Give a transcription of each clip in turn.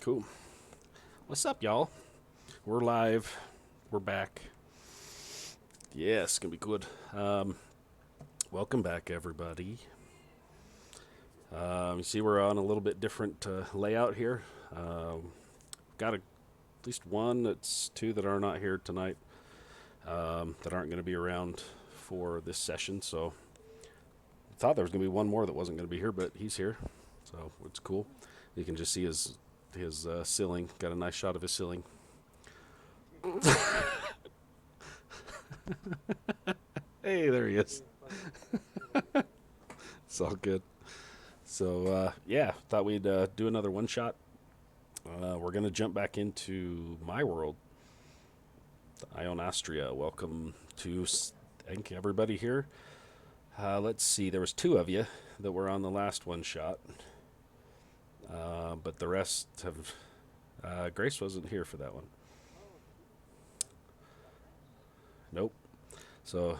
Cool. What's up, y'all? We're live. We're back. Yeah, it's gonna be good. Welcome back, everybody. You see, we're on a little bit different layout here. Got at least one. That's two that are not here tonight. That aren't going to be around for this session. So I thought there was going to be one more that wasn't going to be here, but he's here. So it's cool. You can just see his ceiling. Got a nice shot of his ceiling. Hey, there he is. It's all good. So yeah, thought we'd do another one shot. We're gonna jump back into my world, Ionastria. Welcome to thank everybody here. Let's see, there was two of you that were on the last one shot, but the rest have. Grace wasn't here for that one. Nope. So,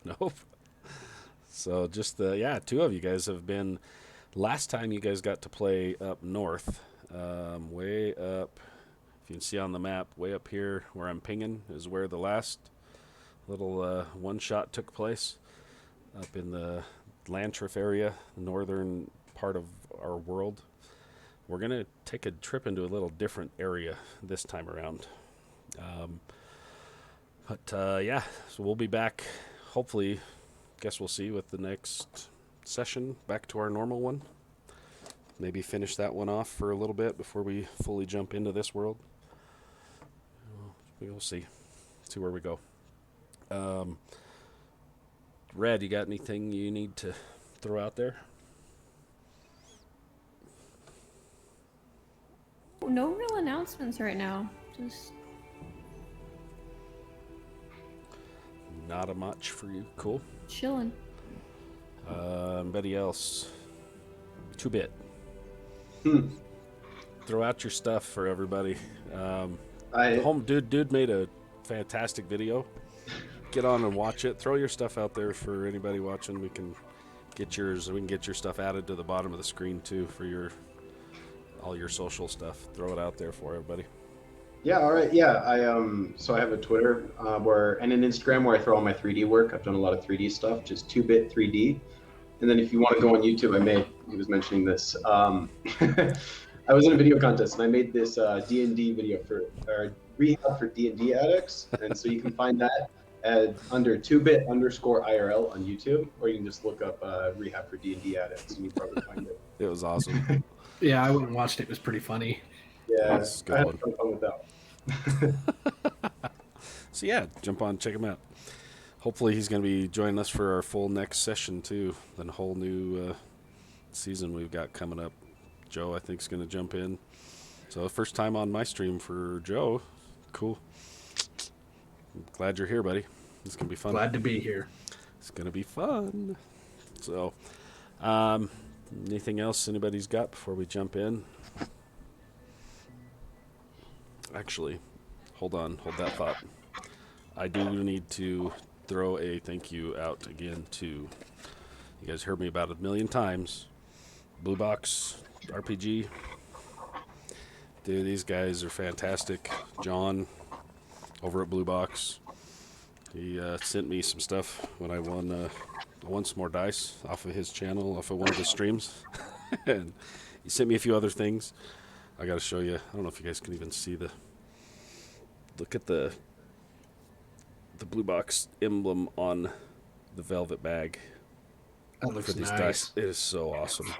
nope. So just two of you guys have been. Last time you guys got to play up north, way up. If you can see on the map, way up here where I'm pinging is where the last little one shot took place. Up in the Lantrif area, northern part of our world. We're gonna take a trip into a little different area this time around. Yeah, so we'll be back. Hopefully, guess we'll see with the next session. Back to our normal one. Maybe finish that one off for a little bit before we fully jump into this world. We'll see. See where we go. Red, you got anything you need to throw out there? No real announcements right now. Just Not a much for you. Cool. chilling. Anybody else? 2-bit. Hmm. Throw out your stuff for everybody. I Home dude made a fantastic video. Get on and watch it. Throw your stuff out there for anybody watching. We can get yours. We can get your stuff added to the bottom of the screen too for all your social stuff. Throw it out there for everybody. yeah, all right, yeah. So I have a Twitter and an Instagram where I throw all my 3D work. I've done a lot of 3D stuff, just 2-bit 3D. And then if you want to go on YouTube, he was mentioning this. I was in a video contest and I made this D&D video or rehab for D&D addicts, and so you can find that under 2bit_IRL on YouTube, or you can just look up rehab for D&D addicts and you probably find it. It was awesome. Yeah, I went and watched it. It was pretty funny. Yeah, That's a good I had one. some fun with that. So yeah, jump on, check him out. Hopefully he's going to be joining us for our full next session too. The whole new season we've got coming up. Joe, I think, is going to jump in. So first time on my stream for Joe. Cool. I'm glad you're here, buddy. It's going to be fun. Glad to be here. It's going to be fun. So, anything else anybody's got before we jump in? Actually, hold that thought. I do need to throw a thank you out again to, you guys heard me about it a million times, Blue Box RPG. Dude, these guys are fantastic. John over at Blue Box, he sent me some stuff when I won some more dice off of his channel, off of one of his streams. And he sent me a few other things. I got to show you. I don't know if you guys can even see look at the Blue Box emblem on the velvet bag. That looks For these nice. dice. It is so awesome.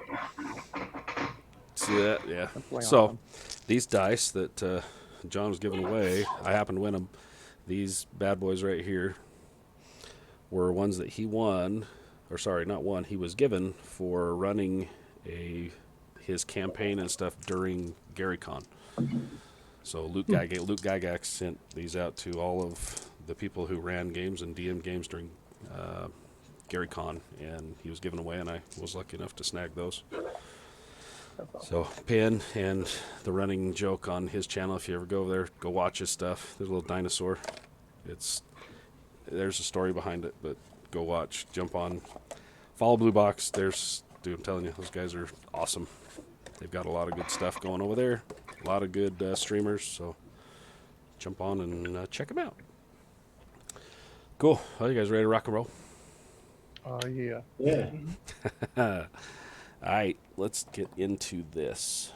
See that? Yeah. way So awesome. these dice that John was giving away, I happened to win them. These bad boys right here were ones that he won, or sorry, not won. He was given for running his campaign and stuff during GaryCon. So Luke Gygax sent these out to all of the people who ran games and DM games during GaryCon, and he was given away, and I was lucky enough to snag those. That's awesome. So Pin and the running joke on his channel, if you ever go over there, go watch his stuff. There's a little dinosaur. There's a story behind it, but go watch, jump on, follow Blue Box. Dude, I'm telling you, those guys are awesome. They've got a lot of good stuff going over there. A lot of good streamers. So jump on and check them out. Cool. Well, you guys ready to rock and roll? Yeah. Yeah. All right, let's get into this.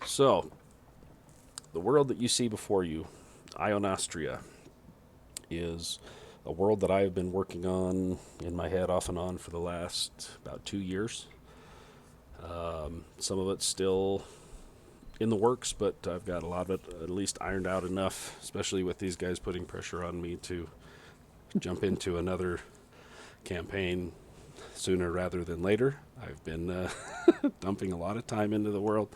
So, the world that you see before you, Ionastria, is a world that I have been working on in my head off and on for the last about 2 years. Some of it's still in the works, but I've got a lot of it at least ironed out enough, especially with these guys putting pressure on me to jump into another campaign sooner rather than later. I've been dumping a lot of time into the world.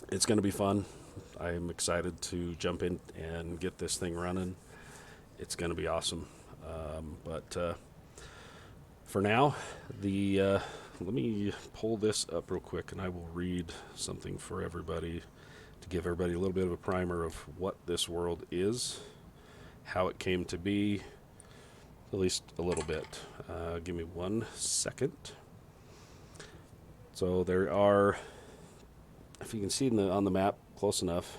It's going to be fun. I'm excited to jump in and get this thing running. It's going to be awesome. But for now, let me pull this up real quick, and I will read something for everybody to give everybody a little bit of a primer of what this world is, how it came to be, at least a little bit. Give me 1 second. So there are, if you can see on the map close enough,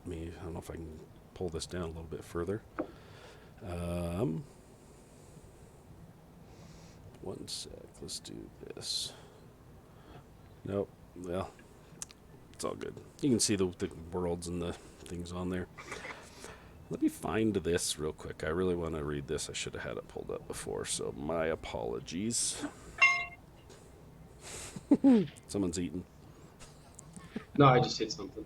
I don't know if I can pull this down a little bit further. 1 sec, let's do this. Nope, well, it's all good. You can see the worlds and the things on there. Let me find this real quick. I really want to read this. I should have had it pulled up before, so my apologies. Someone's eating. No, I just hit something.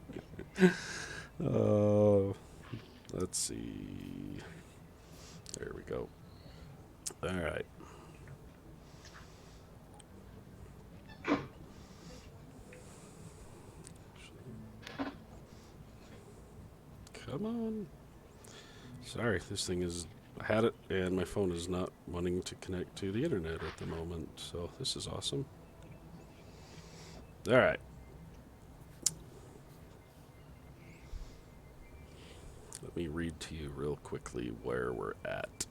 Let's see. There we go. All right. Come on. Sorry, this thing is, I had it and my phone is not wanting to connect to the internet at the moment, so this is awesome. All right. Let me read to you real quickly where we're at.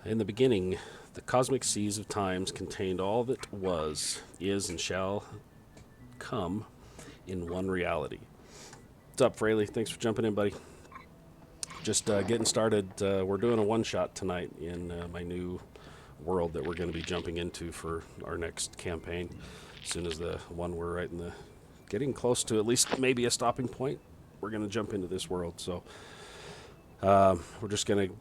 In the beginning, the cosmic seas of times contained all that was, is, and shall come in one reality. What's up, Fraley? Thanks for jumping in, buddy. Just getting started. We're doing a one-shot tonight in my new world that we're going to be jumping into for our next campaign. As soon as the one we're right in the, getting close to at least maybe a stopping point, we're going to jump into this world. So we're just going to,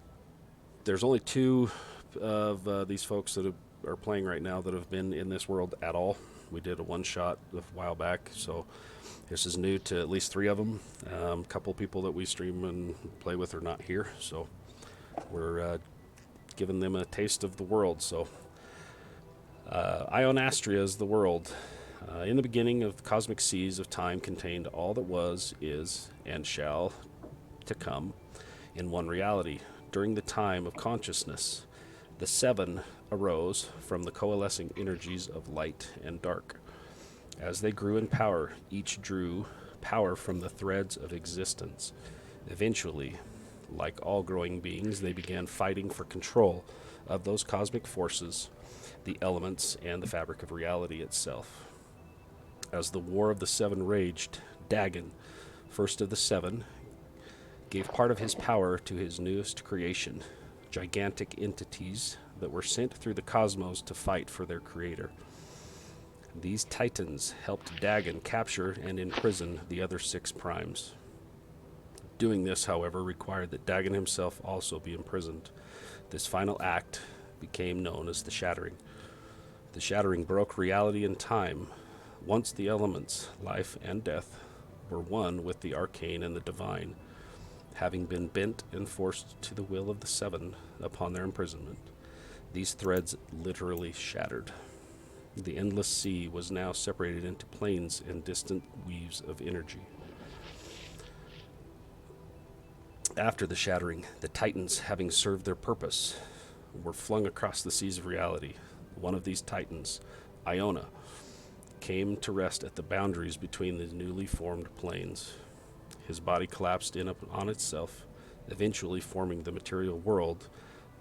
there's only 2 of these folks that are playing right now that have been in this world at all. We did a one-shot a while back, so this is new to at least 3 of them. A couple people that we stream and play with are not here, so we're giving them a taste of the world. So Ionastria is the world. In the beginning of the cosmic seas of time contained all that was, is, and shall to come in one reality. During the time of consciousness, the 7 arose from the coalescing energies of light and dark. As they grew in power, each drew power from the threads of existence. Eventually, like all growing beings, they began fighting for control of those cosmic forces, the elements, and the fabric of reality itself. As the War of the 7 raged, Dagon, first of the 7, gave part of his power to his newest creation, gigantic entities that were sent through the cosmos to fight for their creator. These titans helped Dagon capture and imprison the other 6 primes. Doing this, however, required that Dagon himself also be imprisoned. This final act became known as the Shattering. The Shattering broke reality and time. Once the elements, life and death, were one with the arcane and the divine, having been bent and forced to the will of the 7 upon their imprisonment, these threads literally shattered. The endless sea was now separated into planes and distant weaves of energy. After the shattering, the Titans, having served their purpose, were flung across the seas of reality. One of these Titans, Iona, came to rest at the boundaries between the newly formed planes. His body collapsed in on itself, eventually forming the material world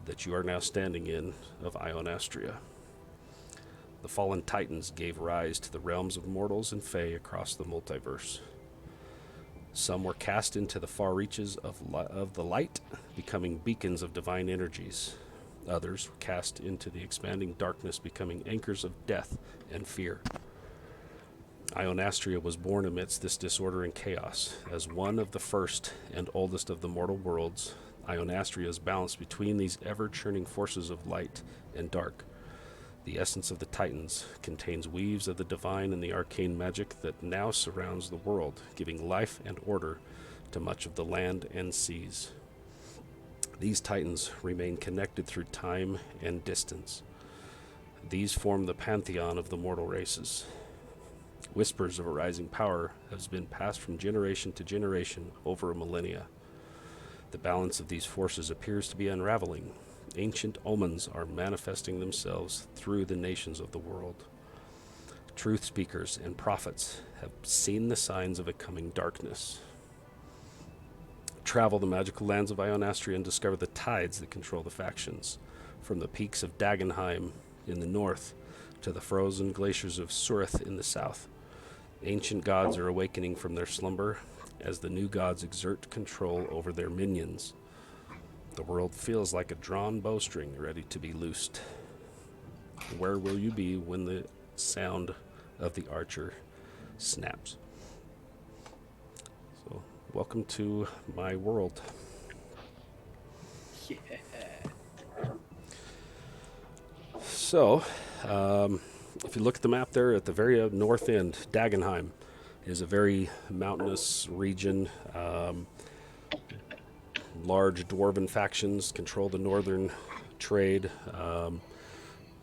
that you are now standing in of Ionastria. The fallen titans gave rise to the realms of mortals and fae across the multiverse. Some were cast into the far reaches of the light, becoming beacons of divine energies. Others were cast into the expanding darkness, becoming anchors of death and fear. Ionastria was born amidst this disorder and chaos. As one of the first and oldest of the mortal worlds, Ionastria is balanced between these ever-churning forces of light and dark. The essence of the Titans contains weaves of the divine and the arcane magic that now surrounds the world, giving life and order to much of the land and seas. These Titans remain connected through time and distance. These form the pantheon of the mortal races. Whispers of a rising power has been passed from generation to generation over a millennia. The balance of these forces appears to be unraveling. Ancient omens are manifesting themselves through the nations of the world. Truth speakers and prophets have seen the signs of a coming darkness. Travel the magical lands of Ionastria and discover the tides that control the factions. From the peaks of Dagenheim in the north to the frozen glaciers of Surith in the south, ancient gods are awakening from their slumber as the new gods exert control over their minions. The world feels like a drawn bowstring ready to be loosed. Where will you be when the sound of the archer snaps? So, welcome to my world. Yeah. So, if you look at the map there at the very north end, Dagenheim is a very mountainous region. Large dwarven factions control the northern trade.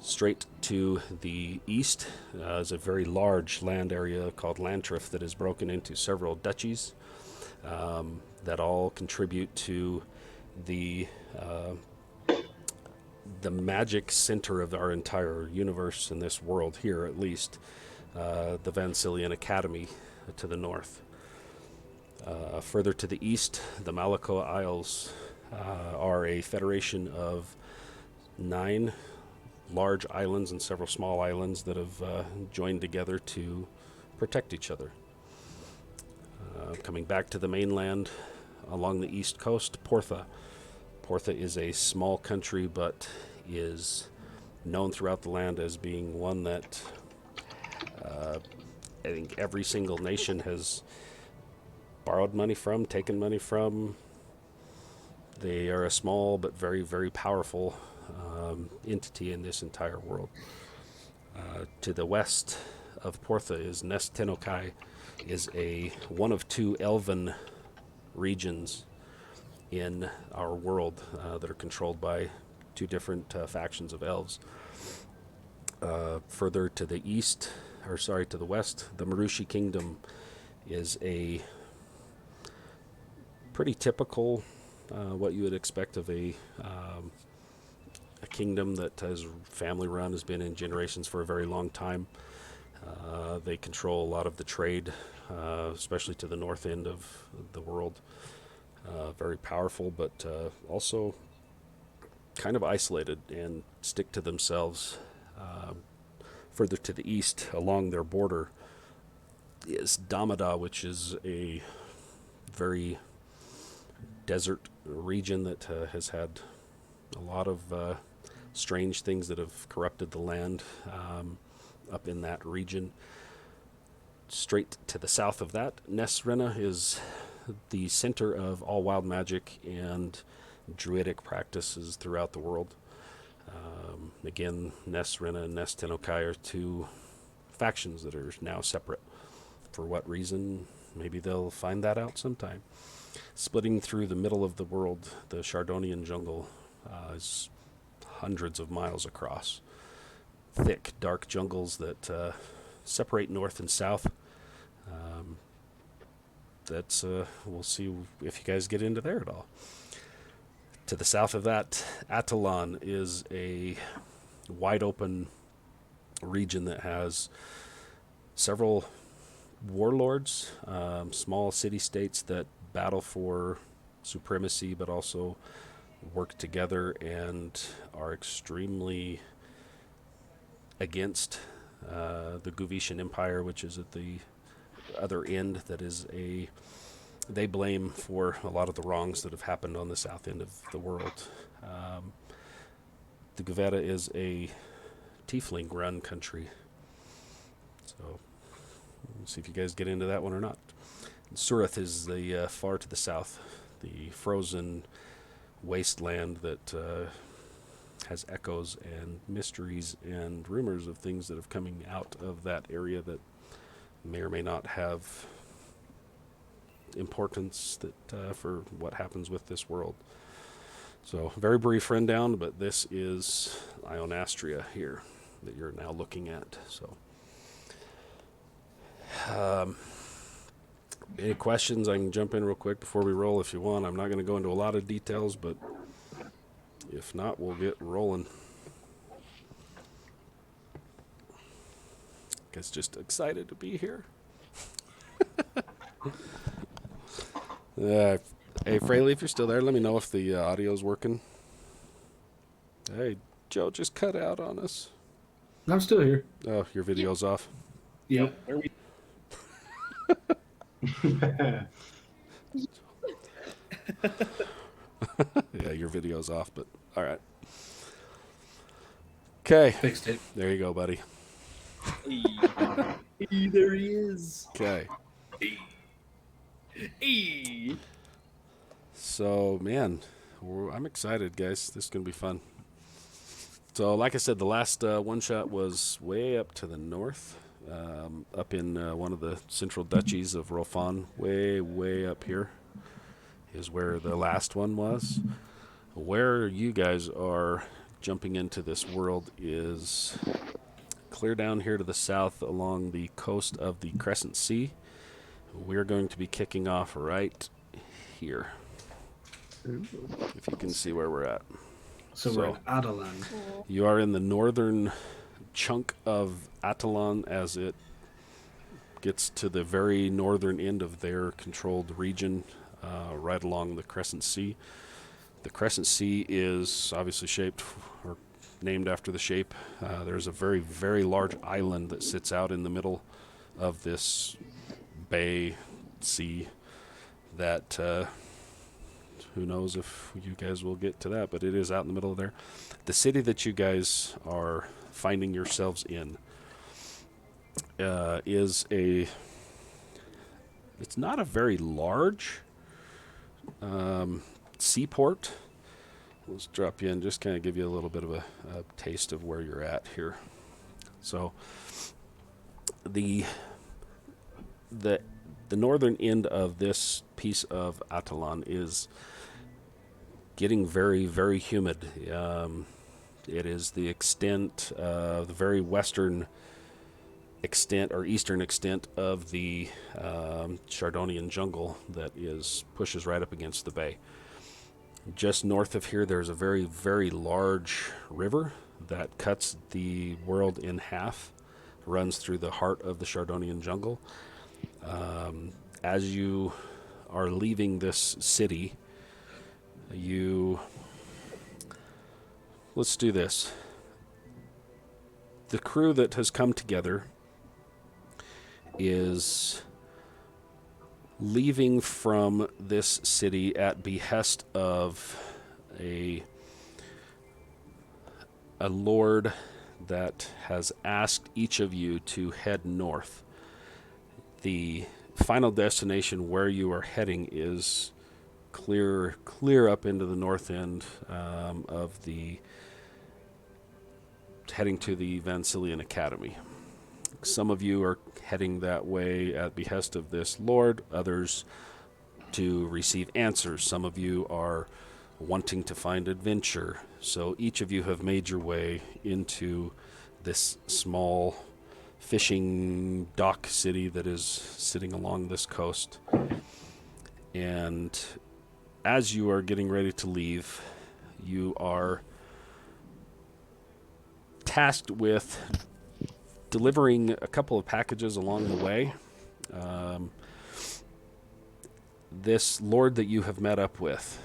Straight to the east is a very large land area called Lantrif that is broken into several duchies that all contribute to the magic center of our entire universe in this world here, at least, the Vancilian Academy to the north. Further to the east, the Malako Isles are a federation of 9 large islands and several small islands that have joined together to protect each other. Coming back to the mainland along the east coast, Portha. Portha is a small country but is known throughout the land as being one that I think every single nation has borrowed money from, taken money from. They are a small but very, very powerful entity in this entire world. To the west of Portha is Nest Tenokai, is one of 2 elven regions in our world that are controlled by 2 different factions of elves. Further to the to the west, the Marushi Kingdom is a pretty typical, what you would expect of a kingdom that has family run, has been in generations for a very long time. They control a lot of the trade, especially to the north end of the world. Very powerful, but also kind of isolated and stick to themselves. Further to the east, along their border, is Damada, which is a very desert region that has had a lot of strange things that have corrupted the land up in that region. Straight to the south of that, Nesrena is the center of all wild magic and druidic practices throughout the world. Again, Nesrena and Nest Tenokai are 2 factions that are now separate. For what reason? Maybe they'll find that out sometime. Splitting through the middle of the world, the Chardonian jungle is hundreds of miles across. Thick, dark jungles that separate north and south. We'll see if you guys get into there at all. To the south of that, Atalon is a wide open region that has several warlords, small city-states that battle for supremacy, but also work together and are extremely against the Guvetian Empire, which is at the other end. That is they blame for a lot of the wrongs that have happened on the south end of the world. The Guveta is a tiefling-run country, so we'll see if you guys get into that one or not. Surith is the far to the south, the frozen wasteland that has echoes and mysteries and rumors of things that have coming out of that area that may or may not have importance that for what happens with this world. So, very brief rundown, but this is Ionastria here that you're now looking at. So, any questions? I can jump in real quick before we roll if you want. I'm not going to go into a lot of details, but if not, we'll get rolling. Guess just excited to be here. Hey, Fraley, if you're still there, let me know if the audio's working. Hey, Joe just cut out on us. I'm still here. Oh, your video's off. Yep. Yeah, your video's off, but all right. Okay. Fixed it. There you go, buddy. Hey, there he is. Okay. Hey. So, man, I'm excited, guys. This is going to be fun. So, like I said, the last one-shot was way up to the north, up in one of the central duchies of Rolfan. Way up here is where the last one was. Where you guys are jumping into this world is clear down here to the south along the coast of the Crescent Sea. We're going to be kicking off right here. If you can see where we're at. So we're at Adelan. You are in the northern chunk of Atalon as it gets to the very northern end of their controlled region, right along the Crescent Sea. The Crescent Sea is obviously shaped or named after the shape. There's a very, very large island that sits out in the middle of this bay sea that who knows if you guys will get to that, but it is out in the middle of there. The city that you guys are finding yourselves in is it's not a very large seaport. Let's drop you in, just kind of give you a little bit of a taste of where you're at here. So the northern end of this piece of Atalon is getting very, very humid. It is the extent, the very western extent or eastern extent of the Chardonian jungle that pushes right up against the bay. Just north of here, there's a very, very large river that cuts the world in half, runs through the heart of the Chardonian jungle. As you are leaving this city, let's do this. The crew that has come together is leaving from this city at behest of a lord that has asked each of you to head north. The final destination where you are heading is clear up into the north end of heading to the Vancilian Academy. Some of you are heading that way at behest of this lord, others to receive answers. Some of you are wanting to find adventure. So each of you have made your way into this small fishing dock city that is sitting along this coast. And as you are getting ready to leave, you are tasked with delivering a couple of packages along the way. This lord that you have met up with,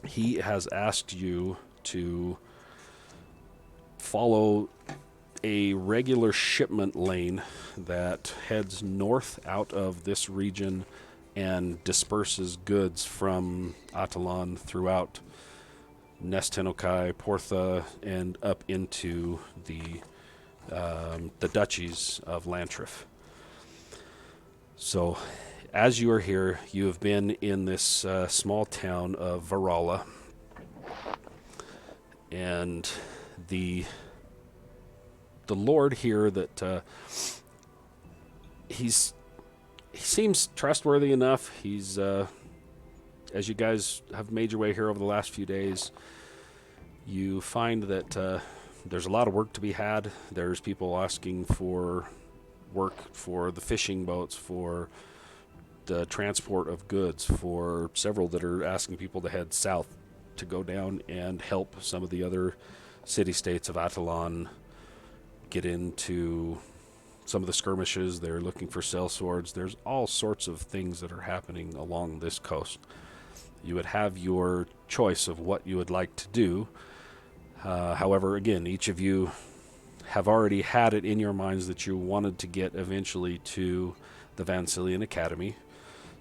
he has asked you to follow a regular shipment lane that heads north out of this region and disperses goods from Atalan throughout Nestenokai, Portha, and up into the duchies of Lantrif. So, as you are here, you have been in this small town of Varala, and the lord here that he seems trustworthy enough. He's as you guys have made your way here over the last few days, you find that there's a lot of work to be had. There's people asking for work for the fishing boats, for the transport of goods, for several that are asking people to head south to go down and help some of the other city-states of Atalan get into some of the skirmishes. They're looking for sellswords. There's all sorts of things that are happening along this coast. You would have your choice of what you would like to do. However, again, each of you have already had it in your minds that you wanted to get eventually to the Vansilian Academy.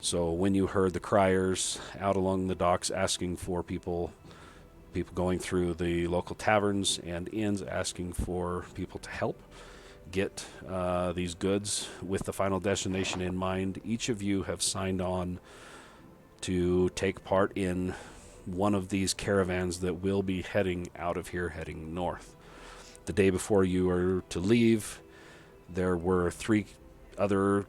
So when you heard the criers out along the docks asking for people going through the local taverns and inns asking for people to help get these goods with the final destination in mind, each of you have signed on to take part in one of these caravans that will be heading out of here, heading north. The day before you are to leave, there were three other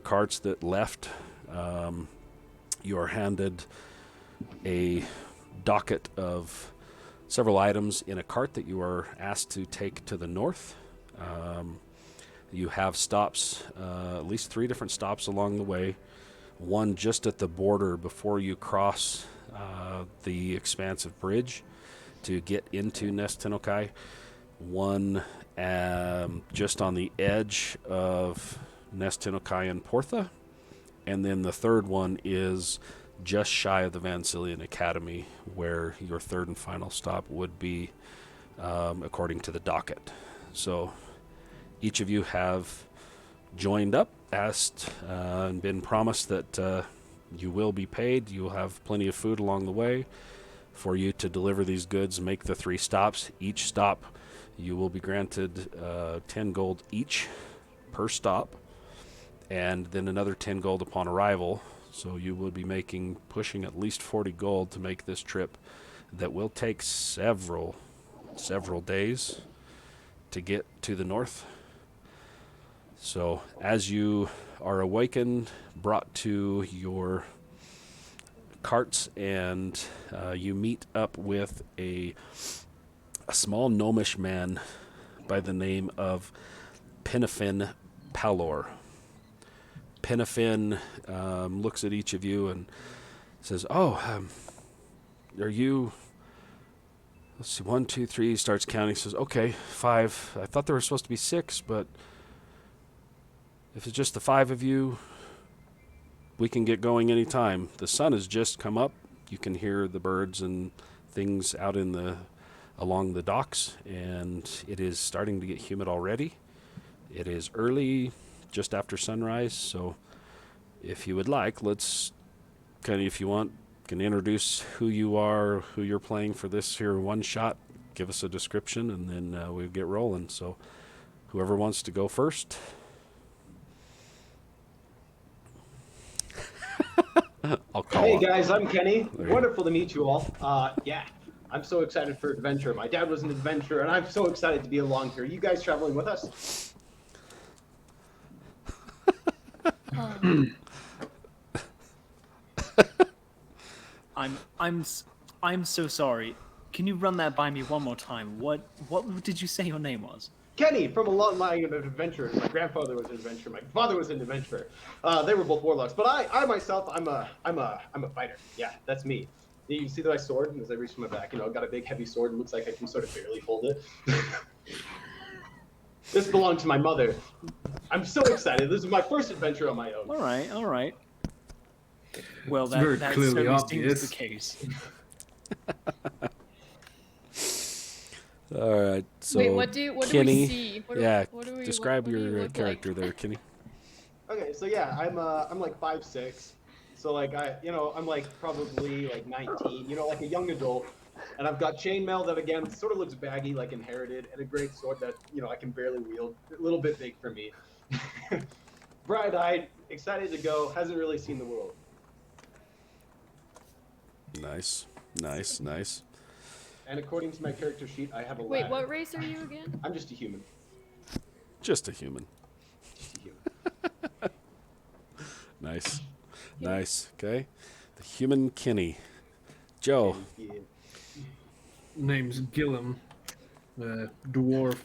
carts that left. You are handed a docket of several items in a cart that you are asked to take to the north. You have stops, at least 3 different stops along the way. One just at the border before you cross the expansive bridge to get into Nestenokai. One just on the edge of Nestenokai and Portha. And then the third one is just shy of the Vansilian Academy, where your third and final stop would be, according to the docket. So each of you have joined up, asked, and been promised that you will be paid. You'll have plenty of food along the way for you to deliver these goods, make the 3 stops. Each stop you will be granted 10 gold each per stop, and then another 10 gold upon arrival. So you will be pushing at least 40 gold to make this trip that will take several days to get to the north. So as you are awakened, brought to your carts, and you meet up with a small gnomish man by the name of Pinafin Palor. Pinafin looks at each of you and says, are you... Let's see, 1, 2, 3, he starts counting, says, okay, 5. I thought there were supposed to be 6, but if it's just the 5 of you, we can get going anytime. The sun has just come up. You can hear the birds and things out along the docks, and it is starting to get humid already. It is early, just after sunrise, so if you would like, let's if you want, can introduce who you are, who you're playing for this here one shot, give us a description, and then we'll get rolling. So whoever wants to go first. I'll call Hey up. guys, I'm Kenny. Wonderful to meet you all. I'm so excited for adventure. My dad was an adventurer, and I'm so excited to be along here. You guys traveling with us? I'm so sorry. Can you run that by me one more time? What did you say your name was? Kenny, from a long line of adventurers. My grandfather was an adventurer. My father was an adventurer. They were both warlocks, but I myself, I'm a fighter. Yeah, that's me. You can see that my sword, as I reach for my back, I've got a big heavy sword. It looks like I can sort of barely hold it. This belonged to my mother. I'm so excited. This is my first adventure on my own. All right, all right. Well, very that clearly certainly obvious. seems the case. All right. So Wait, what do we Kenny, see? describe what do you your look character like? there, Kenny. Okay, so yeah, I'm like 5'6", so like I'm like probably like 19, like a young adult, and I've got chainmail that again sort of looks baggy, like inherited, and a great sword that I can barely wield, a little bit big for me. Bright-eyed, excited to go, hasn't really seen the world. Nice, nice, nice. And according to my character sheet, I have a Wait, ladder. what race are you again? I'm just a human. Just a human. Just a human. Nice, nice. Okay, the human Kenny. Joe. Yeah. Name's Gillum, dwarf,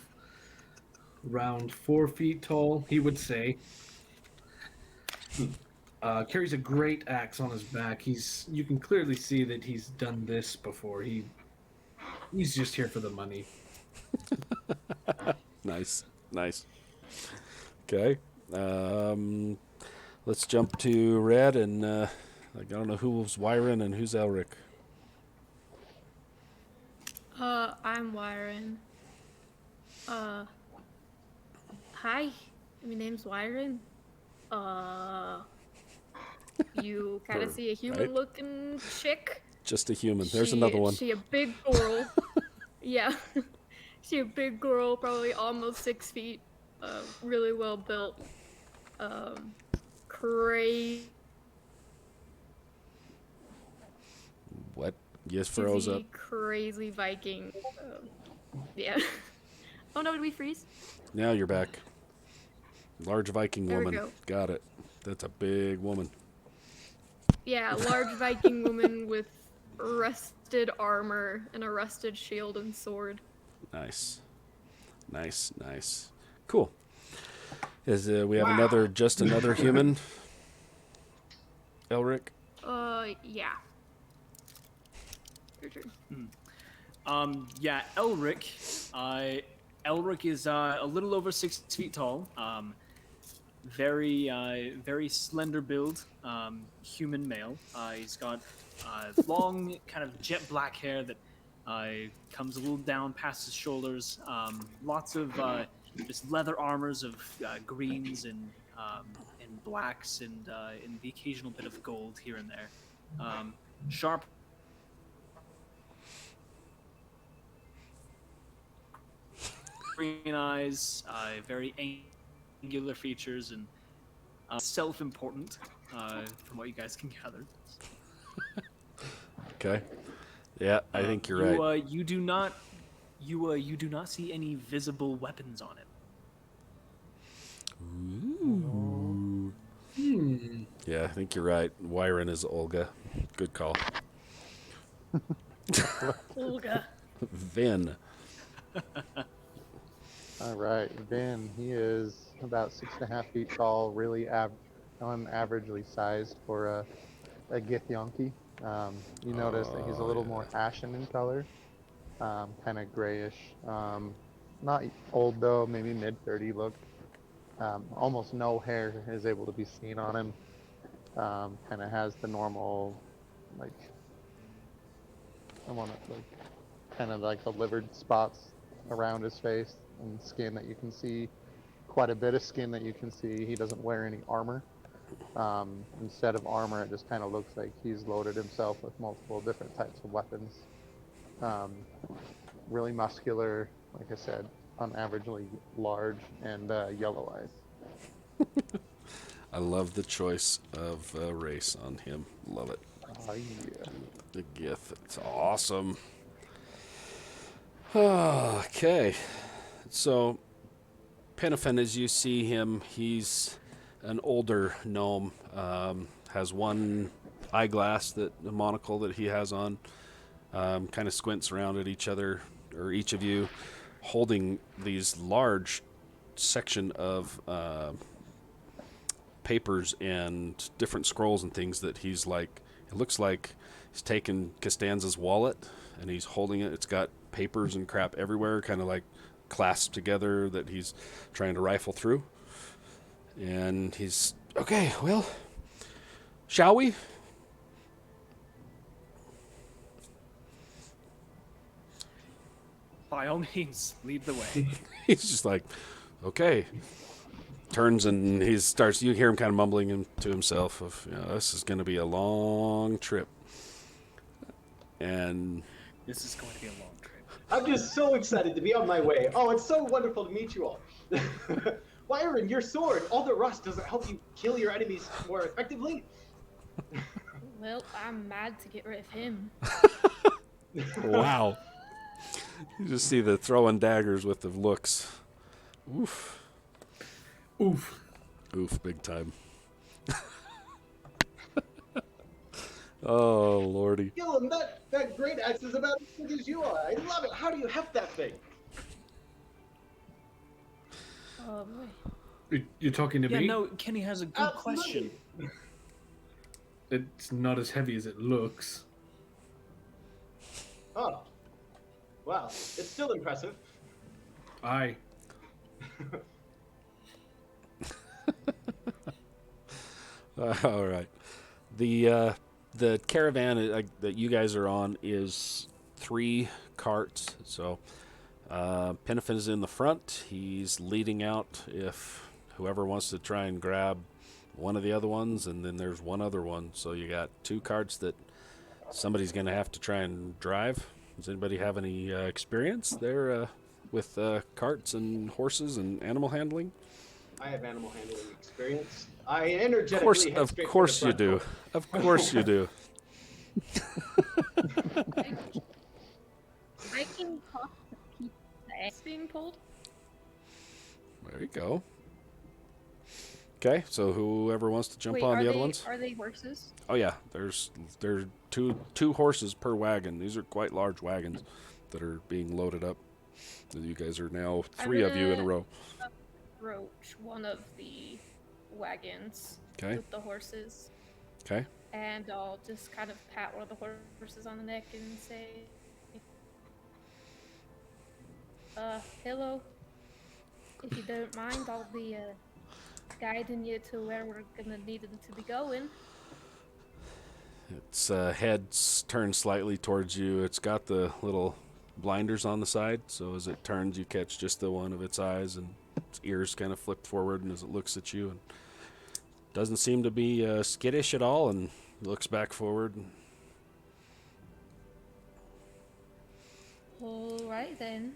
around 4 feet tall, he would say. Carries a great axe on his back. You can clearly see that he's done this before. He's just here for the money. Nice, nice. Okay. Let's jump to Red, and I don't know who's Wyron and who's Elric. I'm Wyron. Hi. My name's Wyron. You kind of see a human-looking chick. Just a human. There's another one. She a big girl. Yeah. She a big girl, probably almost 6 feet. Really well built. Crazy What? Yes, froze up. crazy Viking. Yeah. Oh no, did we freeze? Now you're back. Large Viking There we woman. go. Got it. That's a big woman. Yeah, large Viking woman with rusted armor and a rusted shield and sword. Nice. Nice, nice. Cool. We have another human. Elric. Yeah. Your turn. Yeah, Elric. Elric is a little over 6 feet tall. Very slender build. Human male. He's got long, kind of jet black hair that comes a little down past his shoulders. Lots of just leather armors of greens and blacks and the occasional bit of gold here and there. Sharp green eyes, very angular features, and self-important, from what you guys can gather. Okay. Yeah, I think you're right. You do not see any visible weapons on him. Ooh. Yeah, I think you're right. Wyron is Olga. Good call. Olga. Vin. All right, Vin. He is about 6.5 feet tall, really unaveragely sized for a Githyanki. You notice that he's a little more ashen in color, kind of grayish. Not old though, maybe mid-30 look. Almost no hair is able to be seen on him. Kind of has the normal, like, kind of like the livered spots around his face and skin that you can see. Quite a bit of skin that you can see. He doesn't wear any armor. Instead of armor, it just kind of looks like he's loaded himself with multiple different types of weapons. Really muscular, like I said, unaveragely large, and yellow eyes. I love the choice of race on him. Love it. Yeah. The Gith. It's awesome. Okay. So, Penafin, as you see him, he's an older gnome. Has one eyeglass, a monocle that he has on. Kind of squints around at each other, or each of you, holding these large section of papers and different scrolls and things that he's like. It looks like he's taken Costanza's wallet and he's holding it. It's got papers and crap everywhere, kind of like clasped together that he's trying to rifle through. And he's, okay, well, shall we? By all means, lead the way. He's just like, okay. Turns and he starts, you hear him kind of mumbling to himself of, this is going to be a long trip. And This is going to be a long trip. I'm just so excited to be on my way. Oh, it's so wonderful to meet you all. Wyron, your sword, all the rust doesn't help you kill your enemies more effectively. Well, I'm mad to get rid of him. wow. You just see the throwing daggers with the looks. Oof. Oof. Oof, big time. Oh, lordy. Kill him, that great axe is about as big as you are. I love it. How do you heft that thing? Oh boy. You're talking to Yeah, me? no, Kenny has a good question. It's not as heavy as it looks. Oh. Wow. It's still impressive. Aye. All right. The caravan that you guys are on is 3 carts. So Penafin is in the front. He's leading out if whoever wants to try and grab one of the other ones, and then there's one other one. So you got 2 carts that somebody's going to have to try and drive. Does anybody have any experience there with carts and horses and animal handling? I have animal handling experience. I energetically Of course you do. Of course you do. I can talk to people. The eggs being pulled. There you go. Okay, so whoever wants to jump Wait, on are the they, other ones. Are they horses? Oh yeah, there's two horses per wagon. These are quite large wagons that are being loaded up. You guys are now 3 of you in a row. Approach one of the wagons Okay. with the horses, Okay. and I'll just kind of pat one of the horses on the neck and say, hello. If you don't mind, I'll be guiding you to where we're gonna need them to be going. Its head's turned slightly towards you. It's got the little blinders on the side, so as it turns, you catch just the one of its eyes, and its ears kind of flipped forward, and as it looks at you, and doesn't seem to be skittish at all, and looks back forward. All right then,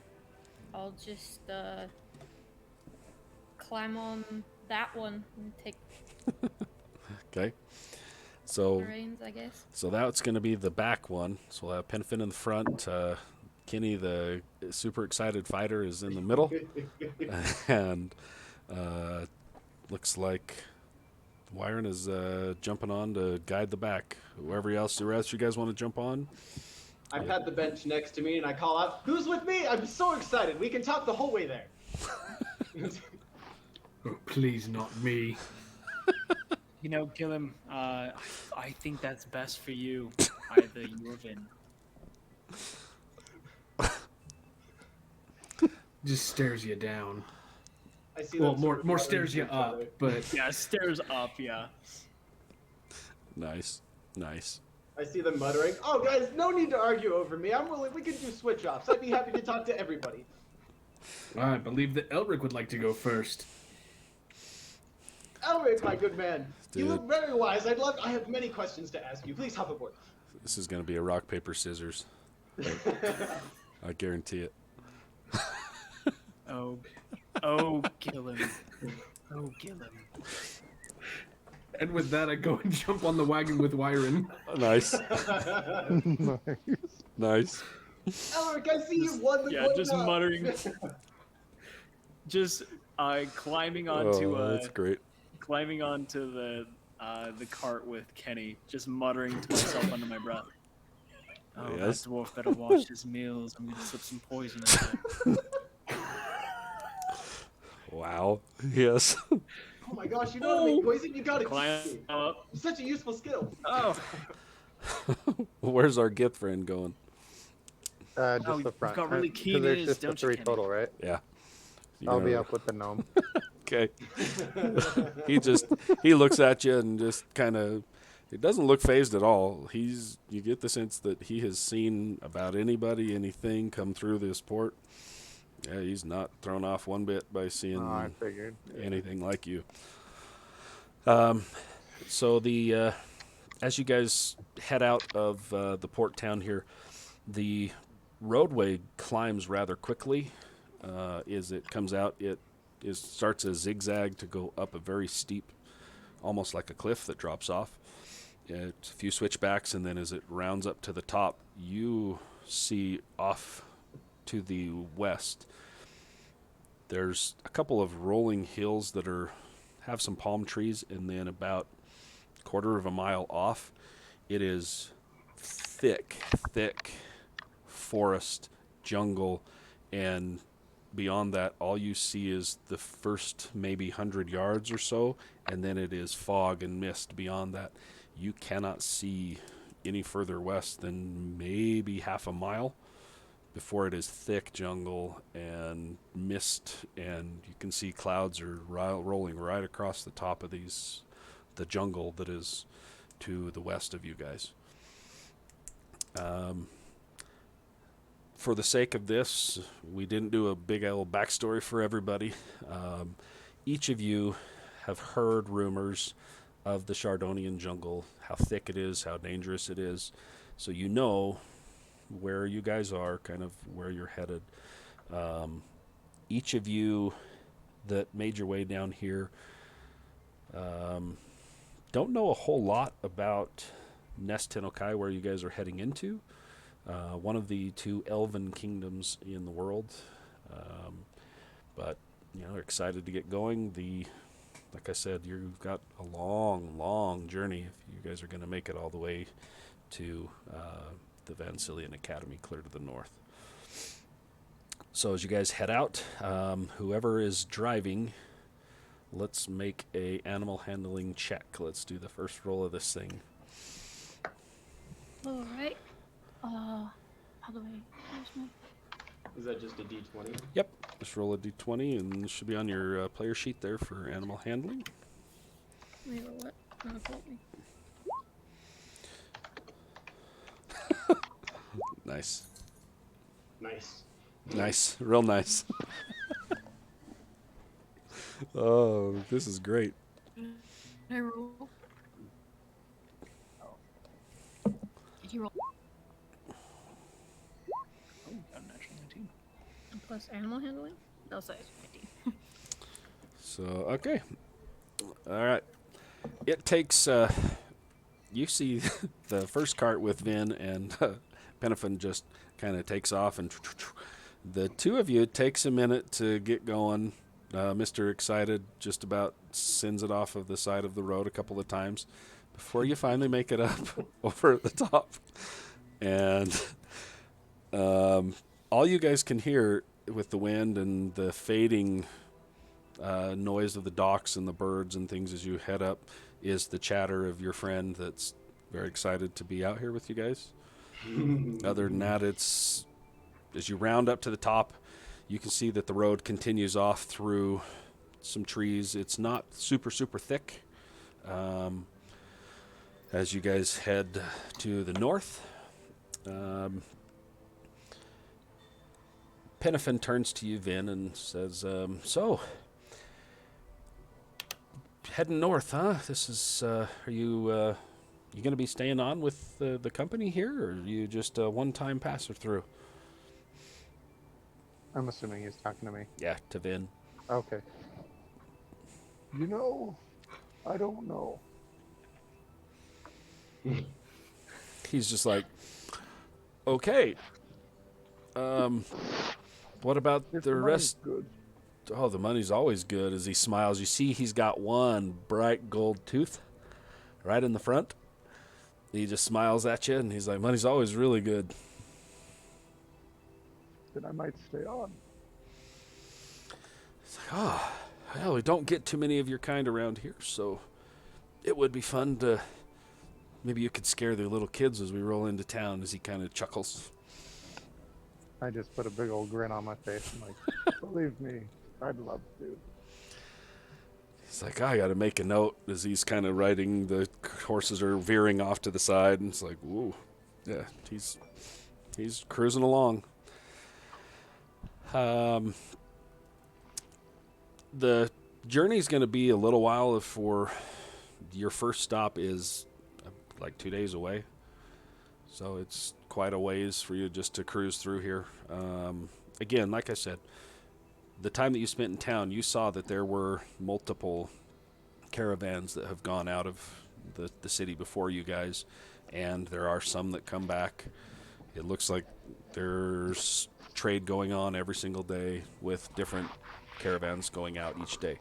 I'll just climb on that one and take Okay. the So reins, I guess. So that's going to be the back one. So we'll have Penafin in the front. Kenny, the super excited fighter, is in the middle. And looks like Wyron is jumping on to guide the back. The rest you guys want to jump on? I pat the bench next to me and I call out, "Who's with me? I'm so excited. We can talk the whole way there." Oh, please, not me. You know, Gilliam, I think that's best for you, either Yorvin. Just stares you down. I see Well, them sort of more muttering stares to you each up, other. but Yeah, stairs up, yeah. Nice. Nice. I see them muttering, "Oh, guys, no need to argue over me. I'm willing. We can do switch offs. I'd be happy to talk to everybody." I believe that Elric would like to go first. Elric, my good man, you Dude. look very wise. I have many questions to ask you. Please hop aboard. This is going to be a rock, paper, scissors. I guarantee it. Oh, Gilliam. Oh, Gilliam. And with that, I go and jump on the wagon with Wyron. Nice. Nice. Nice. Elric, I see you won the Yeah, coin just toss. muttering. Just climbing onto That's great. climbing onto the cart with Kenny, just muttering to myself under my breath. Oh, Yes. that dwarf better watch his meals. I'm gonna slip some poison in there. Wow. Yes. Oh my gosh, you know how to make poison? You gotta Climb teach me. up. It's such a useful skill. Oh, Where's our gift friend going? Just Oh, the you've front. got really Because keen there's ears, just the don't you, 3 Kenny? total, right? Yeah. You I'll be know, up with the gnome. Okay. He looks at you and just kind of, it doesn't look phased at all. You get the sense that he has seen about anybody, anything come through this port. Yeah, he's not thrown off one bit by Oh, I seeing figured. Yeah. anything like you. So as you guys head out of the port town here, the roadway climbs rather quickly. As it comes out, it starts a zigzag to go up a very steep, almost like a cliff that drops off. It's a few switchbacks, and then as it rounds up to the top, you see off to the west. There's a couple of rolling hills that have some palm trees, and then about a quarter of a mile off, it is thick forest, jungle, and beyond that, all you see is the first maybe 100 yards or so, and then it is fog and mist beyond that. You cannot see any further west than maybe half a mile before it is thick jungle and mist, and you can see clouds are rolling right across the top of the jungle that is to the west of you guys. For the sake of this, we didn't do a big old backstory for everybody. Each of you have heard rumors of the Chardonian jungle, how thick it is, how dangerous it is. So you know where you guys are, kind of where you're headed. Each of you that made your way down here don't know a whole lot about Nest Tenokai, where you guys are heading into. One of the 2 elven kingdoms in the world. But, are excited to get going. Like I said, you've got a long, long journey if you guys are going to make it all the way to the Vancilian Academy, clear to the north. So as you guys head out, whoever is driving, let's make a animal handling check. Let's do the first roll of this thing. All right. How do I use my... Is that just a D20? Yep, just roll a d20, and it should be on your player sheet there for animal handling. Wait, what? Not help me. Nice. Nice. Real nice. Oh, this is great. Did I roll? Did you roll? Oh, got an actual 19. Plus animal handling? No, sorry, 19. So, okay. All right. It takes, you see the first cart with Vin, and Penifin just kind of takes off, and the 2 of you, it takes a minute to get going. Mr. Excited just about sends it off of the side of the road a couple of times before you finally make it up over at the top. And all you guys can hear with the wind and the fading noise of the docks and the birds and things as you head up is the chatter of your friend that's very excited to be out here with you guys. Other than that, it's as you round up to the top, you can see that the road continues off through some trees. It's not super thick. As you guys head to the north, Penifin turns to you, Vin, and says, so, heading north, huh? This is, are you going to be staying on with the company here, or are you just a one-time passer through? I'm assuming he's talking to me. Yeah, to Vin. Okay. I don't know. He's just like, okay. What about the rest? Good. Oh, the money's always good. As he smiles, you see he's got one bright gold tooth right in the front. He just smiles at you, and he's like, money's always really good. Then I might stay on. It's like, oh, well, we don't get too many of your kind around here, so it would be fun to... Maybe you could scare the little kids as we roll into town, as he kind of chuckles. I just put a big old grin on my face. I'm like, believe me, I'd love to. He's like, I got to make a note as he's kind of riding. The horses are veering off to the side, and it's like, whoa, yeah, he's cruising along. The journey's going to be a little while for your first stop is like 2 days away. So it's quite a ways for you just to cruise through here. Again, like I said, the time that you spent in town, you saw that there were multiple caravans that have gone out of the city before you guys, and there are some that come back. It looks like there's trade going on every single day with different caravans going out each day.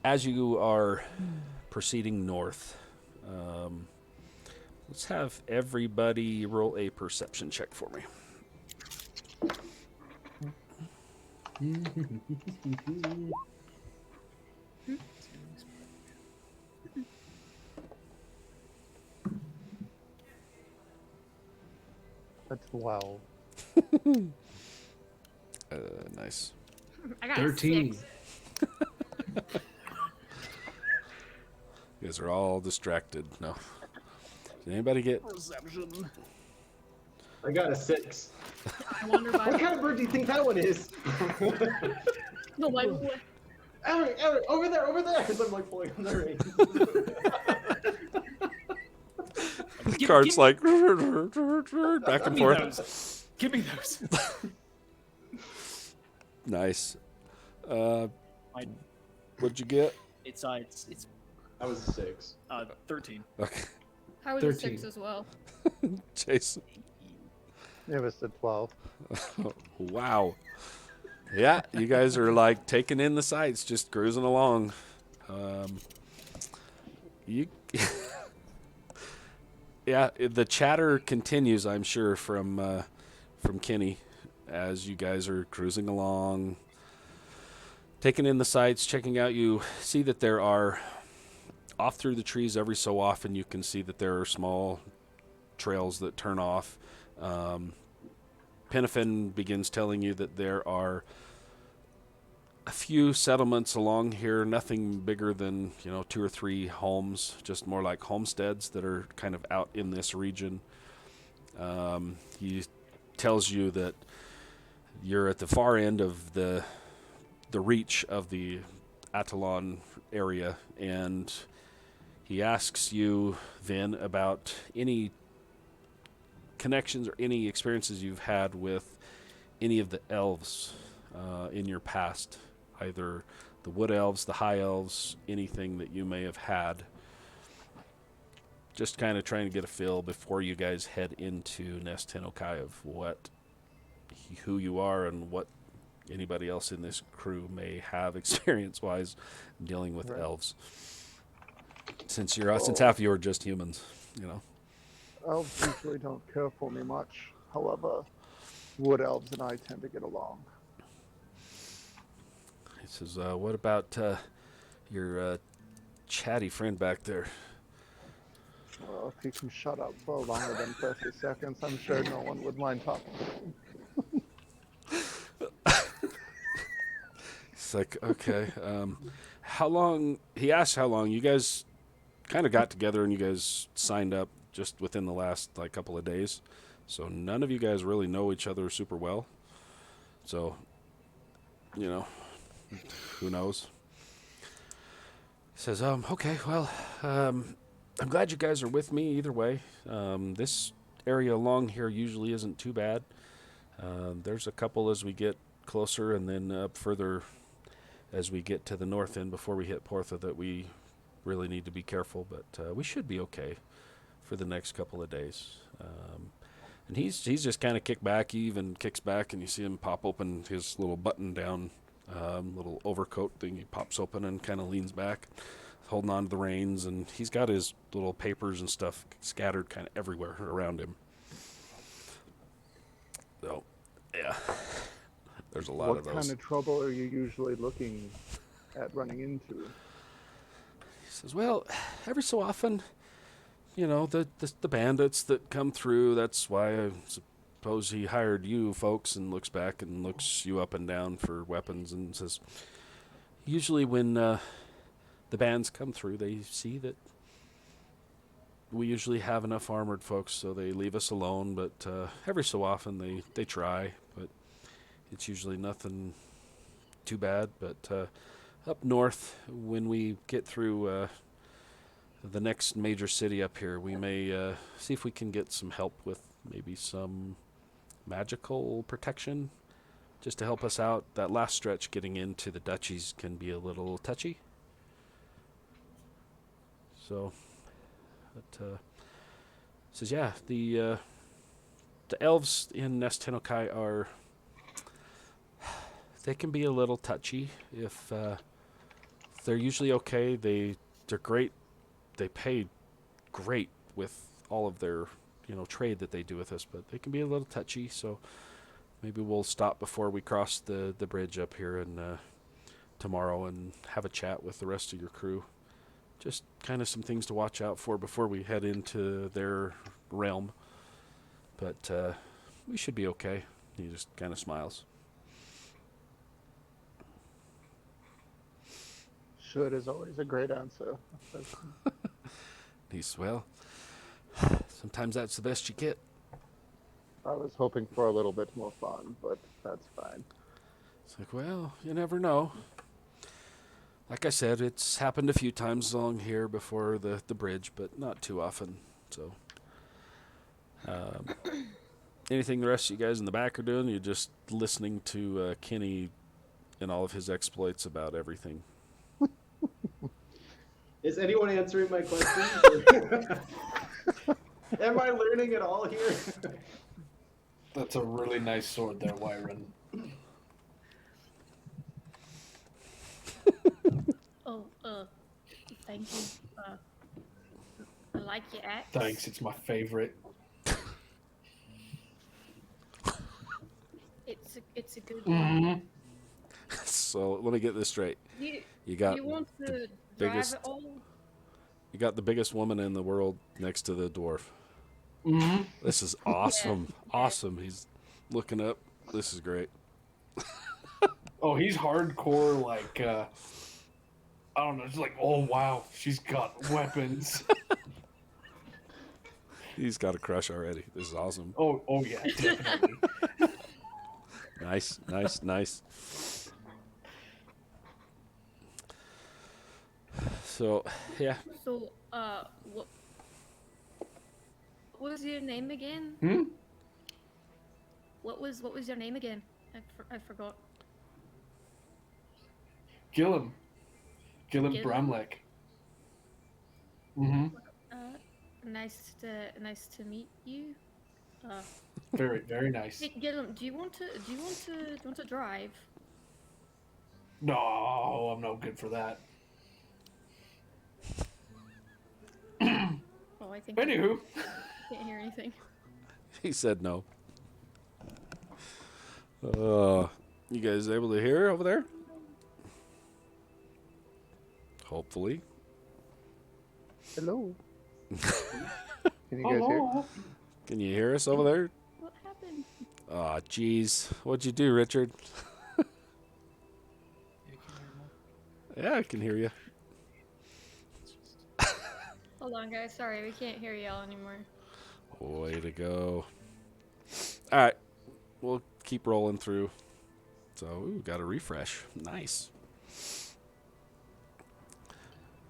As you are proceeding north, let's have everybody roll a perception check for me. That's 12. Nice. I got 13. a 6. You guys are all distracted. No. Did anybody get... Perception. I got a 6. I wonder What why. kind of bird do you think that one is? No, what? Eric, over there! As I'm like pulling on the reins. The cart's like... back Give and me forth. those. Give me those. Nice. I- What'd you get? It's That was a 6. 13. Okay. I was 13. a 6 as well. Jason. It was a 12. Wow. Yeah, you guys are like taking in the sights, just cruising along. You, yeah, the chatter continues, I'm sure, from Kenny as you guys are cruising along, taking in the sights, checking out. You see that there are off through the trees every so often. You can see that there are small trails that turn off. Penafin begins telling you that there are a few settlements along here, nothing bigger than 2 or 3 homes, just more like homesteads that are kind of out in this region. He tells you that you're at the far end of the reach of the Atalon area, and he asks you then about any connections or any experiences you've had with any of the elves in your past, either the wood elves, the high elves, anything that you may have had. Just kind of trying to get a feel before you guys head into Nest Hinokai of who you are and what anybody else in this crew may have experience-wise dealing with Right. elves. Since half of you are just humans, Elves usually don't care for me much. However, wood elves and I tend to get along. He says, what about your chatty friend back there? Well, if he can shut up for longer than 30 seconds, I'm sure no one would mind talking to him. It's like, okay. How long? He asked how long. You guys kind of got together and you guys signed up just within the last couple of days. So none of you guys really know each other super well. So, who knows? He says, okay, well, I'm glad you guys are with me either way. This area along here usually isn't too bad. There's a couple as we get closer, and then up further as we get to the north end before we hit Portha that we really need to be careful, but we should be okay for the next couple of days. And he's just kind of kicked back. He even kicks back, and you see him pop open his little button-down little overcoat thing. He pops open and kind of leans back, holding on to the reins, and he's got his little papers and stuff scattered kind of everywhere around him. So, yeah, there's a lot What of those. kind of trouble are you usually looking at running into? He says, well, every so often, the bandits that come through, that's why I suppose he hired you folks, and looks back and looks you up and down for weapons and says, usually when the bands come through, they see that we usually have enough armored folks, so they leave us alone, but every so often they try, but it's usually nothing too bad. But up north, when we get through the next major city up here, we may see if we can get some help with maybe some magical protection, just to help us out. That last stretch getting into the duchies can be a little touchy. So, but says, yeah, the elves in Nest Hinokai are, they can be a little touchy. If they're usually okay, they're great. They pay great with all of their trade that they do with us, but they can be a little touchy. So maybe we'll stop before we cross the bridge up here and tomorrow and have a chat with the rest of your crew. Just kind of some things to watch out for before we head into their realm. But we should be okay. He just kind of smiles. Should is always a great answer. He's, well, sometimes that's the best you get. I was hoping for a little bit more fun, but that's fine. It's like, well, you never know. Like I said, it's happened a few times along here before the bridge, but not too often. So, anything the rest of you guys in the back are doing? You're just listening to Kenny and all of his exploits about everything. Is anyone answering my question? Am I learning at all here? That's a really nice sword there, Wyron. Oh, thank you. I like your axe. Thanks, it's my favorite. It's a good one. So let me get this straight. You got want to biggest- drive it all? You got the biggest woman in the world next to the dwarf. Mm-hmm. This is awesome. Yeah. Awesome. He's looking up. This is great. Oh, he's hardcore, like, I don't know, it's like, oh, wow, she's got weapons. He's got a crush already. This is awesome. Oh, yeah, definitely. Nice, nice, nice. So, yeah. So, what was your name again? Hmm? What was your name again? I forgot. Gillum Gillum? Bramlek. Mm-hmm. Nice to meet you. Very, very nice. Hey, Gillum, do you want to drive? No, I'm no good for that. Oh, I think Anywho. I can't hear anything. He said no. You guys able to hear over there? Hopefully. Hello. Can you guys hear? Can you hear us over there? What happened? Aw, jeez. What'd you do, Richard? Yeah, I can hear you. Hold on, guys. Sorry, we can't hear y'all anymore. Way to go. All right. We'll keep rolling through. So, ooh, got a refresh. Nice.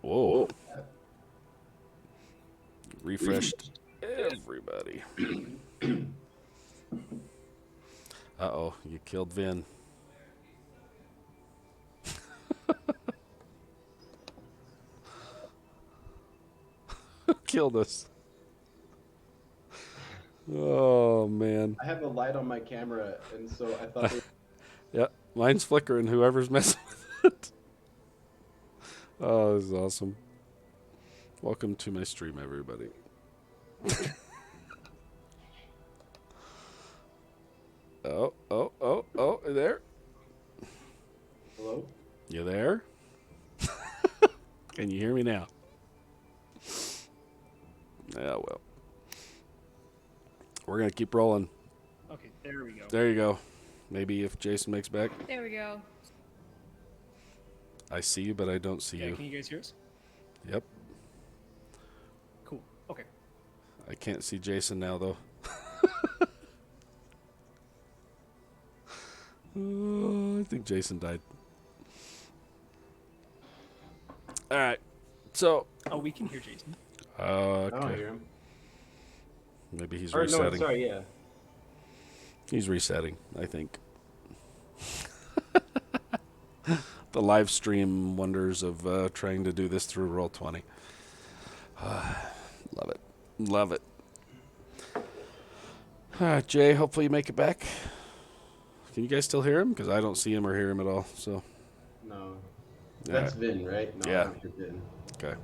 Whoa. Refreshed everybody. Uh-oh, you killed Vin. Killed us. Oh, man. I have a light on my camera, and so I thought. Yep, mine's flickering. Whoever's messing with it. Oh, this is awesome. Welcome to my stream, everybody. Oh, there. Hello? You there? Can you hear me now? Yeah, well. We're going to keep rolling. Okay, there we go. There you go. Maybe if Jason makes back. There we go. I see you, but I don't see Yeah, you. can you guys hear us? Yep. Cool. Okay. I can't see Jason now, though. Oh, I think Jason died. All right. So, Oh, we can hear Jason. I don't okay. hear him. Maybe he's Or no, resetting. sorry, yeah. He's resetting, I think. The live stream wonders of trying to do this through Roll20. Love it. Love it. Jay, hopefully you make it back. Can you guys still hear him? Because I don't see him or hear him at all. So, No. all That's right. Vin, right? No, Yeah. I don't hear Vin. Okay.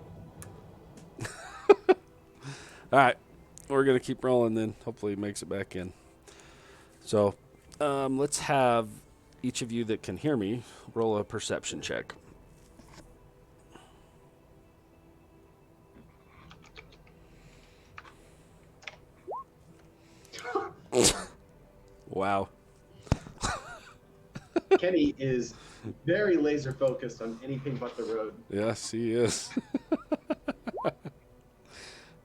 All right. We're going to keep rolling then. Hopefully he makes it back in. So, let's have each of you that can hear me roll a perception check. Wow. Kenny is very laser focused on anything but the road. Yes, he is.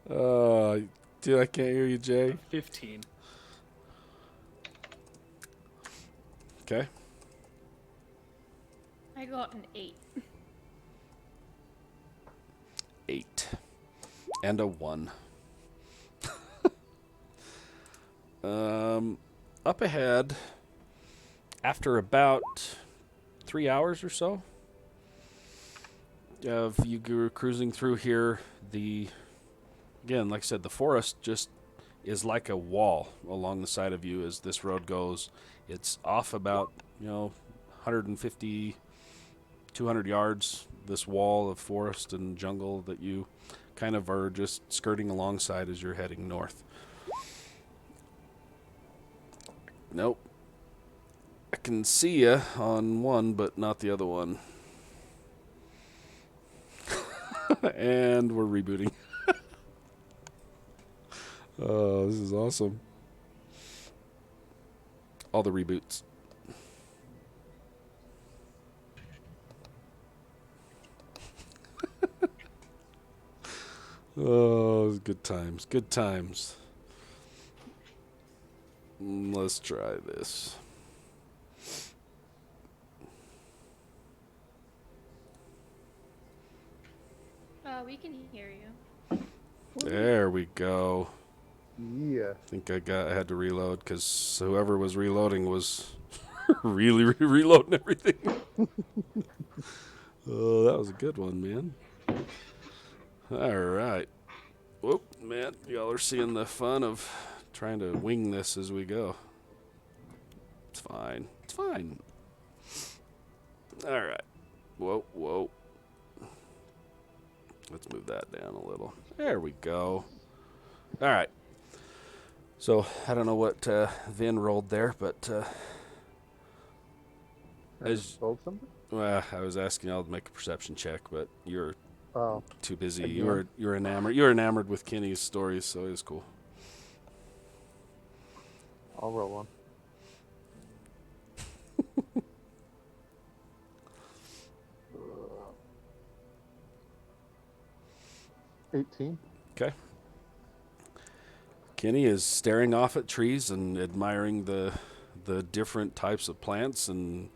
Dude, I can't hear you, Jay. 15. Okay. I got an 8. 8. And a 1. Up ahead, after about 3 hours or so of you cruising through here, again, like I said, the forest just is like a wall along the side of you as this road goes. It's off about, 150, 200 yards, this wall of forest and jungle that you kind of are just skirting alongside as you're heading north. Nope. I can see you on one, but not the other one. And we're rebooting. Oh, this is awesome. All the reboots. Oh, good times. Good times. Let's try this. We can hear you. There we go. Yeah. I think I had to reload because whoever was reloading was really reloading everything. Oh, that was a good one, man. All right. Whoop, man, y'all are seeing the fun of trying to wing this as we go. It's fine. It's fine. All right. Whoa. Let's move that down a little. There we go. All right. So, I don't know what Vin rolled there, but I just sold something? I was asking y'all to make a perception check, but you're Oh, too busy. Again? You're enamored. You're enamored with Kenny's stories, so it was cool. I'll roll one. Uh, 18. Okay. Kenny is staring off at trees and admiring the different types of plants and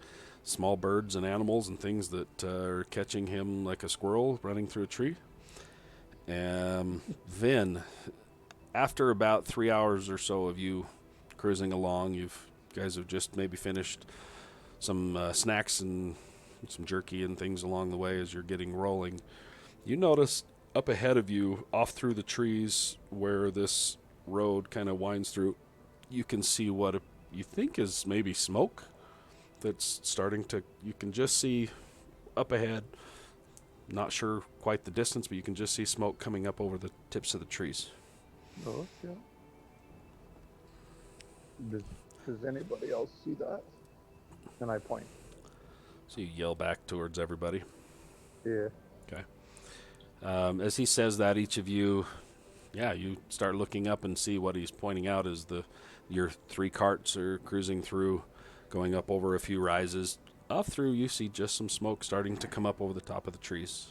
small birds and animals and things that are catching him like a squirrel running through a tree. Vin, after about 3 hours or so of you cruising along, you guys have just maybe finished some snacks and some jerky and things along the way as you're getting rolling. You notice up ahead of you, off through the trees where this road kind of winds through, you can see what you think is maybe smoke that's starting to, you can just see up ahead, not sure quite the distance, but you can just see smoke coming up over the tips of the trees. Oh, yeah. Does anybody else see that? And I point. So you yell back towards everybody. Yeah. Okay. As he says that, each of you, you start looking up and see what he's pointing out is the Your 3 carts are cruising through, going up over a few rises. Up through, you see just some smoke starting to come up over the top of the trees.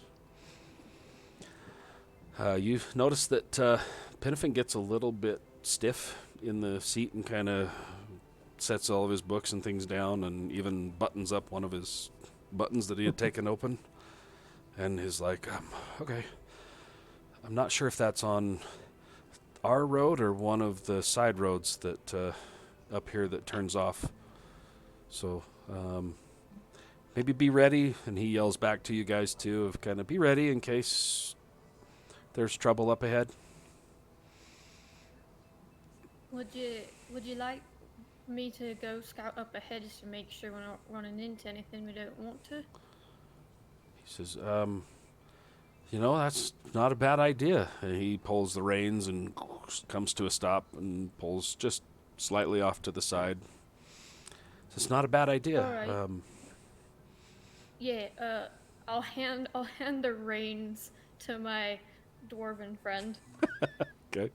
You've noticed that Pinafin gets a little bit stiff in the seat and kind of sets all of his books and things down and even buttons up one of his buttons that he had taken open. And is like, okay, I'm not sure if that's on our road or one of the side roads that up here that turns off. So maybe be ready. And he yells back to you guys too of kind of be ready in case there's trouble up ahead. Would you like me to go scout up ahead just to make sure we're not running into anything we don't want to? He says, that's not a bad idea. And he pulls the reins and comes to a stop and pulls just slightly off to the side. It's not a bad idea. All right. Yeah, I'll hand the reins to my dwarven friend. Okay.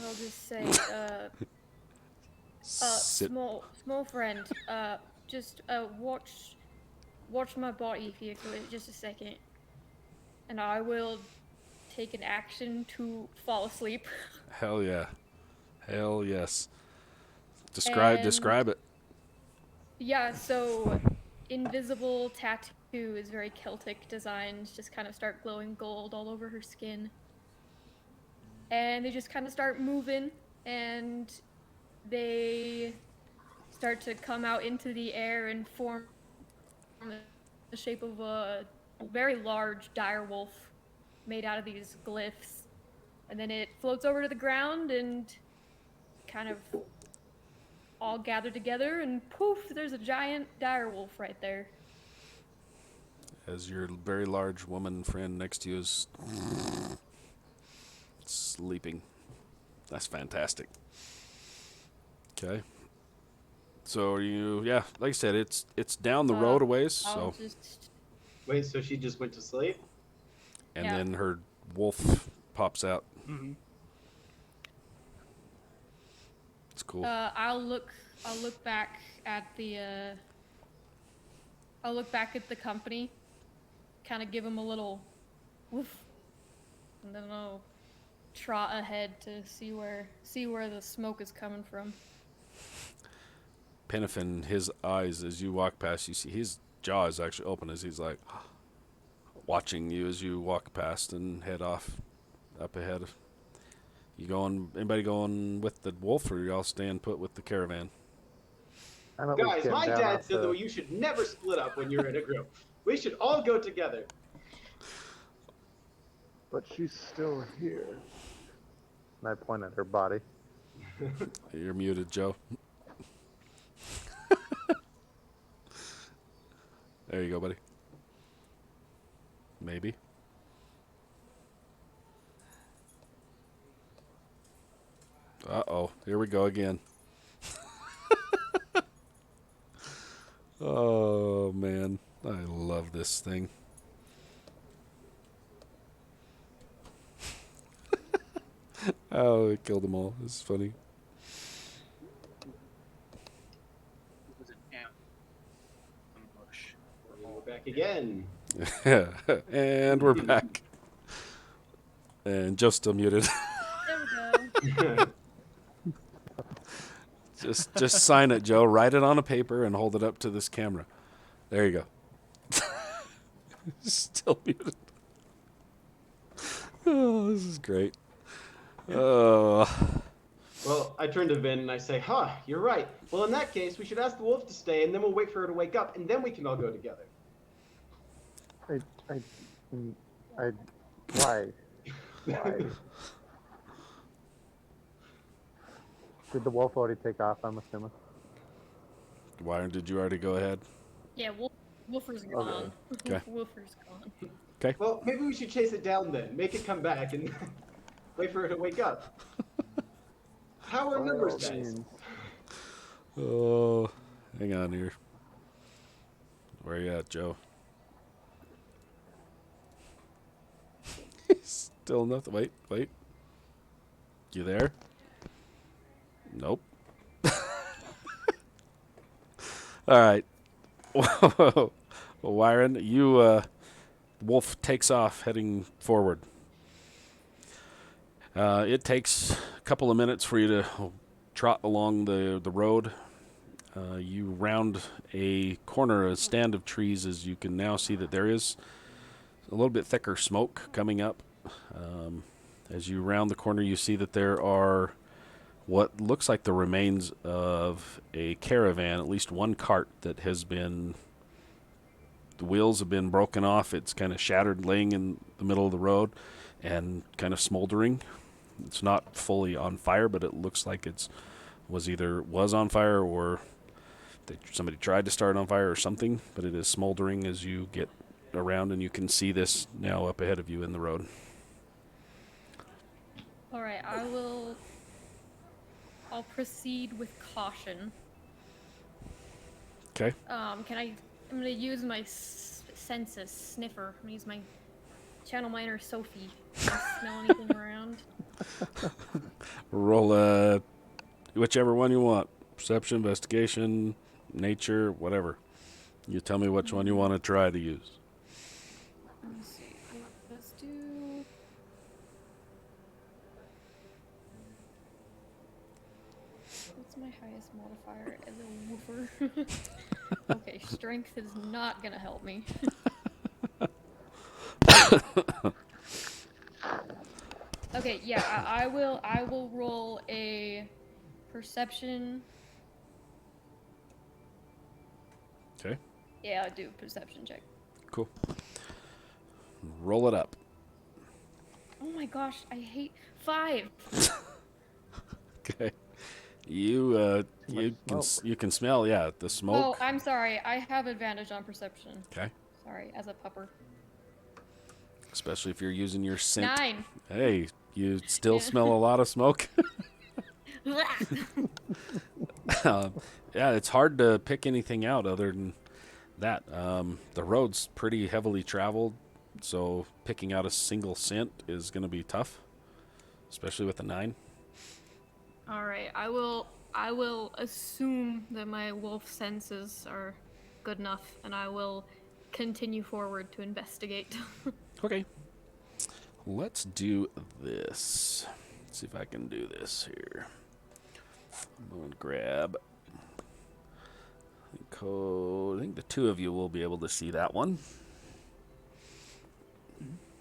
I'll just say, Sit. small friend, just watch my body if you could, just a second, and I will take an action to fall asleep. Hell yeah. Hell yes. Describe it. Yeah, so invisible tattoo is very Celtic designs, just kind of start glowing gold all over her skin. And they just kind of start moving, and they start to come out into the air and form the shape of a very large dire wolf made out of these glyphs. And then it floats over to the ground and kind of all gather together, and poof, there's a giant dire wolf right there. As your very large woman friend next to you is sleeping. That's fantastic. Okay. So like I said, it's down the road a ways. I'll So just... Wait, so she just went to sleep? and Yeah. then her wolf pops out. Mm-hmm. It's cool. I'll look back at the company, kind of give them a little woof, and then I'll trot ahead to see where the smoke is coming from. Pinafin, his eyes as you walk past, you see his jaw is actually open as he's like watching you as you walk past and head off up ahead. Anybody going with the wolf, or y'all staying put with the caravan? I'm at least Guys, getting my down dad off said the- that you should never split up when you're in a group. We should all go together. But she's still here. And I point at her body. You're muted, Joe. There you go, buddy. Maybe. Uh-oh. Here we go again. Oh, man. I love this thing. Oh, it killed them all. This is funny. It was an ambush. We're back again. And we're back. And Joe's still muted. There we go. Just sign it, Joe. Write it on a paper and hold it up to this camera. There you go. Still muted. Oh, this is great. Well, I turn to Vin and I say, you're right. Well, in that case, we should ask the wolf to stay, and then we'll wait for her to wake up, and then we can all go together. Why? Why? Did the wolf already take off, I'm assuming? Why did you already go ahead? Yeah, Wolfer's gone. Okay. Wolfer's gone. Okay. Well, maybe we should chase it down then. Make it come back and wait for her to wake up. How are numbers, guys? Oh, hang on here. Where you at, Joe? Still nothing. Wait. You there? Nope. All right. Whoa. Wyron, you, wolf takes off heading forward. It takes a couple of minutes for you to trot along the road. You round a corner, a stand of trees, as you can now see that there is a little bit thicker smoke coming up. As you round the corner, you see that there are what looks like the remains of a caravan, at least one cart that has been, the wheels have been broken off. It's kind of shattered, laying in the middle of the road and kind of smoldering. It's not fully on fire, but it looks like it's was on fire, or somebody tried to start on fire or something, but it is smoldering as you get around, and you can see this now up ahead of you in the road. All right, I'll proceed with caution. Okay. I'm gonna use my senses sniffer. I'm gonna use my channel my inner Sophie. Can I smell anything around? Roll whichever one you want. Perception, investigation, nature, whatever. You tell me which one you want to try to use. Let's see. Let's do. What's my highest modifier as a woofer? Okay, strength is not gonna help me. Okay, yeah, I will roll a perception. Okay. Yeah, I'll do a perception check. Cool. Roll it up. Oh my gosh, I hate 5. Okay. You Smoke. you can smell, yeah, the Oh, smoke. I'm sorry. I have advantage on perception. Okay. Sorry, as a pupper. Especially if you're using your scent. 9. Hey, you still Yeah. smell a lot of smoke. Yeah, it's hard to pick anything out other than that. The road's pretty heavily traveled, so picking out a single scent is going to be tough, especially with the 9. All right, I will assume that my wolf senses are good enough, and I will continue forward to investigate. Okay. Let's do this. Let's see if I can do this here. I'm going to grab the code. I think the 2 of you will be able to see that one.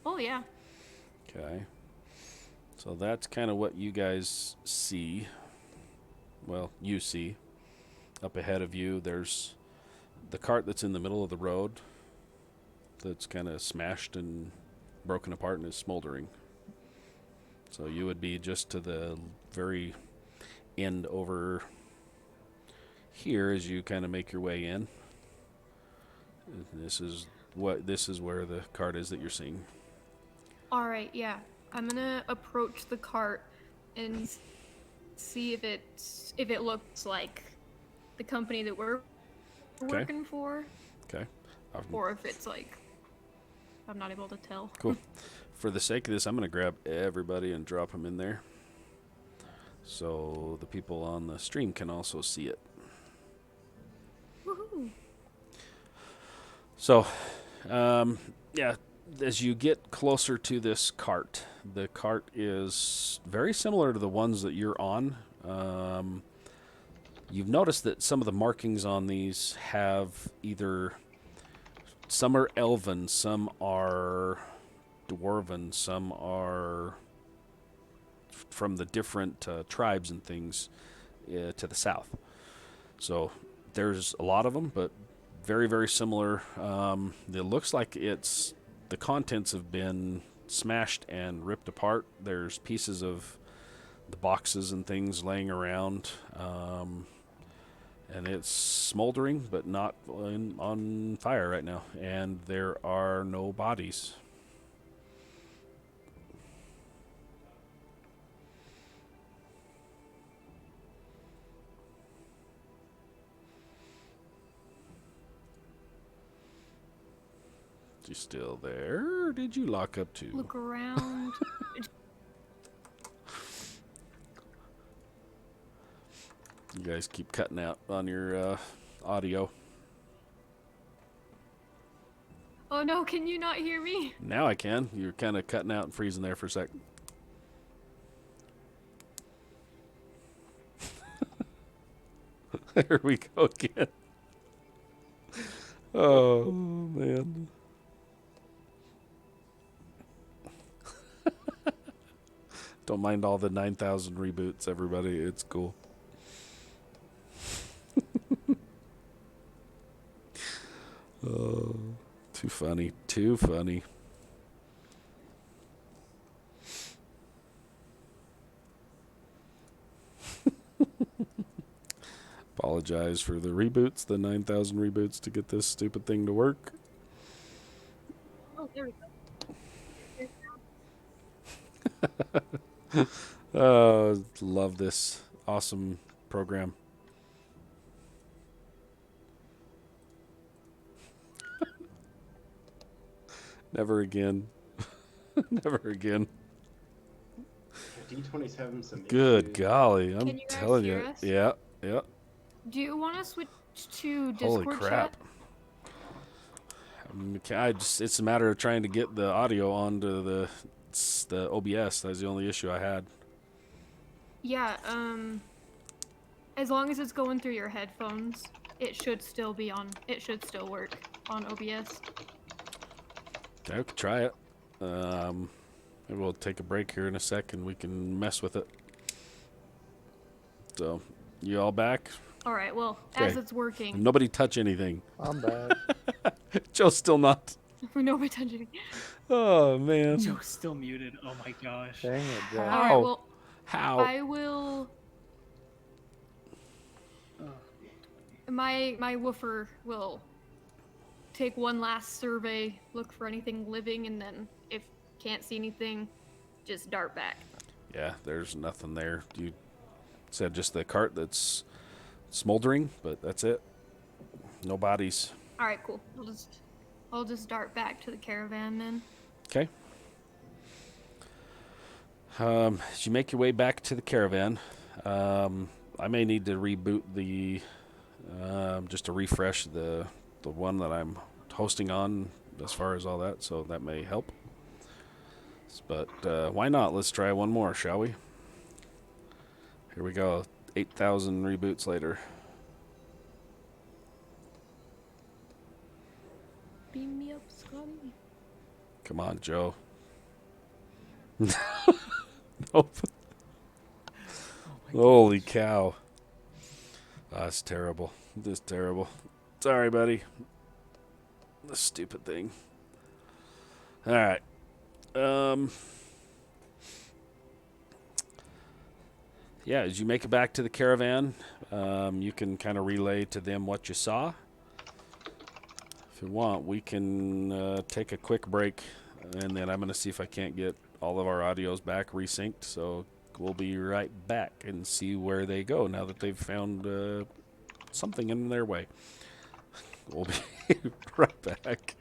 Oh yeah. Okay. So that's kind of what you guys see. Well, you see. Up ahead of you, there's the cart that's in the middle of the road that's kind of smashed and broken apart and is smoldering. So you would be just to the very end over here as you kind of make your way in. This is where the cart is that you're seeing. All right, yeah. I'm gonna approach the cart and see if it looks like the company that we're working for, Okay. or if it's like I'm not able to tell. Cool. For the sake of this, I'm going to grab everybody and drop them in there, so the people on the stream can also see it. Woohoo! So, yeah, as you get closer to this cart, the cart is very similar to the ones that you're on. You've noticed that some of the markings on these have either, some are elven, some are dwarven, some are from the different tribes and things to the south. So there's a lot of them, but very, very similar. It looks like the contents have been smashed and ripped apart. There's pieces of the boxes and things laying around, and it's smoldering, but not on fire right now. And there are no bodies. You still there? Or did you lock up too? Look around. You guys keep cutting out on your audio. Oh no, can you not hear me? Now I can. You're kind of cutting out and freezing there for a sec. There we go again. Oh, man. Don't mind all the 9,000 reboots, everybody. It's cool. Oh, too funny. Too funny. Apologize for the reboots, the 9,000 reboots to get this stupid thing to work. Oh, there we go. Love this awesome program. Never again. Never again. D20's having some Good issues. golly. I'm Can you guys telling hear you. us? Yeah, yeah. Do you want to switch to Holy Discord crap. It's a matter of trying to get the audio onto the OBS. That's the only issue I had. Yeah, as long as it's going through your headphones, it should still be on. It should still work on OBS. Okay, we can try it. Maybe we'll take a break here in a sec and we can mess with it. So, you all back? All right. Well, as Okay. it's working, Nobody touch anything. I'm back. Joe's still not. nobody touching. Oh, man. Joe's still muted. Oh my gosh. Dang it, Joe. All How? right. Well, How? I will. Oh, My woofer will take one last survey, look for anything living, and then if can't see anything, just dart back. Yeah, there's nothing there. You said just the cart that's smoldering, but that's it. No bodies. All right. Cool. I'll just dart back to the caravan then. Okay. As you make your way back to the caravan, I may need to reboot the just to refresh the one that I'm hosting on as far as all that, so that may help. But why not? Let's try one more, shall we? Here we go. 8,000 reboots later. Beam me up, Scotty. Come on, Joe. Nope. Holy cow. That's terrible. Just terrible. Sorry, buddy. This stupid thing. All right. Yeah, as you make it back to the caravan, you can kind of relay to them what you saw. If you want, we can take a quick break, and then I'm going to see if I can't get all of our audios back resynced. So we'll be right back and see where they go now that they've found something in their way. We'll be right back.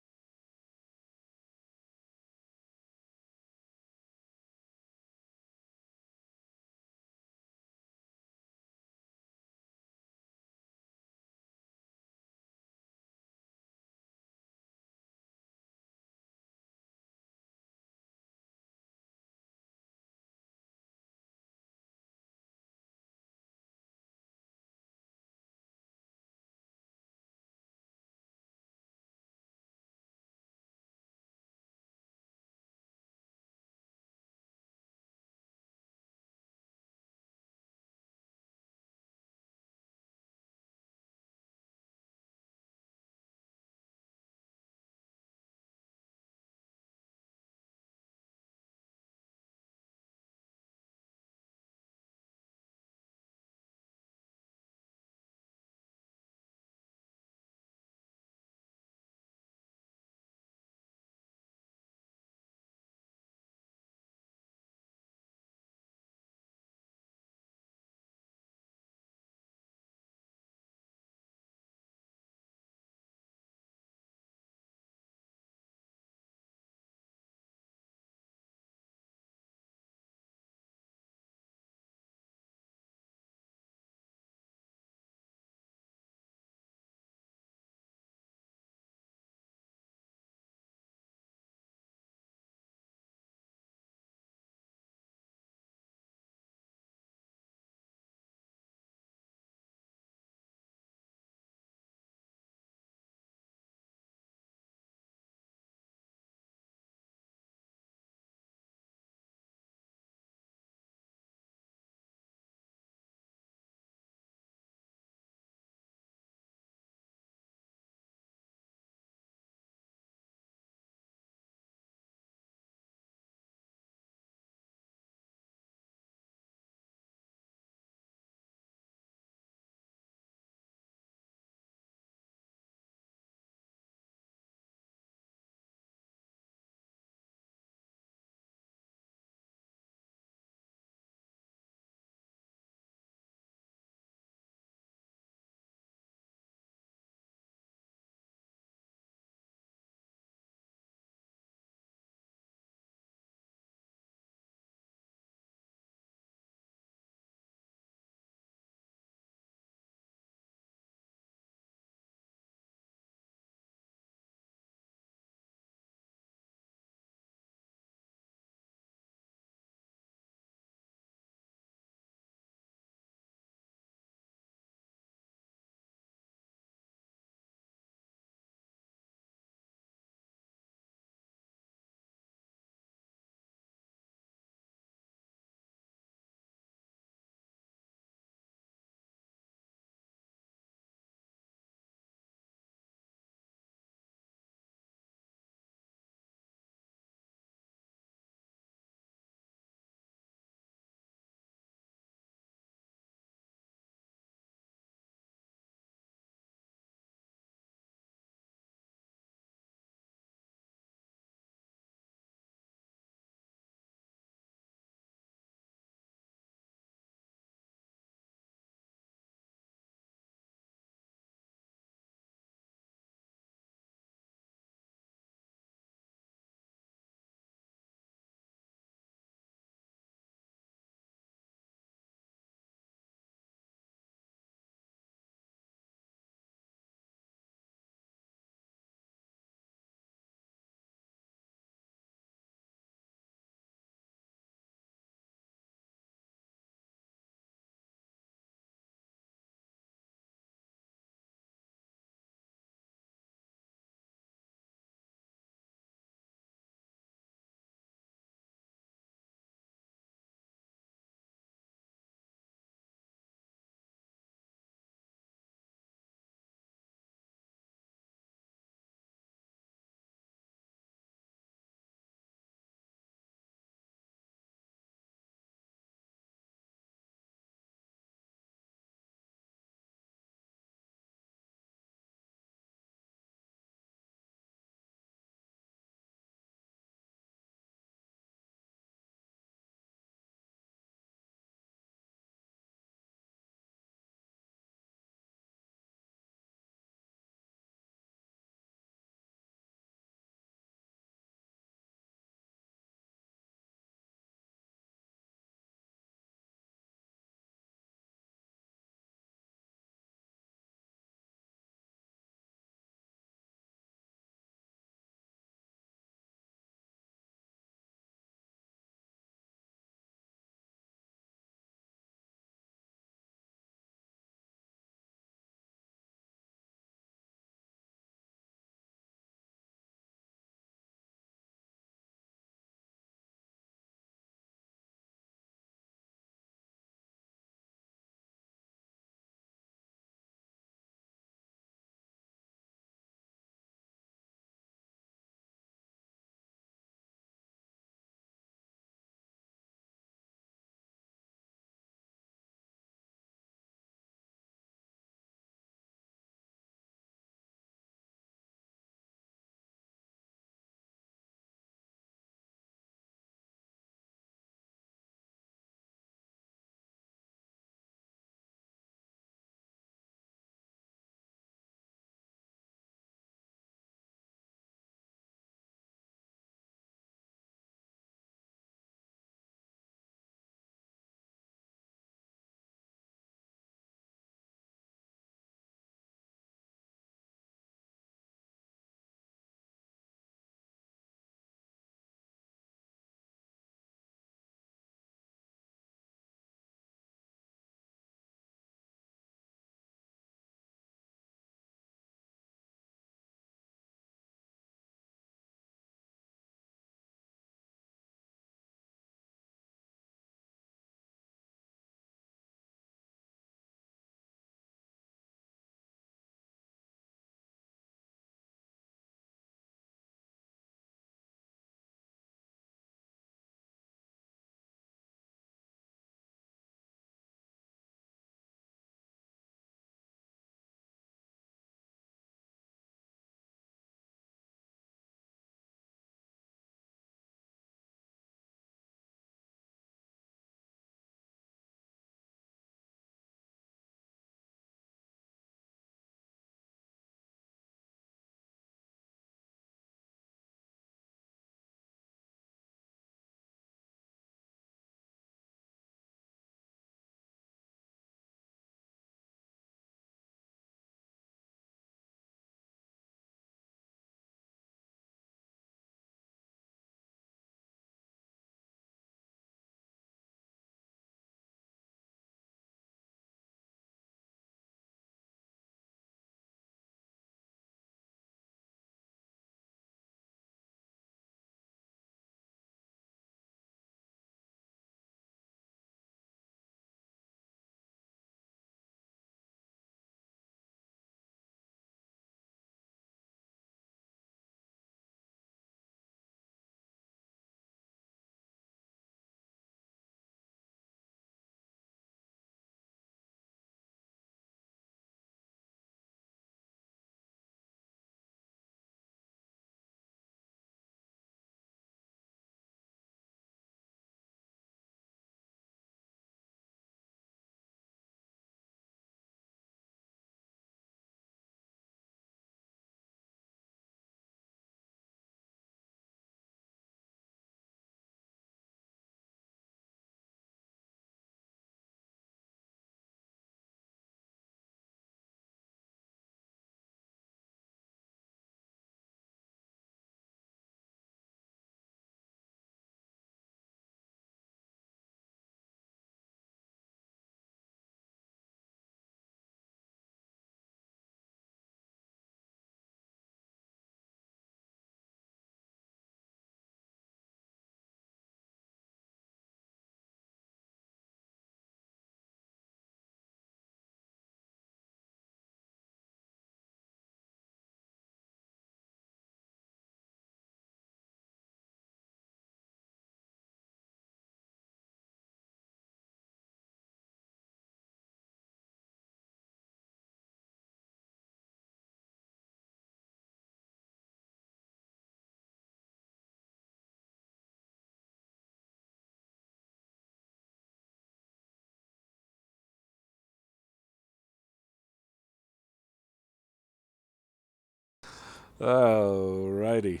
Alrighty.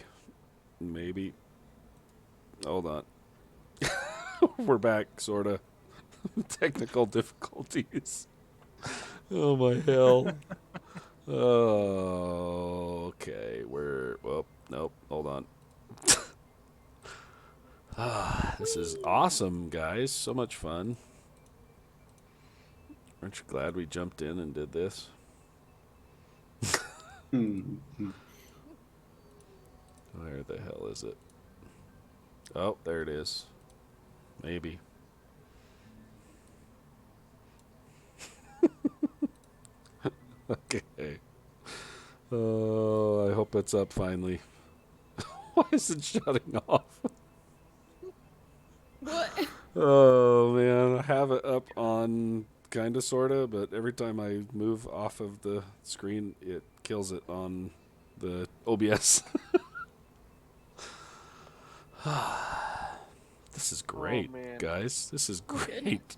Maybe. Hold on. We're back, sorta. Technical difficulties. Oh my hell. Oh, okay. Well, nope. Hold on. This is awesome, guys. So much fun. Aren't you glad we jumped in and did this? Where the hell is it? Oh, there it is. Maybe. Okay. Oh, I hope it's up finally. Why is it shutting off? What? Oh man, I have it up on kinda sorta, but every time I move off of the screen, it kills it on the OBS. This is great, man. guys. This is Okay. great.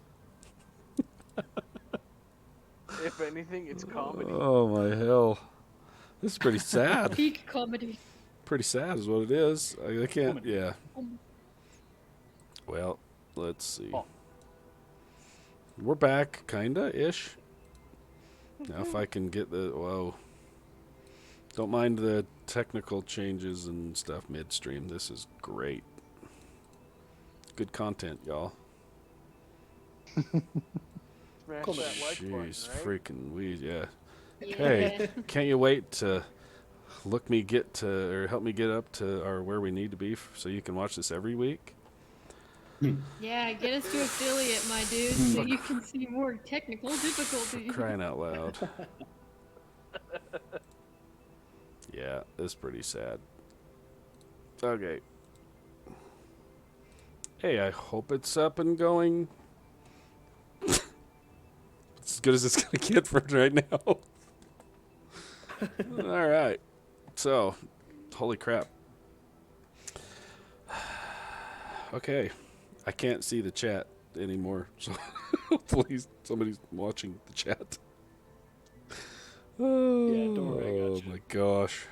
If anything, it's comedy. Oh my hell. This is pretty sad. Peak comedy. Pretty sad is what it is. I can't, Comedy. yeah. Um, Well, let's see. Oh. We're back, kinda-ish. Now if I can get the, whoa. Don't mind the technical changes and stuff midstream. This is great. Good content, y'all. Smash that like button, Jeez, right? freaking weed, yeah. Yeah. Hey, can't you wait to help me get up to where we need to be so you can watch this every week? Yeah, get us to affiliate, my dude, so you can see more technical difficulties. Crying out loud. Yeah, it's pretty sad. Okay. Hey, I hope it's up and going. It's as good as it's gonna get for right now. All right. So, holy crap. Okay. I can't see the chat anymore, so please, somebody's watching the chat. Oh, Yeah, don't worry, I got you. my gosh.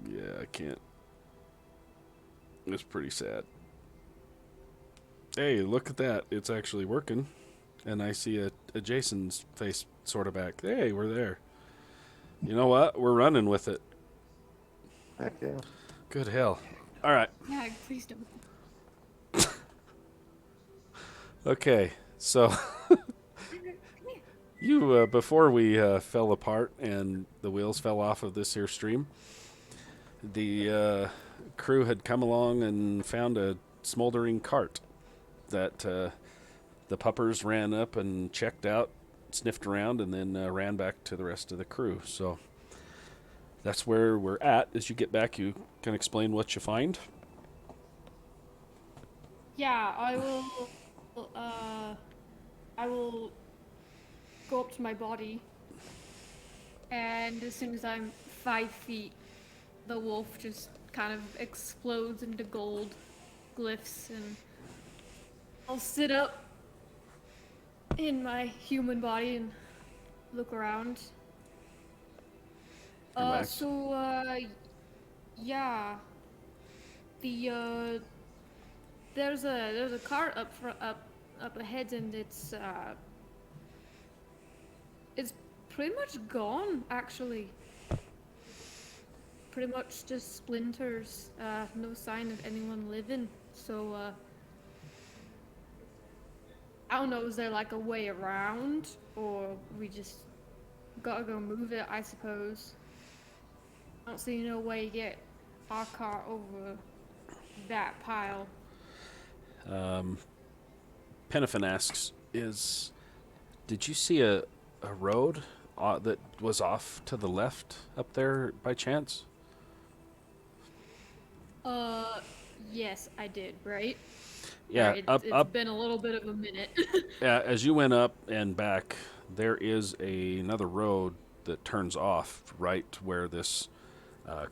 Yeah, I can't. It's pretty sad. Hey, look at that. It's actually working. And I see a Jason's face sort of back. Hey, we're there. You know what? We're running with it. Heck yeah. Good hell. All right. Yeah, please don't. Okay. So you before we fell apart and the wheels fell off of this here stream, the crew had come along and found a smoldering cart that the puppers ran up and checked out, sniffed around, and then ran back to the rest of the crew. So that's where we're at. As you get back, you can explain what you find. Yeah, I will go up to my body, and as soon as I'm 5 feet, the wolf just kind of explodes into gold glyphs, and I'll sit up in my human body and look around. Relax. Yeah, the there's a cart up ahead, and it's pretty much gone, actually. Pretty much just splinters. No sign of anyone living. So I don't know, is there like a way around, or we just gotta go move it, I suppose. I don't see no way to get our car over that pile. Penifin asks, did you see a road that was off to the left up there by chance? Yes, I did, right? Yeah, Alright, up. It's been a little bit of a minute. Yeah, as you went up and back, there is another road that turns off right where this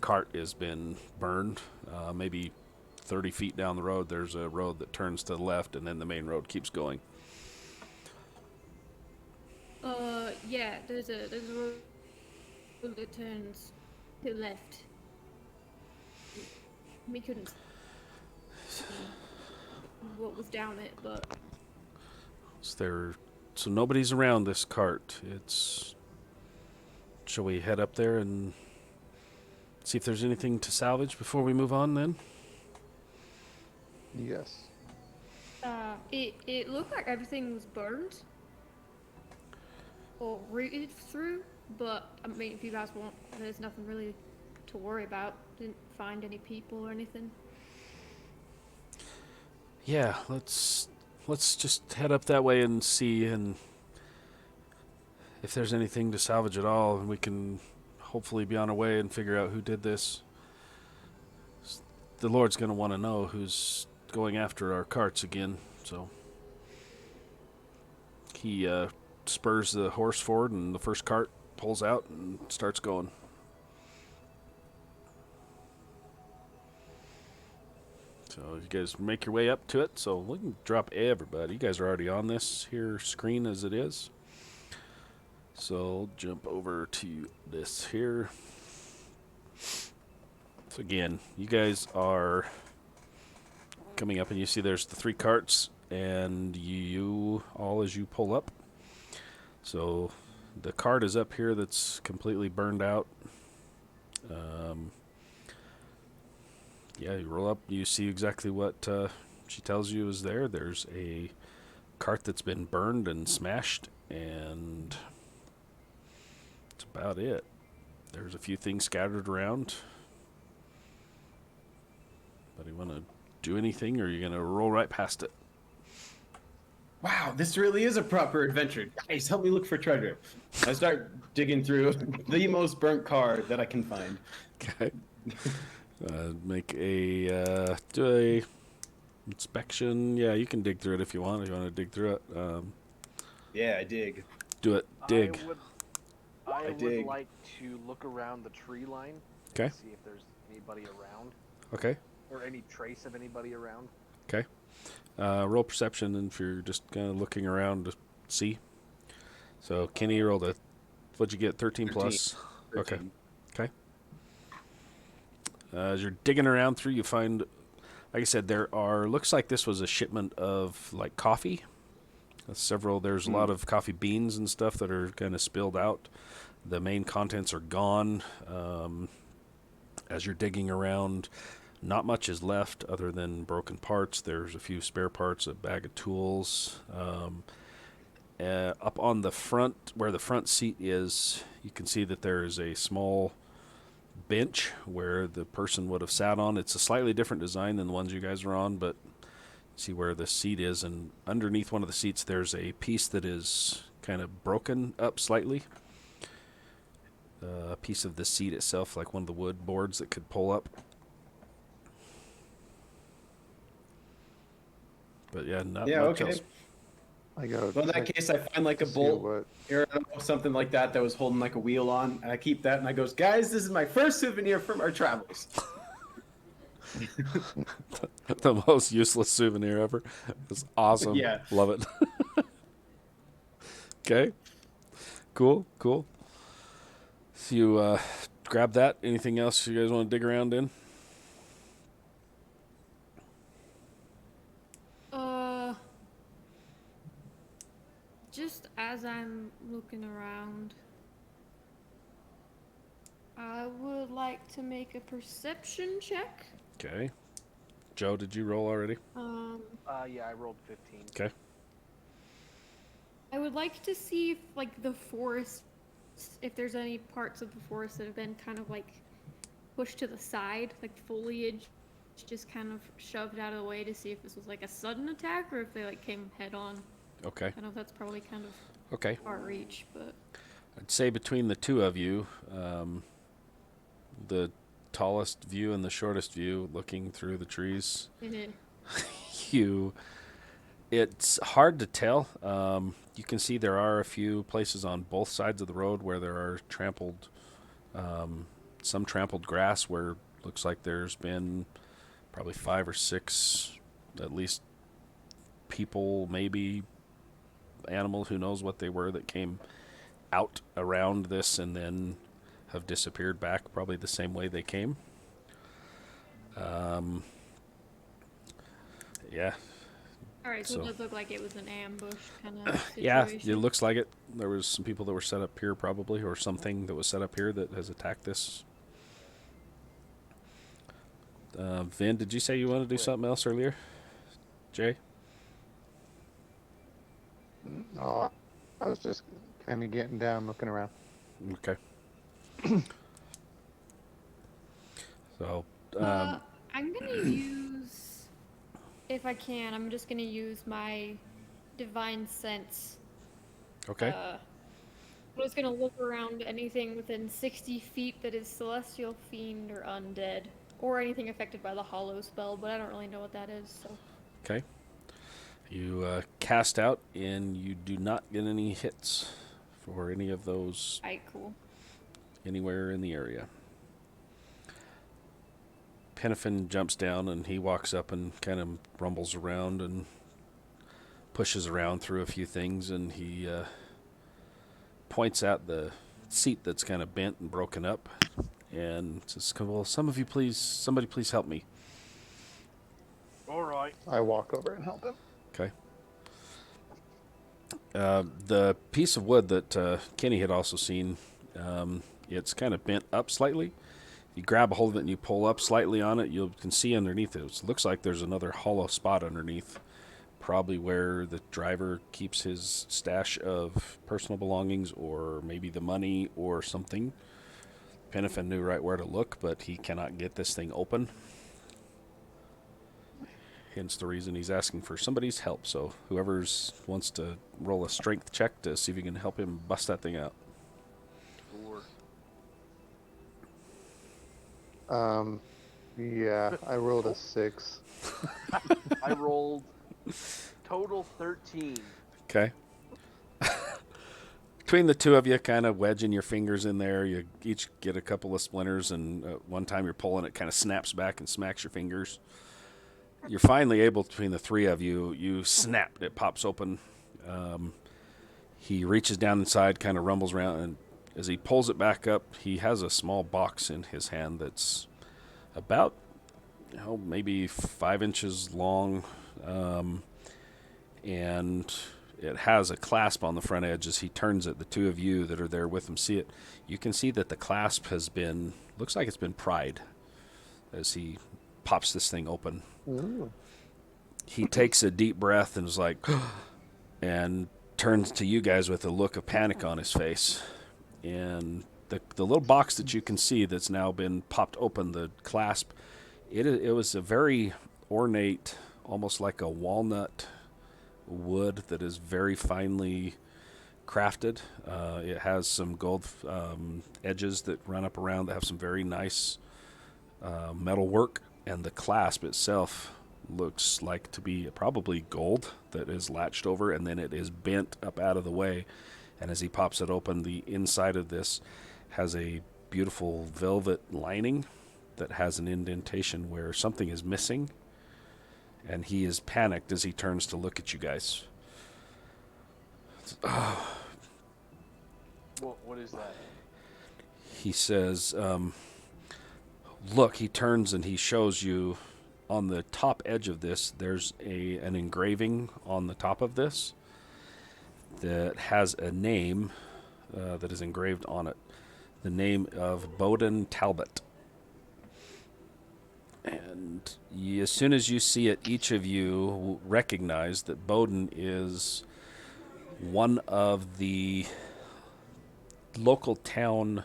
cart has been burned. Maybe 30 feet down the road, there's a road that turns to the left, and then the main road keeps going. Yeah, there's a road that turns who left. We couldn't see what was down it, but Is there? So nobody's around this cart. Shall we head up there and see if there's anything to salvage before we move on? Then. Yes. it looked like everything was burned or rooted through. But I mean, if you guys want, there's nothing really to worry about. Didn't find any people or anything. Yeah, let's just head up that way and see, and if there's anything to salvage at all, and we can hopefully be on our way and figure out who did this. The Lord's going to want to know who's going after our carts again, so he spurs the horse forward, and the first cart pulls out and starts going. So you guys make your way up to it. So we can drop everybody. You guys are already on this here screen as it is. So I'll jump over to this here. So again, you guys are coming up and you see there's the 3 carts, and you all as you pull up. So the cart is up here that's completely burned out. Yeah, you roll up, you see exactly what she tells you is there. There's a cart that's been burned and smashed, and that's about it. There's a few things scattered around. But you want to do anything, or are you going to roll right past it? Wow, this really is a proper adventure. Guys, help me look for treasure. I start digging through the most burnt car that I can find. Okay. Make a do a inspection. Yeah, you can dig through it if you want. If you want to dig through it, Yeah, I dig. do it. Dig. I would dig. like to look around the tree line. Okay. See if there's anybody around Okay. or any trace of anybody around. Okay. Roll perception, and if you're just kind of looking around to see. So Kenny rolled a. What'd you get? 13 plus. 13. Okay. Okay. As you're digging around through, you find, like I said, looks like this was a shipment of like coffee. There's a lot of coffee beans and stuff that are kind of spilled out. The main contents are gone. As you're digging around, not much is left other than broken parts. There's a few spare parts, a bag of tools. Up on the front, where the front seat is, you can see that there is a small bench where the person would have sat on. It's a slightly different design than the ones you guys are on, but see where the seat is, and underneath one of the seats there's a piece that is kind of broken up slightly. A piece of the seat itself, like one of the wood boards that could pull up. But yeah, not much Okay. else. I go. Well, in that case, I find like a see bolt, what- arrow, something like that was holding like a wheel on, and I keep that, and I goes, guys, this is my first souvenir from our travels. The most useless souvenir ever. It's awesome. Yeah. Love it. Okay. Cool. So you grab that. Anything else you guys want to dig around in? Just as I'm looking around, I would like to make a perception check. Okay. Joe, did you roll already? Yeah, I rolled 15. Okay. I would like to see if, like, the forest, if there's any parts of the forest that have been kind of, like, pushed to the side, like foliage just kind of shoved out of the way, to see if this was, like, a sudden attack or if they, like, came head on. Okay. I know that's probably kind of Okay. far reach, but I'd say between the two of you, the tallest view and the shortest view, looking through the trees, it's hard to tell. You can see there are a few places on both sides of the road where there are some trampled grass where looks like there's been probably 5 or 6, at least, people, maybe animals, who knows what they were, that came out around this and then have disappeared back probably the same way they came. Yeah. All right, so So- it does look like it was an ambush kind of Yeah, situation. it looks like it. There was some people that were set up here probably, or something that was set up here that has attacked this. Vin, did you say you wanted to do something else earlier? Jay? Oh, I was just kind of getting down, looking around. Okay. So, I'm gonna use, if I can, I'm just gonna use my divine sense. okay. I'm just gonna look around anything within 60 feet that is celestial, fiend, or undead, or anything affected by the hollow spell, but I don't really know what that is, so. Okay. You cast out, and you do not get any hits for any of those Alright, cool. anywhere in the area. Penafin jumps down, and he walks up and kind of rumbles around and pushes around through a few things, and he points at the seat that's kind of bent and broken up, and says, "Well, somebody please help me." All right. I walk over and help him. Okay. The piece of wood that Kenny had also seen, it's kind of bent up slightly. You grab a hold of it and you pull up slightly on it, you can see underneath it. It looks like there's another hollow spot underneath, probably where the driver keeps his stash of personal belongings, or maybe the money or something. Penafin knew right where to look, but he cannot get this thing open. Hence the reason he's asking for somebody's help. So whoever's wants to roll a strength check to see if you can help him bust that thing out. Sure. Yeah, I rolled a 6. I rolled total 13. Okay. Between the two of you, kind of wedging your fingers in there, you each get a couple of splinters, and one time you're pulling, it kind of snaps back and smacks your fingers. You're finally able, between the three of you, you snap, it pops open. He reaches down inside, kind of rumbles around, and as he pulls it back up, he has a small box in his hand that's about, maybe 5 inches long, and it has a clasp on the front edge. As he turns it, the two of you that are there with him see it. You can see that the clasp looks like it's been pried as he pops this thing open. Ooh. He takes a deep breath and is like, and turns to you guys with a look of panic on his face. And the little box that you can see that's now been popped open, the clasp, it was a very ornate, almost like a walnut wood that is very finely crafted. It has some gold edges that run up around that have some very nice metal work, and the clasp itself looks like to be probably gold that is latched over, and then it is bent up out of the way. And as he pops it open, the inside of this has a beautiful velvet lining that has an indentation where something is missing, and he is panicked as he turns to look at you guys. What is that? He says, look, he turns and he shows you on the top edge of this, there's an engraving on the top of this that has a name that is engraved on it. The name of Bowden Talbot. And as soon as you see it, each of you recognize that Bowden is one of the local town,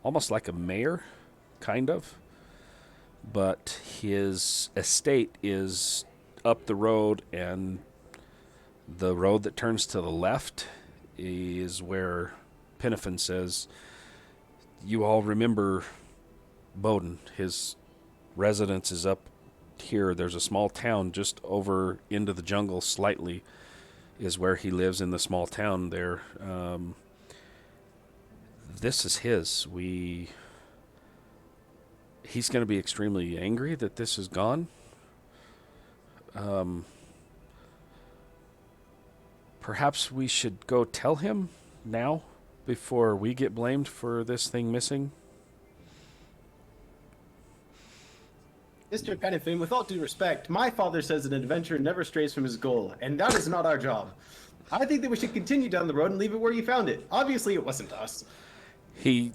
almost like a mayor, kind of. But his estate is up the road, and the road that turns to the left is where Penafin says, you all remember Bowden. His residence is up here. There's a small town just over into the jungle slightly is where he lives, in the small town there. This is his. He's going to be extremely angry that this is gone. Perhaps we should go tell him now before we get blamed for this thing missing. Mr. Pennifin, with all due respect, my father says an adventurer never strays from his goal, and that is not our job. I think that we should continue down the road and leave it where you found it. Obviously, it wasn't us. He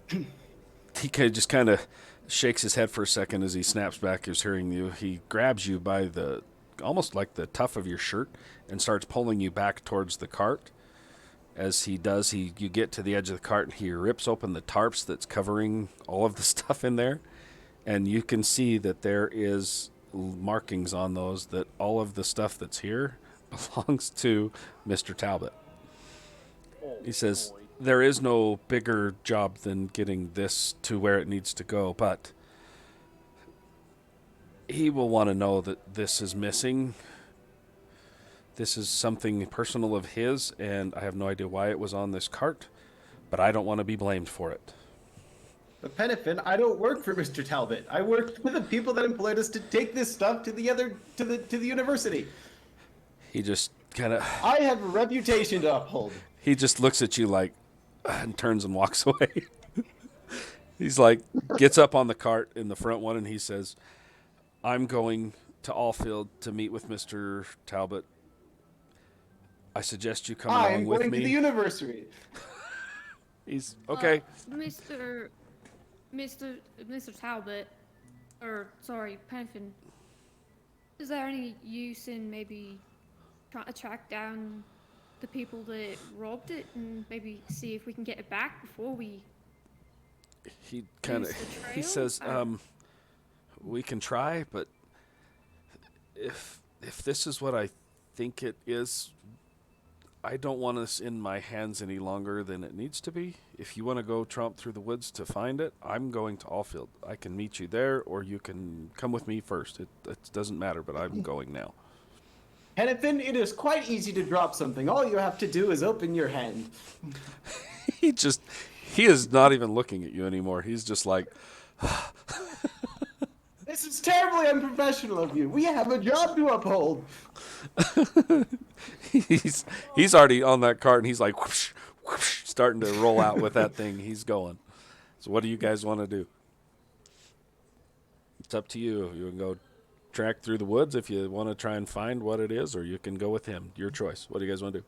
just kind of shakes his head for a second as he snaps back as hearing you. He grabs you by the almost like the tuft of your shirt and starts pulling you back towards the cart. As he does, you get to the edge of the cart and he rips open the tarps that's covering all of the stuff in there, and you can see that there is markings on those that all of the stuff that's here belongs to Mr. Talbot. He says, there is no bigger job than getting this to where it needs to go, but he will want to know that this is missing. This is something personal of his, and I have no idea why it was on this cart, but I don't want to be blamed for it. But Pennifin, I don't work for Mr. Talbot. I work for the people that employed us to take this stuff to the university. He just kind of... I have a reputation to uphold. He just looks at you like, and turns and walks away. He's like, gets up on the cart in the front one, and he says, I'm going to Allfield to meet with Mr. Talbot. I suggest you come along with me. I'm going to the university. He's okay. Mr. Talbot, or sorry, Pennifin. Is there any use in maybe trying to track down the people that robbed it and maybe see if we can get it back before we? He kind of he says, we can try, but if this is what I think it is, I don't want this in my hands any longer than it needs to be. If you want to go tromp through the woods to find it, I'm going to Allfield. I can meet you there, or you can come with me first. It doesn't matter, but I'm going now. Pennifin, it is quite easy to drop something. All you have to do is open your hand. He is not even looking at you anymore. He's just like, This is terribly unprofessional of you. We have a job to uphold. he's already on that cart, and he's like whoosh, whoosh, starting to roll out with that thing. He's going. So what do you guys want to do? It's up to you. You can go track through the woods if you want to try and find what it is, or you can go with him. Your choice. What do you guys want to do?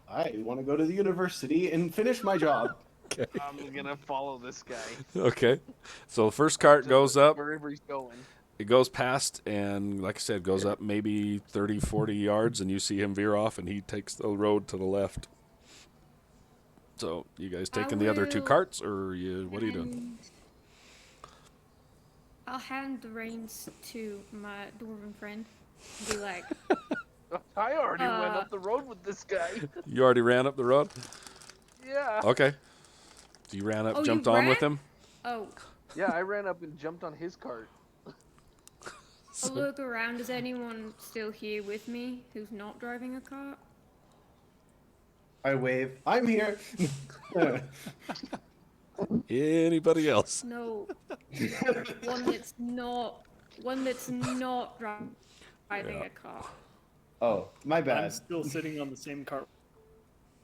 I want to go to the university and finish my job. Okay. I'm gonna follow this guy Okay. So the first cart goes up. wherever he's going. It goes past, and like I said, goes up maybe 30, 40 yards, and you see him veer off, and he takes the road to the left. So you guys taking the other two carts, or what are you doing? I'll hand the reins to my dwarven friend and be like, I already went up the road with this guy. You already ran up the road? Yeah. Okay. So you ran up, Oh, jumped you on with ran? him? oh, Yeah, I ran up and jumped on his cart. I'll look around. Is anyone still here with me who's not driving a cart? I wave. I'm here. Anybody else? No. One that's not driving a car. Oh, my I'm bad. still sitting on the same cart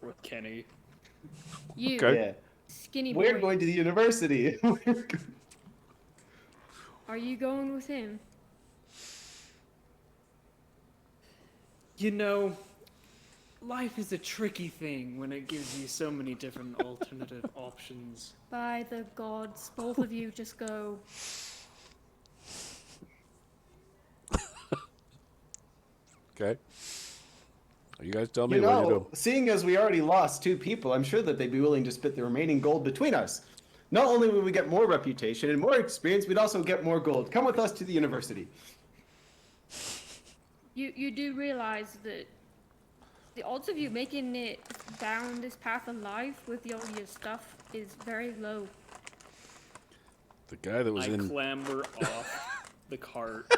with Kenny. You, Okay. Yeah. skinny boy. We're going to the university. Are you going with him? You know, life is a tricky thing when it gives you so many different alternative options. By the gods, both of you just go. Okay. You guys tell me You what you know, do. seeing as we already lost 2 people, I'm sure that they'd be willing to split the remaining gold between us. Not only will we get more reputation and more experience, we'd also get more gold. Come with us to the university. You do realize that the odds of you making it down this path alive with all your stuff is very low. The guy that was I in... clamber off the cart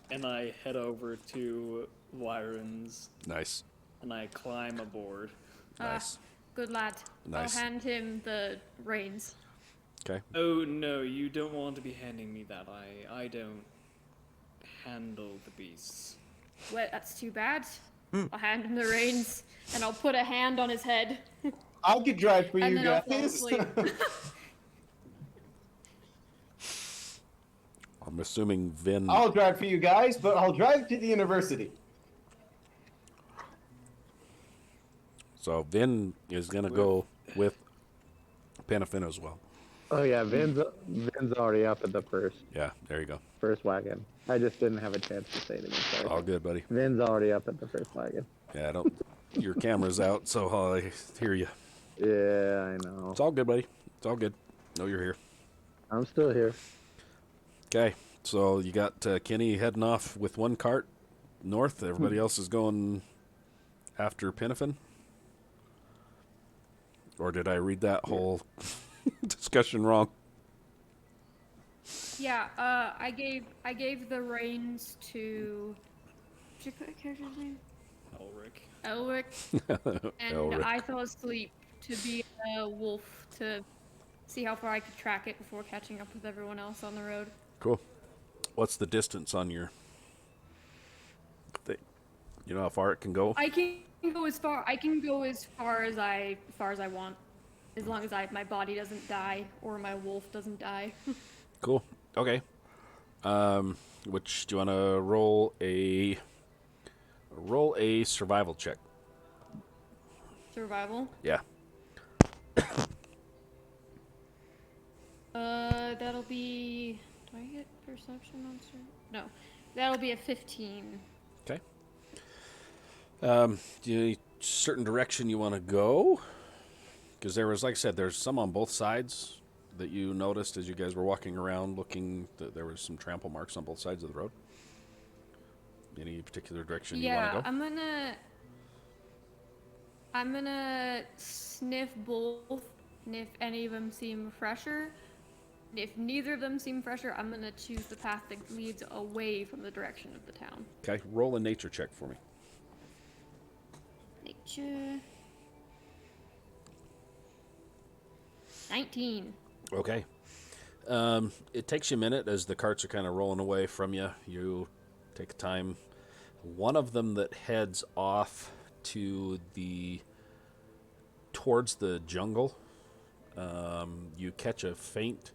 and I head over to Lyron's Nice. and I climb aboard. Nice. Good lad. Nice. I'll hand him the reins. Okay. Oh no, you don't want to be handing me that. I don't handle the beasts. Well, that's too bad. I'll hand him the reins and I'll put a hand on his head. I could drive for And you then I'll fall guys. asleep. On I'm assuming Vin. I'll drive for you guys, but I'll drive to the university. So Vin is gonna go with Panafin as well. Oh yeah, Vin's already up at the Yeah, there you go. first wagon. I just didn't have a chance to say it again. Sorry. All good, buddy. Vin's already up at the first wagon. Yeah, I don't. Your camera's out, so I hear you. Yeah, I know. It's all good, buddy. It's all good. Know you're here. I'm still here. Okay, so you got Kenny heading off with one cart north. Everybody else is going after Panafin. Or did I read that whole discussion wrong? Yeah, I gave the reins to. What's your character's name? Elric. And Elric. I fell asleep to be a wolf to see how far I could track it before catching up with everyone else on the road. Cool. What's the distance on your thing? You know how far it can go? I can go as far. I can go as far as I want, as long as my body doesn't die or my wolf doesn't die. Cool. Okay. Which do you want to roll a survival check? Survival. Yeah. That'll be. Do I get perception on survival? No, that'll be a 15. Okay. Do you any certain direction you want to go? Because there was, like I said, there's some on both sides that you noticed as you guys were walking around looking. There was some trample marks on both sides of the road. Any particular direction you want to go? I'm gonna sniff both, and if any of them seem fresher. If neither of them seem fresher, I'm gonna choose the path that leads away from the direction of the town. Okay, roll a nature check for me. Nature. 19. Okay. It takes you a minute as the carts are kind of rolling away from you. You take time. One of them that heads off towards the jungle, you catch a faint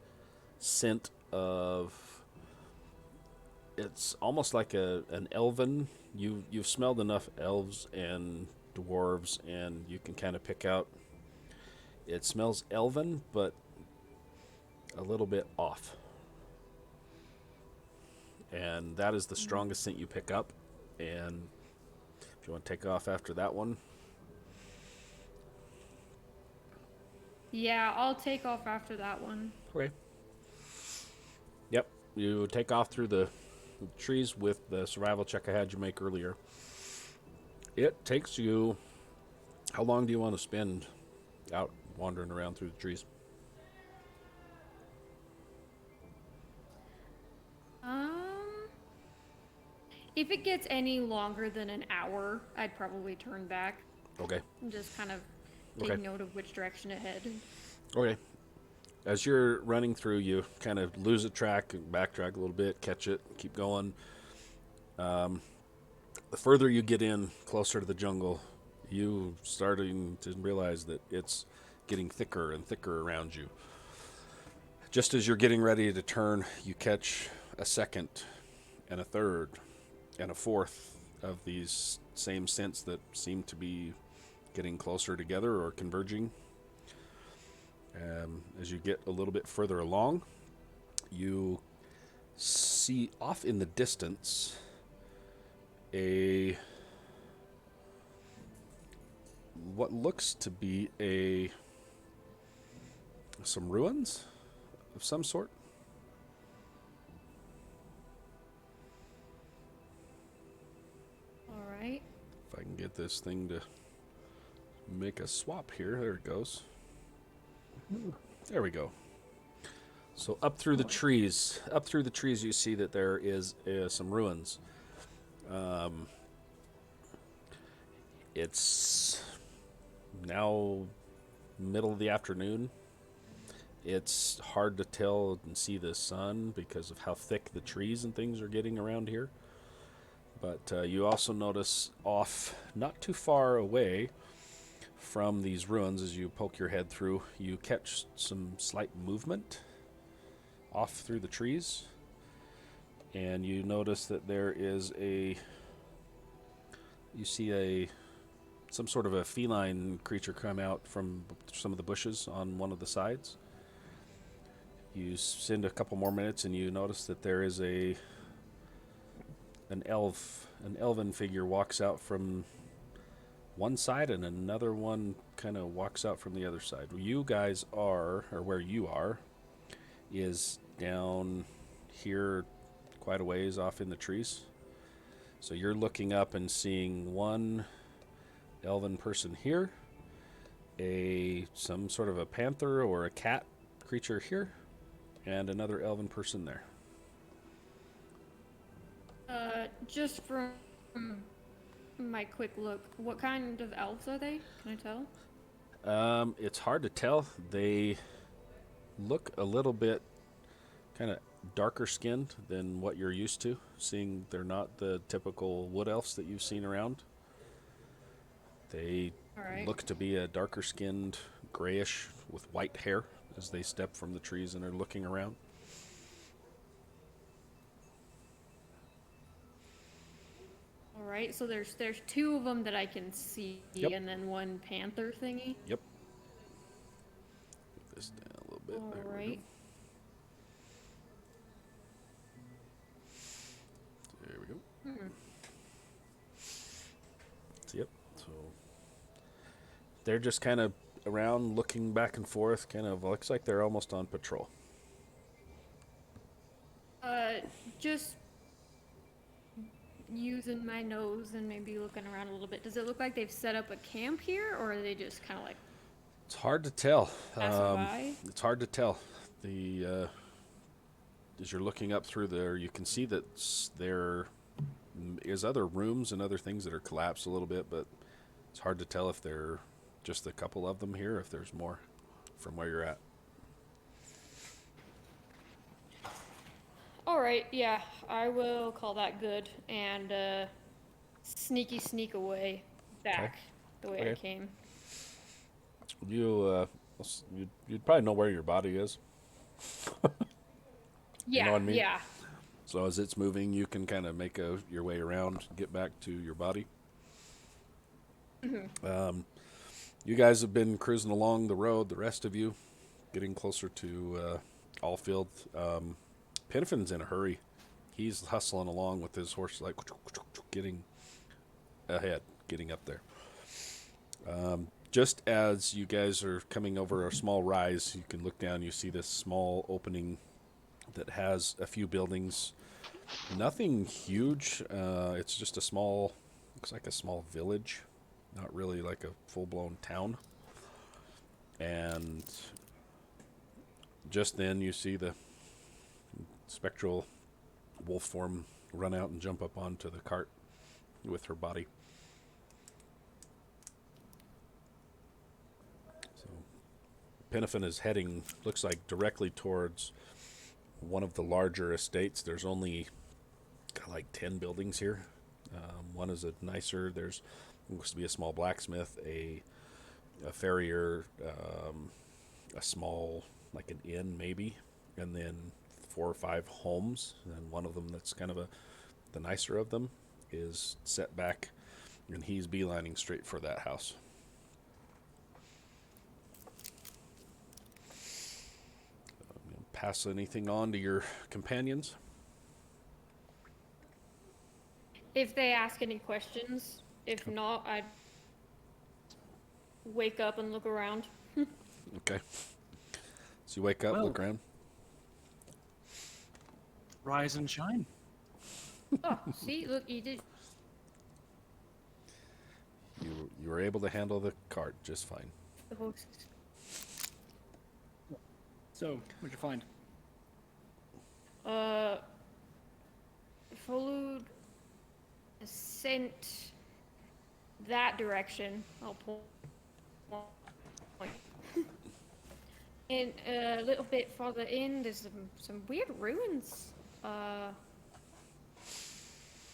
scent of, it's almost like an elven. You've smelled enough elves and dwarves, and you can kind of pick out. It smells elven, but a little bit off. And that is the strongest scent you pick up. And if you want to take off after that one. Yeah, I'll take off after that one. Okay. Yep. You take off through the trees with the survival check I had you make earlier. It takes you... How long do you want to spend out wandering around through the trees? If it gets any longer than an hour, I'd probably turn back Okay. and just kind of take note of which direction it headed. Okay. As you're running through, you kind of lose a track and backtrack a little bit, catch it, keep going. The further you get in, closer to the jungle, you starting to realize that it's getting thicker and thicker around you. Just as you're getting ready to turn, you catch a second and a third and a fourth of these same scents that seem to be getting closer together or converging. As you get a little bit further along, you see off in the distance what looks to be some ruins of some sort. All right. If I can get this thing to make a swap here. There it goes. There we go. So up through the trees, you see that there is some ruins. It's now middle of the afternoon. It's hard to tell and see the sun because of how thick the trees and things are getting around here. But you also notice off, not too far away from these ruins, as you poke your head through, you catch some slight movement off through the trees. and you notice that there is you see some sort of a feline creature come out from some of the bushes on one of the sides. You send a couple more minutes, and you notice that there is an elven figure walks out from one side, and another one kind of walks out from the other side. You guys are, or where you are, is down here quite a ways off in the trees. So you're looking up and seeing one elven person here, some sort of a panther or a cat creature here, and another elven person there. Just from my quick look, what kind of elves are they? Can I tell? It's hard to tell. They look a little bit kind of darker skinned than what you're used to, seeing they're not the typical wood elves that you've seen around. They look to be a darker skinned, grayish with white hair as they step from the trees and are looking around. All right, so there's two of them that I can see, Yep. and then one panther thingy. Yep. Move this down a little bit. All There we right. go. There we go. Yep. So they're just kind of around looking back and forth, kind of looks like they're almost on patrol. Just using my nose and maybe looking around a little bit. Does it look like they've set up a camp here, or are they just kind of like It's hard to tell. passing by? It's hard to tell. As you're looking up through there, you can see that there is other rooms and other things that are collapsed a little bit, but it's hard to tell if there are just a couple of them here, or if there's more from where you're at. All right, yeah, I will call that good and sneak away back the way I Okay. came. You'd probably know where your body is. Yeah, know what I mean? yeah. So as it's moving, you can kind of make your way around, get back to your body. You guys have been cruising along the road, the rest of you, getting closer to Allfield. Pinfin's in a hurry. He's hustling along with his horse, like getting ahead, getting up there. Just as you guys are coming over a small rise, you can look down, you see this small opening that has a few buildings. Nothing huge. It's just looks like a small village, not really like a full-blown town. And just then you see the spectral wolf form run out and jump up onto the cart with her body. So Pinafin is heading, looks like, directly towards one of the larger estates. There's only like 10 buildings here. One is a nicer, looks to be a small blacksmith, a farrier, a small, like an inn maybe, and then 4 or 5 homes, and one of them that's kind of the nicer of them is set back, and he's beelining straight for that house. Pass anything on to your companions? If they ask any questions, if not, I'd wake up and look around. Okay. So you wake up, Well. look around. Rise and shine. Oh, see, look, you did. You were able to handle the cart just fine. The horses. So, what'd you find? Followed a scent that direction. I'll point. And a little bit farther in, there's some weird ruins.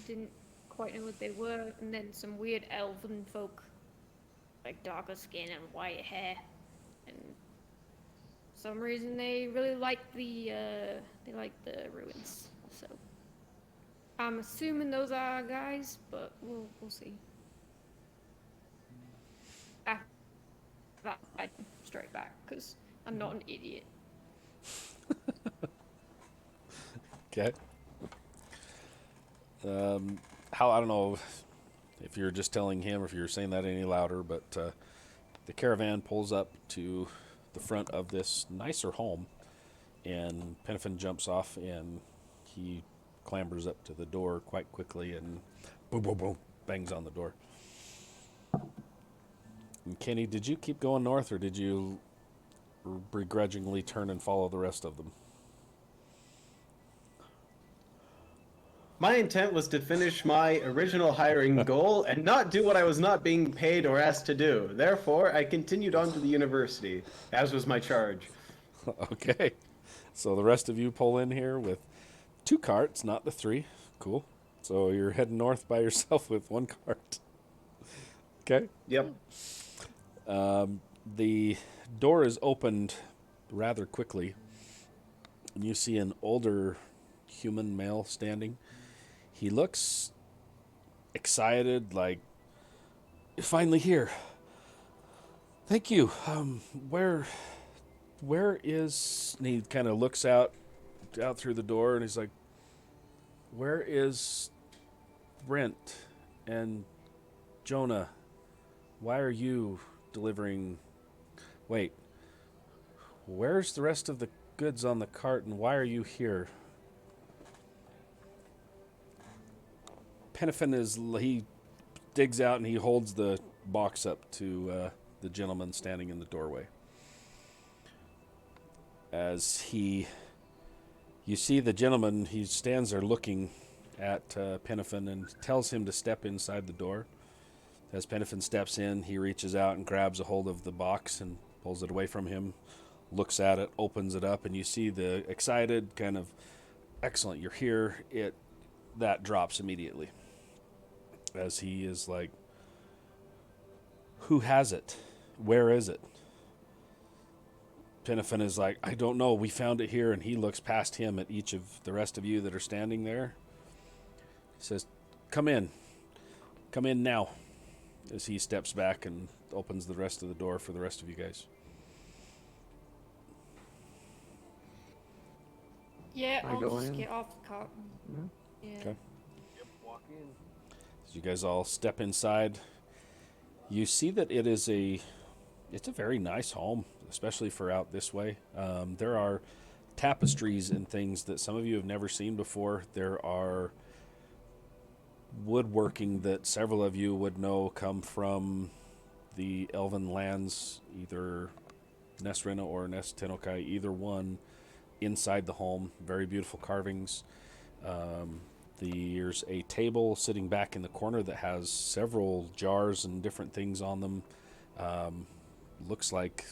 Didn't quite know what they were, and then some weird elven folk, like darker skin and white hair, and for some reason they really like the ruins. So I'm assuming those are guys, but we'll see. After that, I straight back because I'm not an idiot. Okay. How I don't know if you're just telling him or if you're saying that any louder, but the caravan pulls up to the front of this nicer home, and Penafin jumps off and he clambers up to the door quite quickly and boom, boom, boom, bangs on the door. And Kenny, did you keep going north or did you begrudgingly turn and follow the rest of them? My intent was to finish my original hiring goal and not do what I was not being paid or asked to do. Therefore, I continued on to the university, as was my charge. Okay. So the rest of you pull in here with 2 carts, not the 3. Cool. So you're heading north by yourself with 1 cart. Okay. Yep. The door is opened rather quickly, and you see an older human male standing. He looks excited, like, "You're finally here. Thank you. Where is?" And he kind of looks out through the door, and he's like, "Where is Brent and Jonah? Why are you delivering? Wait, where's the rest of the goods on the cart, and why are you here?" Penafin he digs out and he holds the box up to the gentleman standing in the doorway. As you see the gentleman, he stands there looking at Penafin and tells him to step inside the door. As Penafin steps in, he reaches out and grabs a hold of the box and pulls it away from him, looks at it, opens it up, and you see the excited kind of, "Excellent, you're here." That drops immediately. As he is like, "Who has it? Where is it?" Penafin is like, "I don't know. We found it here." And he looks past him at each of the rest of you that are standing there. He says, "Come in. Come in now." As he steps back and opens the rest of the door for the rest of you guys. Yeah, I I'll go just in? get off the cart. Yeah. Okay. Yep, walk in. As you guys all step inside, you see that it's a very nice home, especially for out this way. There are tapestries and things that some of you have never seen before. There are woodworking that several of you would know come from the Elven lands, either Nesrina or Nestenokai, either one, inside the home. Very beautiful carvings. There's a table sitting back in the corner that has several jars and different things on them. Looks like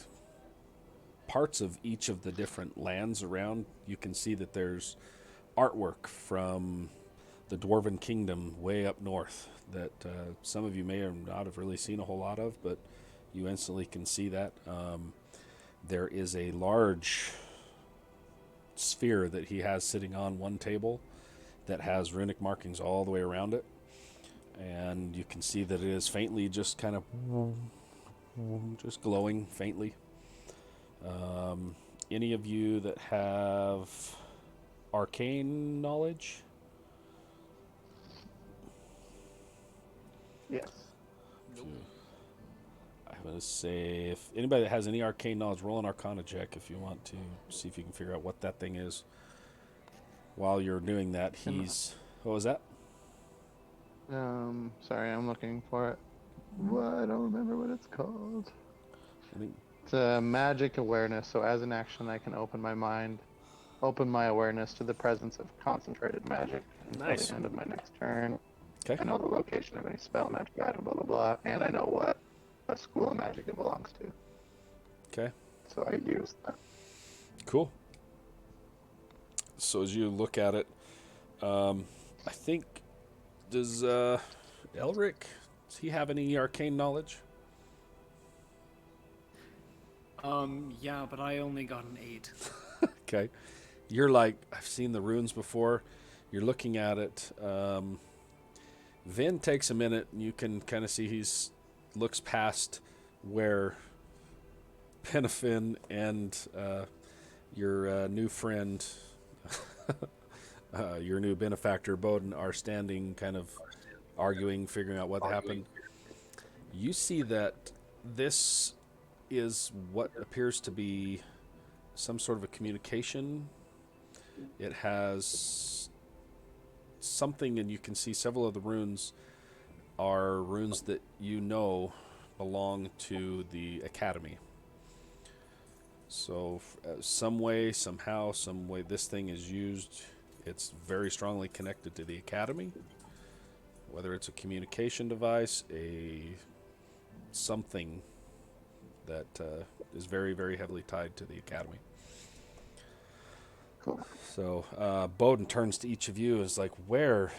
parts of each of the different lands around. You can see that there's artwork from the Dwarven Kingdom way up north that some of you may or not have really seen a whole lot of, but you instantly can see that. There is a large sphere that he has sitting on one table that has runic markings all the way around it, and you can see that it is faintly just kind of just glowing faintly. Any of you that have arcane knowledge? Yes. I'm going to say if anybody that has any arcane knowledge, roll an arcana check if you want to see if you can figure out what that thing is. While you're doing that, what was that? Sorry, I'm looking for it. What? I don't remember what it's called. I think It's a magic awareness. So as an action, I can open my awareness to the presence of concentrated magic until Nice. the end of my next turn. Okay. I know the location of any spell, magic item, blah blah blah, and I know what school of magic it belongs to. Okay. So I use that. Cool. So as you look at it, I think, does Elric, does he have any arcane knowledge? Yeah, but I only got an 8. Okay. You're like, I've seen the runes before. You're looking at it. Vin takes a minute, and you can kind of see looks past where Penafin and your new friend, your new benefactor Bowden, are standing, kind of arguing, figuring out what happened. You see that this is what appears to be some sort of a communication. It has something, and you can see several of the runes are runes that you know belong to the academy. So some way, somehow, some way this thing is used, it's very strongly connected to the academy. Whether it's a communication device, something that is very, very heavily tied to the academy. Cool. So Bowden turns to each of you and is like, where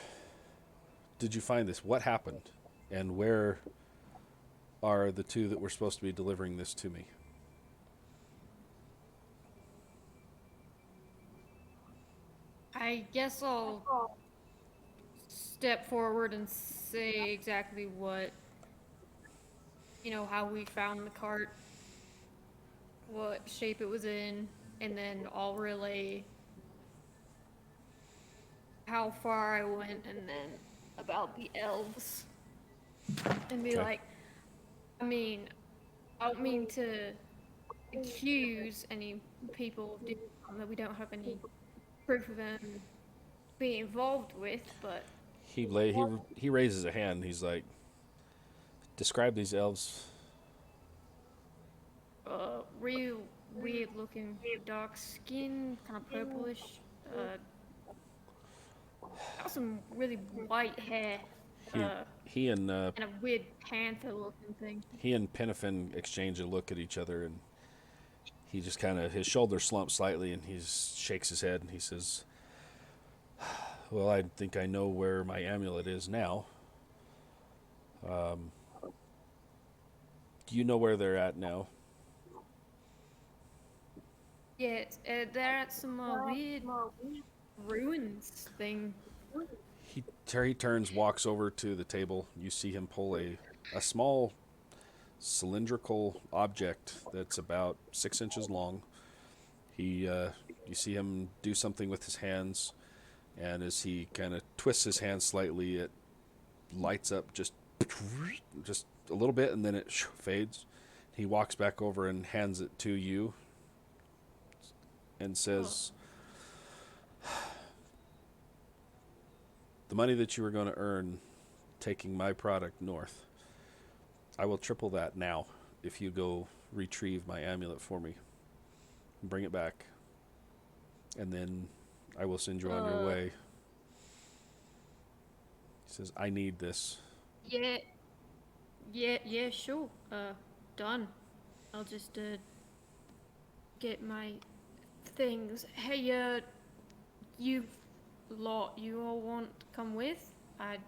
did you find this? What happened? And where are the two that were supposed to be delivering this to me? I guess I'll step forward and say exactly what, how we found the cart, what shape it was in, and then I'll relay how far I went and then about the elves. And be Okay. like, I don't mean to accuse any people of doing something that we don't have any proof of them being involved with, but He raises a hand. He's like, describe these elves. real weird looking, dark skin, kind of purplish, got some really white hair, He and and a weird panther looking thing. he and Penafin exchange a look at each other, and he just kind of, his shoulders slump slightly, and he shakes his head, and he says, well, I think I know where my amulet is now. Do you know where they're at now? Yeah, they're at some weird ruins thing. He turns, walks over to the table. You see him pull a small cylindrical object that's about 6 inches long. You see him do something with his hands, and as he kind of twists his hand slightly, it lights up just a little bit, and then it fades. He walks back over and hands it to you and says, the money that you were going to earn taking my product north, I will triple that now if you go retrieve my amulet for me and bring it back, and then I will send you on your way. He says, I need this. Yeah, sure. Done. I'll just get my things. Hey, you all want to come with? I'd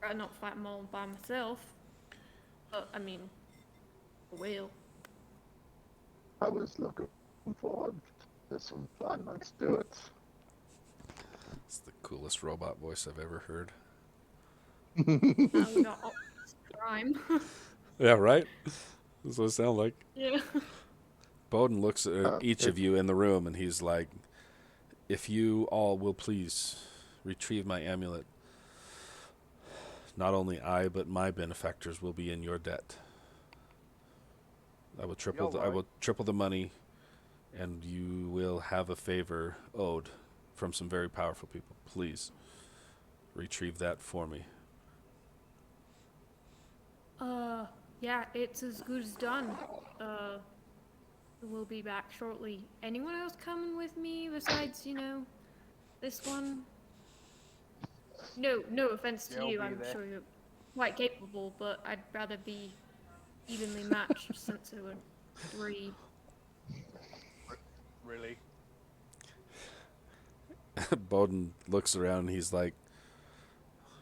rather not fight them all by myself. But, I will. I was looking forward to this one. Fine, let's do it. It's the coolest robot voice I've ever heard. We got Optimus Prime. Yeah, right? That's what it sounds like. Yeah. Bowden looks at each of you in the room, and he's like, if you all will please retrieve my amulet, not only I, but my benefactors will be in your debt. I will triple the money, and you will have a favor owed from some very powerful people. Please retrieve that for me. Yeah, it's as good as done. We'll be back shortly. Anyone else coming with me besides, this one? No offense to Yeah, I'll you. be I'm there. sure you're quite capable, but I'd rather be evenly matched since there were 3. Really? Bowden looks around, and he's like,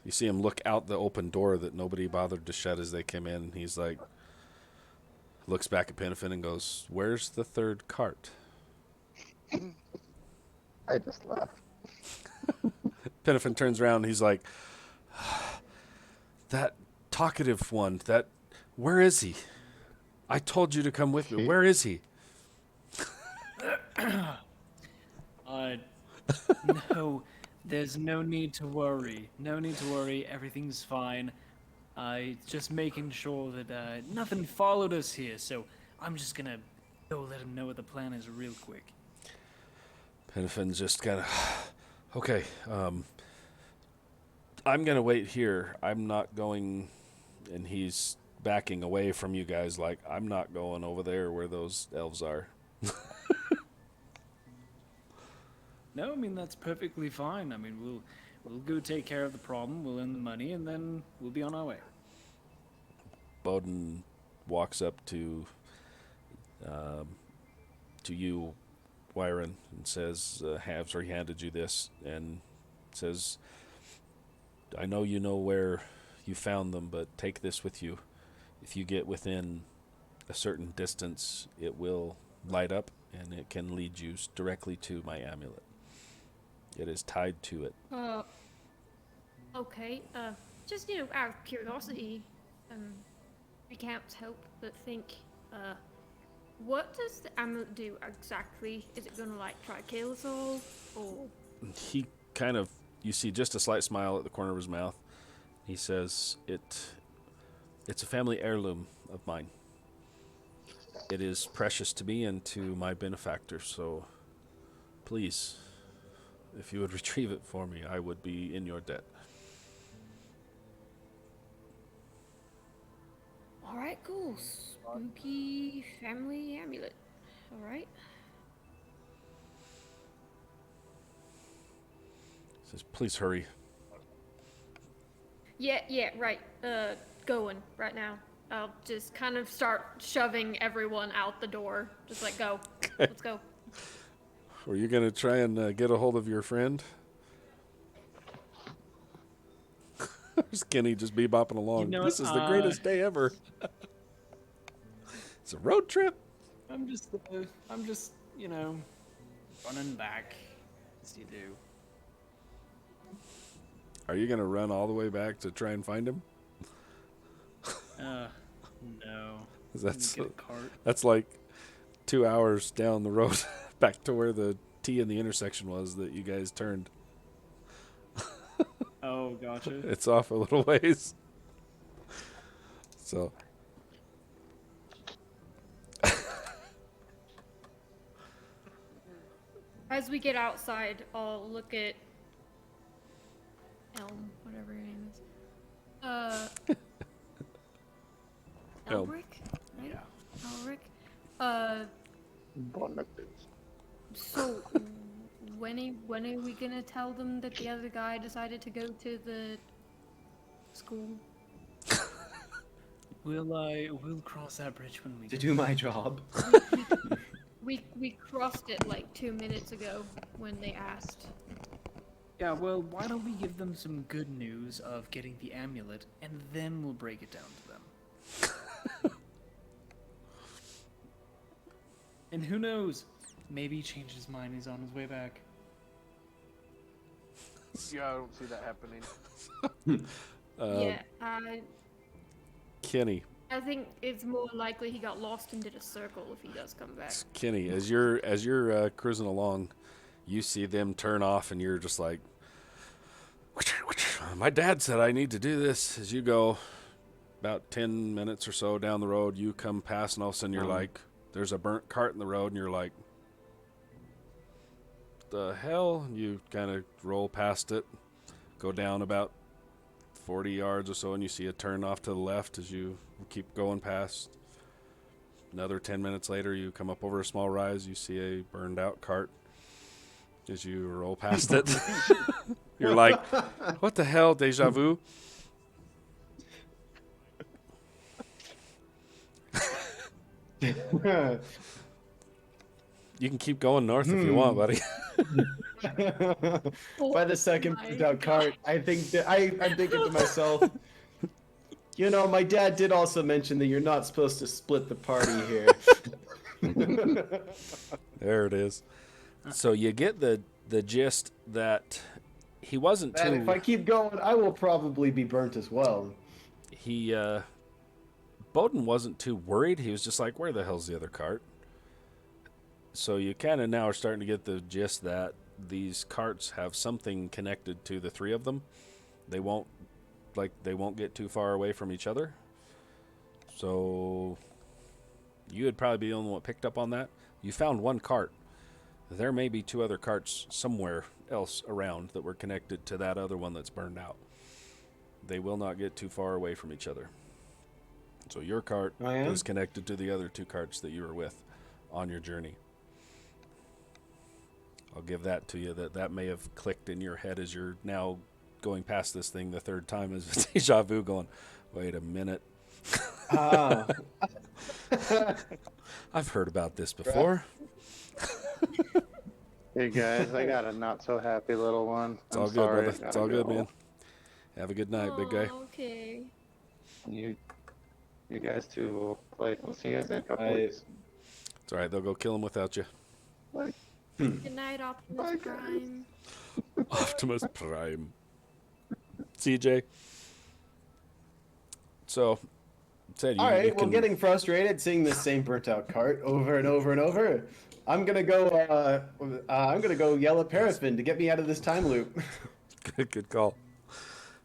you see him look out the open door that nobody bothered to shut as they came in. He's like, looks back at Penafin and goes, where's the third cart? I just left. Penifin turns around and he's like, that talkative one, where is he? I told you to come with me. Where is he? No, there's no need to worry. No need to worry. Everything's fine. Just making sure that nothing followed us here. So I'm just gonna go let him know what the plan is real quick. Penifin's just kind of, okay, I'm going to wait here. I'm not going, and he's backing away from you guys like, I'm not going over there where those elves are. No, I mean that's perfectly fine. I mean we'll go take care of the problem. We'll earn the money, and then we'll be on our way. Bowden walks up to you, Wyron, and says, Halves already handed you this, and says, I know you know where you found them, but take this with you. If you get within a certain distance, it will light up, and it can lead you directly to my amulet. It is tied to it. Okay. Just, out of curiosity, I can't help but think, what does the amulet do exactly? Is it gonna, try to kill us all, or? He kind of, you see just a slight smile at the corner of his mouth. He says, it's a family heirloom of mine. It is precious to me and to my benefactor, so please, if you would retrieve it for me, I would be in your debt. Alright, cool. Spooky family amulet. Alright. He says, please hurry. Yeah, right. Going right now. I'll just kind of start shoving everyone out the door. Just go. Let's go. Were you going to try and get a hold of your friend? There's Kenny just bebopping along. This is the greatest day ever. It's a road trip. I'm just running back as you do. Are you going to run all the way back to try and find him? No. That's Get a cart. That's like 2 hours down the road back to where the T in the intersection was that you guys turned. Oh, gotcha. It's off a little ways. So. As we get outside, I'll look at Elm, whatever your name is. Elm. Elric? Right? Yeah. Elric. So when are we gonna tell them that the other guy decided to go to the school? We'll cross that bridge when we To get do my job. We crossed it 2 minutes ago when they asked. Yeah, well, why don't we give them some good news of getting the amulet, and then we'll break it down to them. And who knows? Maybe he changed his mind. He's on his way back. Yeah, I don't see that happening. Kenny. I think it's more likely he got lost and did a circle if he does come back. Kenny, as you're cruising along, you see them turn off, and you're just like, my dad said I need to do this. As you go about 10 minutes or so down the road, you come past, and all of a sudden you're like, there's a burnt cart in the road, and you're like, the hell? You kind of roll past it, go down about 40 yards or so, and you see a turn off to the left as you keep going past. Another 10 minutes later, you come up over a small rise, you see a burned out cart. As you roll past it, you're like, what the hell, deja vu? You can keep going north if you want, buddy. By the second out cart, I'm thinking to myself, my dad did also mention that you're not supposed to split the party here. There it is. So you get the gist that he wasn't And if I too. keep going, I will probably be burnt as well. He Bowden wasn't too worried. He was just like, "Where the hell's the other cart?" So you kind of now are starting to get the gist that these carts have something connected to the three of them. They won't get too far away from each other. So you would probably be the only one that picked up on that. You found one cart. There may be two other carts somewhere else around that were connected to that other one that's burned out. They will not get too far away from each other. So your cart Oh, yeah? is connected to the other two carts that you were with on your journey. I'll give that to you. That may have clicked in your head as you're now going past this thing the third time as deja vu going, wait a minute. Ah. I've heard about this before. Hey guys, I got a not so happy little one. It's I'm all good, sorry, brother. I It's gotta all good, go. man. Have a good night, big guy. Oh, okay. You guys two will play. We'll see you guys in a couple I- weeks. It's all right. They'll go kill him without you. Like, Good night, Optimus Bye, guys. Prime. Optimus Prime. CJ. So, said you. All right, you well, can, getting frustrated seeing this same burnt out cart over and over and over. I'm gonna go. I'm gonna go yell at Paraffin to get me out of this time loop. Good call.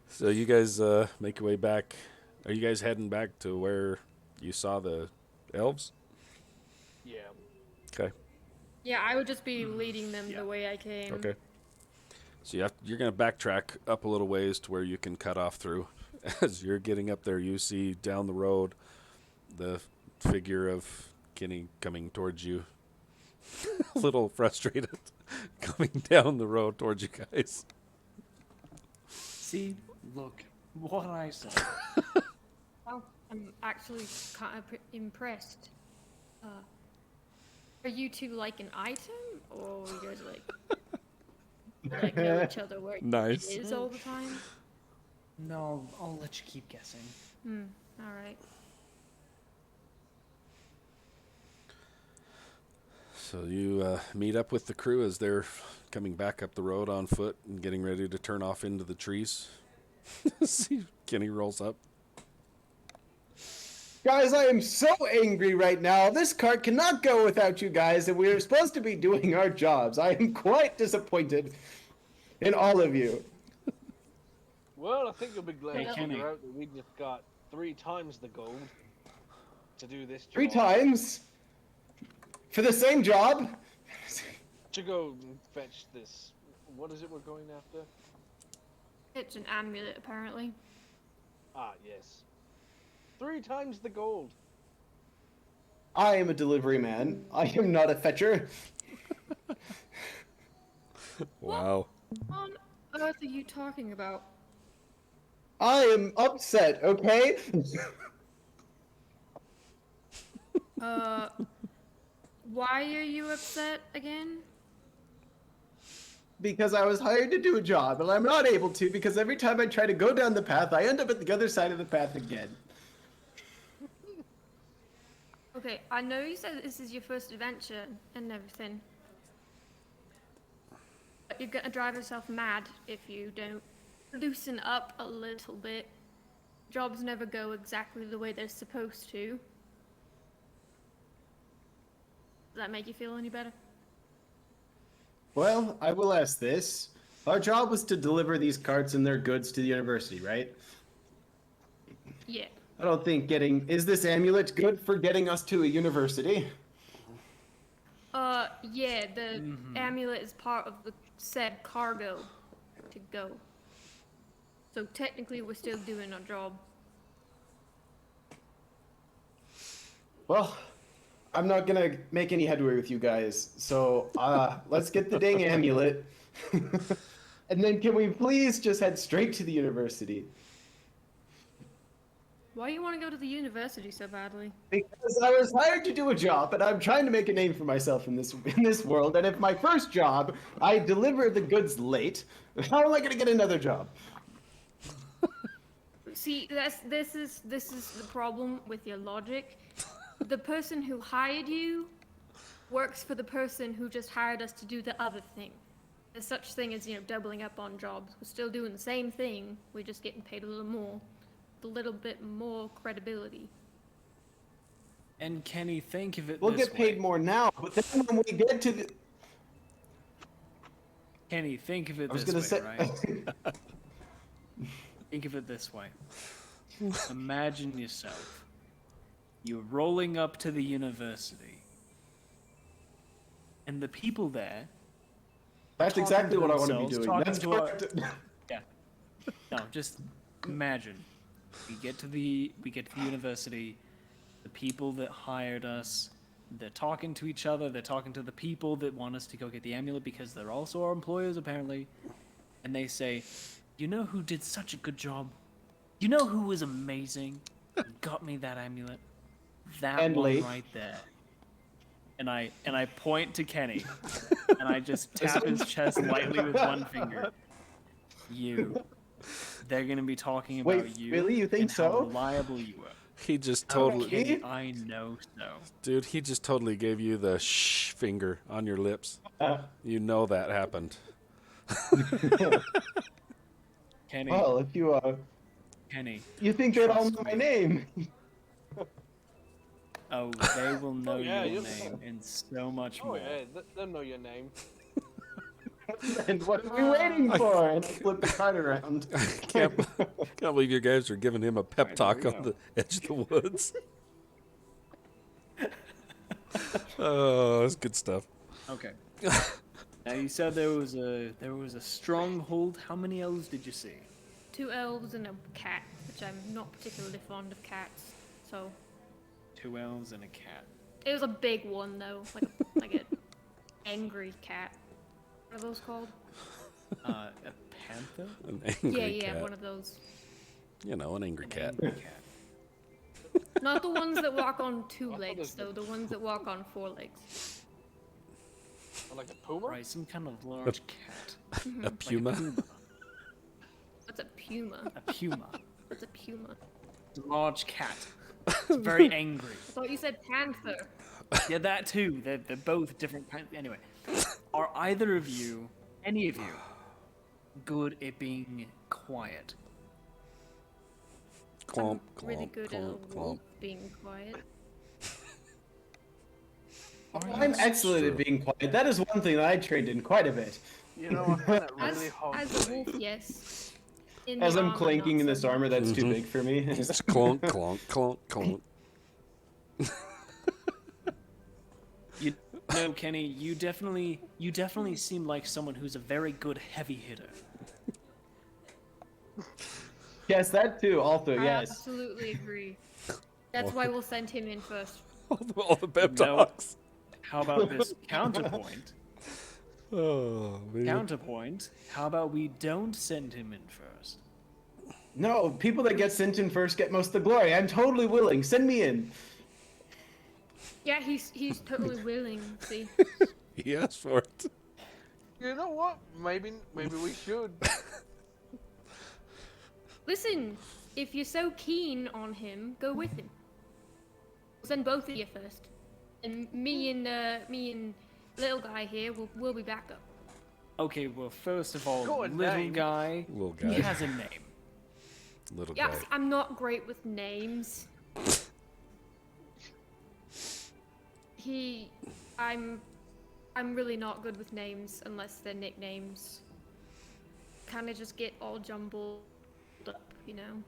So you guys make your way back. Are you guys heading back to where you saw the elves? Yeah. Okay. Yeah, I would just be leading them the way I came. Okay. So you're going to backtrack up a little ways to where you can cut off through. As you're getting up there, you see down the road the figure of Kenny coming towards you. A little frustrated, coming down the road towards you guys. See, look, what I said. Well, I'm actually kind of impressed. Are you two like an item, or you guys like know each other where Nice. it is all the time? No, I'll let you keep guessing. All right. So you meet up with the crew as they're coming back up the road on foot and getting ready to turn off into the trees. See, Kenny rolls up. Guys, I am so angry right now. This cart cannot go without you guys, and we are supposed to be doing our jobs. I am quite disappointed in all of you. Well, I think you'll be glad Hey, to Kenny. figure out that we just got 3 times the gold to do this job. 3 times for the same job. To go and fetch this. What is it we're going after? It's an amulet, apparently. Ah, yes. 3 times the gold. I am a delivery man. I am not a fetcher. Wow. What on earth are you talking about? I am upset, okay? Why are you upset again? Because I was hired to do a job, and I'm not able to because every time I try to go down the path, I end up at the other side of the path again. Okay, I know you said this is your first adventure and everything. But you're gonna drive yourself mad if you don't loosen up a little bit. Jobs never go exactly the way they're supposed to. Does that make you feel any better? Well, I will ask this. Our job was to deliver these carts and their goods to the university, right? Yeah. I don't think getting... Is this amulet good for getting us to a university? Yeah, the amulet is part of the said cargo to go. So technically we're still doing our job. Well, I'm not gonna make any headway with you guys, so let's get the dang amulet. And then can we please just head straight to the university? Why do you want to go to the university so badly? Because I was hired to do a job, and I'm trying to make a name for myself in this world. And if my first job, I deliver the goods late, how am I going to get another job? See, this is the problem with your logic. The person who hired you works for the person who just hired us to do the other thing. There's such thing as, doubling up on jobs. We're still doing the same thing. We're just getting paid a little more. A little bit more credibility. And Kenny, think of it We'll this get paid way. more now, but then when we get to the, Kenny, think of it I was this gonna way, say, right? Think of it this way. Imagine yourself. You're rolling up to the university. And the people there, that's talking exactly to what I want to be themselves, doing. talking That's to our- correct. yeah. No, just imagine. We get to the university, the people that hired us, they're talking to each other, they're talking to the people that want us to go get the amulet because they're also our employers apparently. And they say, "You know who did such a good job? You know who was amazing? And got me that amulet? That And one Lee. right there." And I point to Kenny, and I just tap his chest lightly with one finger. You. They're gonna be talking about Wait, you. really? You think and so? How reliable you are. He just Oh, totally, Kenny, I know so. dude. He just totally gave you the shh finger on your lips. Uh, You know that happened. Kenny, well, if Kenny. you think they'd all Trust know my me. name, Oh, they will know yeah, your you'll- name and so much Oh more. yeah, they'll know your name. and what are we waiting for? And I flip the card around. Can't believe you guys are giving him a pep Alright, talk there we on go. the edge of the woods. Oh, that's good stuff. Okay. Now you said there was a stronghold. How many elves did you see? 2 elves and a cat, which I'm not particularly fond of cats. So 2 elves and a cat. it was a big one though, like an angry cat. What are those called? A panther? An angry Yeah, cat. one of those. You know, an angry An cat. angry cat. Not the ones that walk on 2 thought legs, those though. The ones that walk on 4 legs. Or like a puma. Right, some kind of large cat. A puma. What's a puma? A puma. What's a puma? Large cat. It's very angry. I thought you said panther. Yeah, that too. They're both different kinds. Anyway, are either of you, any of you, good at being quiet? Clomp, I'm really clomp, good at a clomp, wolf clomp. being quiet. I'm excellent at being quiet. That is one thing that I trained in quite a bit. You know, I find it really hard. As to a say. wolf, yes. In As the I'm armor, clanking not in so this armor, much. that's too big for me. It's clonk, clonk, clonk, clonk. You know, Kenny, you definitely seem like someone who's a very good heavy hitter. Yes, that too. Also, I yes. absolutely agree. That's why we'll send him in first. All the pep No. talks. How about this counterpoint? Oh, man. Counterpoint. How about we don't send him in first? No, people that get sent in first get most of the glory. I'm totally willing. Send me in. Yeah, he's totally willing. See, He asked for it. You know what? Maybe we should. listen, if you're so keen on him, go with him. We'll send both of you first, and me and little guy here will be back up. Okay, well, first of all, Go on, little name. guy, Little he guy. has a name. Little Yeah, guy. I'm not great with names. I'm really not good with names unless they're nicknames. Kind of just get all jumbled up, you know.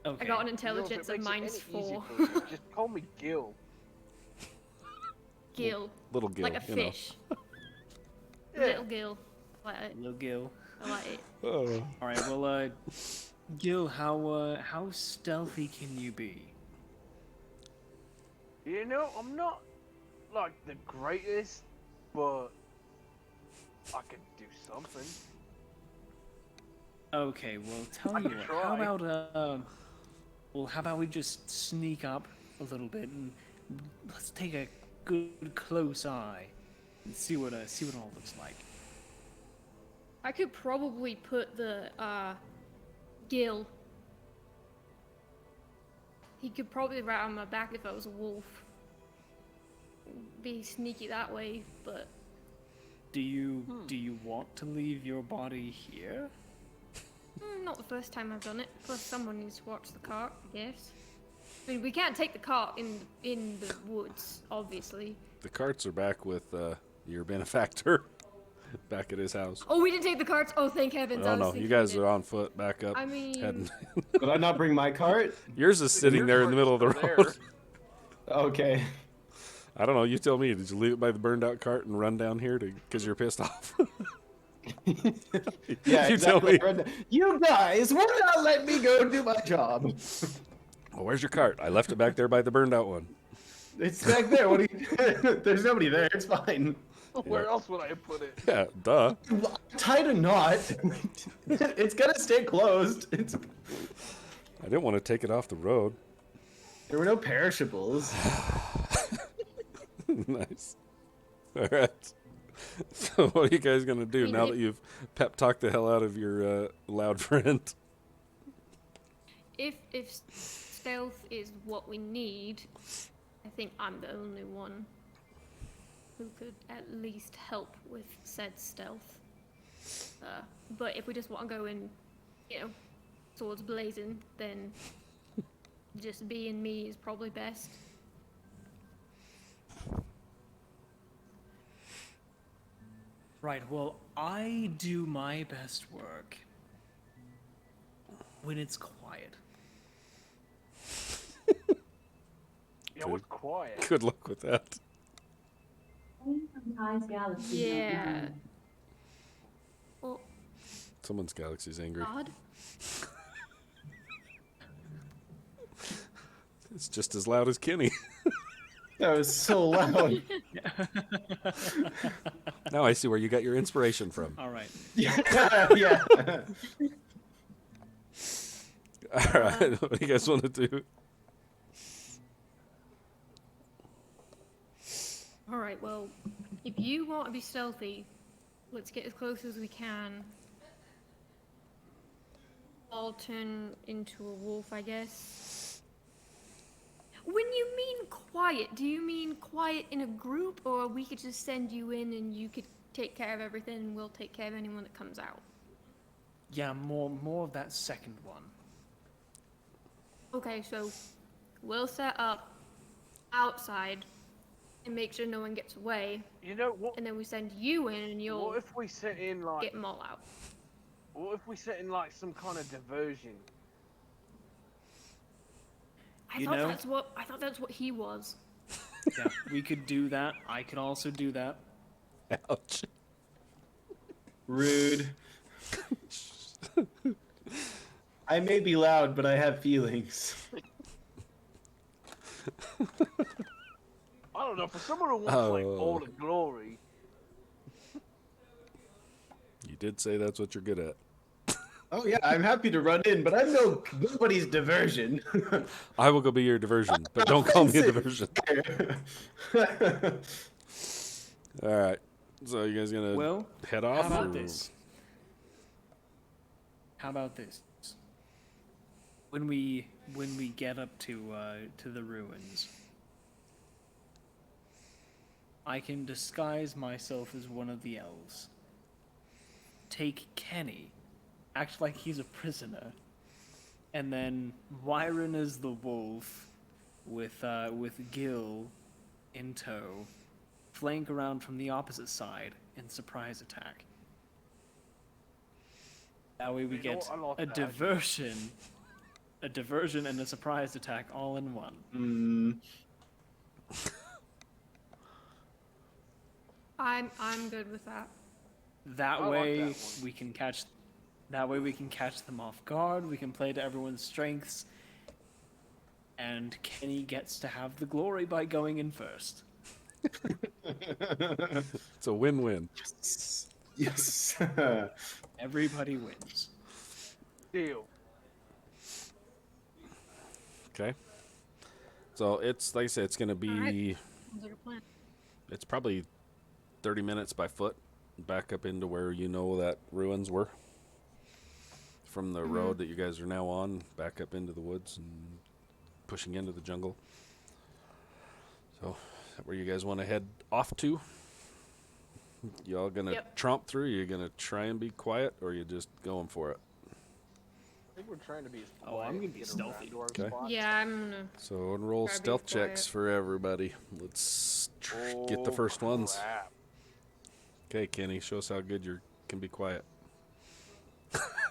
Okay. I got an You know, if it intelligence of makes it any minus easier 4. for you, just call me Gil. Gil, Little Gil. like a you know. fish. Little Gil, I like it. Little Gil. I like it. Oh. All right, well, Gil, how stealthy can you be? You know, I'm not like the greatest, but I can do something. Okay, well, tell I you can what. try. How about we just sneak up a little bit and let's take a good close eye and see what it all looks like. I could probably put the Gil. He could probably ride on my back if I was a wolf. Be sneaky that way, but Do you want to leave your body here? Not the first time I've done it. Plus, someone needs to watch the cart, I guess. I mean, we can't take the cart in the woods, obviously. The carts are back with your benefactor, back at his house. Oh, we didn't take the carts. Oh, thank heavens. I Oh was no, thinking you we guys did. are on foot, back up. I mean, heading. Could I not bring my cart? Yours is sitting Your there in the middle of the cart's still road. Okay. I don't know. You tell me. Did you leave it by the burned out cart and run down here because you're pissed off? Yeah, You tell exactly. me. You guys will not let me go do my job. Well, where's your cart? I left it back there by the burned out one. It's back there. What are you? There's nobody there. It's fine. Where else would I put it? Yeah, duh. Tied a knot. It's gonna stay closed. I didn't want to take it off the road. There were no perishables. Nice. All right. So what are you guys gonna do now that you've pep talked the hell out of your loud friend? if stealth is what we need, I think I'm the only one who could at least help with said stealth. But if we just want to go in, swords blazing, then just being me is probably best. Right, well, I do my best work when it's quiet. Yeah, it was quiet. Good luck with that. Yeah. Well, Someone's galaxy's angry. God. It's just as loud as Kenny. That was so loud. Now I see where you got your inspiration from. All right. Yeah. Yeah. All right, what do you guys want to do? All right. Well, if you want to be stealthy, let's get as close as we can. I'll turn into a wolf, I guess. When you mean quiet, do you mean quiet in a group, or we could just send you in and you could take care of everything and we'll take care of anyone that comes out? Yeah, more of that second one. Okay, so we'll set up outside and make sure no one gets away, You know what? and then we send you in and you'll What if we set in like? get them all out. What if we set in like some kind of diversion? I You thought know- that's what he was. Yeah, we could do that. I could also do that. Ouch. Rude. I may be loud, but I have feelings. I don't know. For someone who wants like Oh. all the glory, You did say that's what you're good at. Oh yeah, I'm happy to run in, but I'm nobody's diversion. I will go be your diversion, but don't call me a diversion. All right. So you guys gonna Well, head how off? about or- this? How about this? When we get up to the ruins, I can disguise myself as one of the elves. Take Kenny, act like he's a prisoner, and then Wyron as the wolf, with Gil in tow, flank around from the opposite side and surprise attack. That way we You know get what? I like a that. diversion and a surprise attack all in one. I'm good with that. That I like way that one. we can catch. That way we can catch them off guard. We can play to everyone's strengths, and Kenny gets to have the glory by going in first. It's a win-win. Yes. Everybody wins. deal. Okay. So it's like I said, it's gonna be. Alright. Sounds like a plan. It's probably 30 minutes by foot back up into where you know that ruins were. From the road that you guys are now on, back up into the woods and pushing into the jungle. So, is that where you guys want to head off to? Y'all gonna Yep. tromp through? You gonna try and be quiet, or you just going for it? I think we're trying to be as Oh, quiet I'm gonna and be get stealthy. around to our Okay. spot. Yeah, I'm gonna. So roll Try to be stealth checks quiet. for everybody. Let's get the first ones. Crap. Okay, Kenny, show us how good you can be quiet.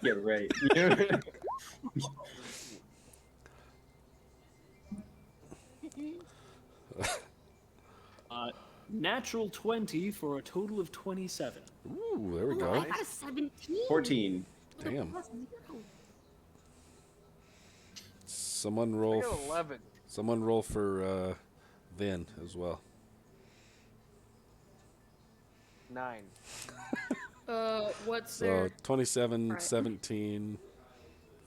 Yeah, right. Natural 20 for a total of 27. Ooh, there we Oh, go. I got a 17. 14. Damn. Plus 0. Someone I roll. got 11. Someone roll for Vin as well. 9. What's So their? 27, Right. 17,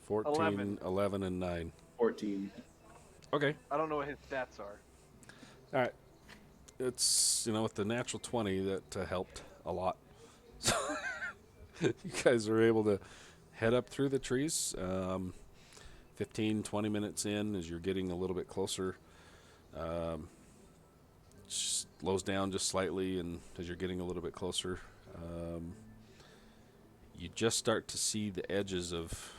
14, 11. 11, and 9. 14. Okay. I don't know what his stats are. All right. It's, with the natural 20 that helped a lot. So you guys are able to head up through the trees. 15, 20 minutes in, as you're getting a little bit closer, slows down just slightly, and as you're getting a little bit closer, you just start to see the edges of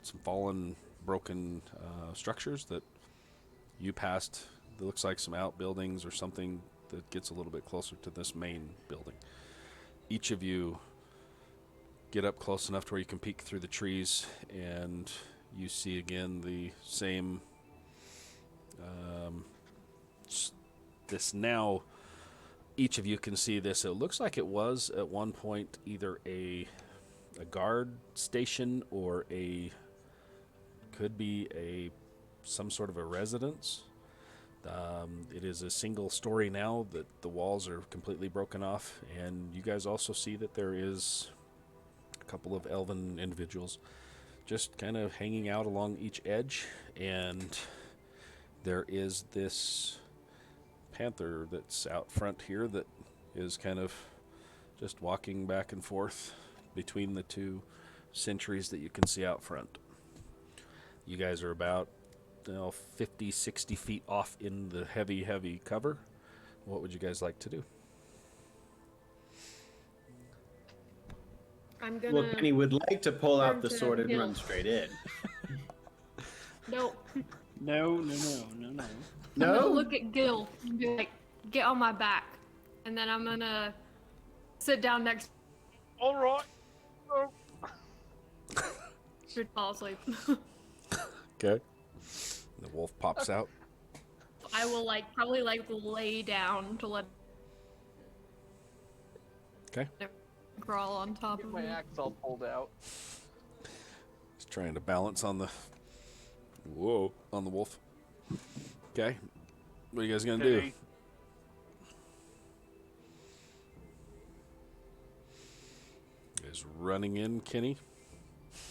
some fallen, broken structures that you passed. It looks like some outbuildings or something that gets a little bit closer to this main building. Each of you get up close enough to where you can peek through the trees, and you see again the same this now. Each of you can see this. It looks like it was at one point either a guard station or could be some sort of a residence. It is a single story now that the walls are completely broken off, and you guys also see that there is a couple of elven individuals just kind of hanging out along each edge, and there is this panther that's out front here that is kind of just walking back and forth between the two sentries that you can see out front. You guys are about 50, 60 feet off in the heavy cover. What would you guys like to do? I'm gonna. Well, Kenny would like to pull out turn the to sword and Gil. run straight in. Nope. No. I'm gonna No? look at Gil and be like, "Get on my back," and then I'm gonna sit down next All right. Oh. to fall asleep. Okay. The wolf pops out. I will probably lay down to let Okay. it crawl on top Get of my me. axe all pulled out. He's trying to balance on the wolf. Okay. What are you guys gonna do? Okay. You guys running in, Kenny?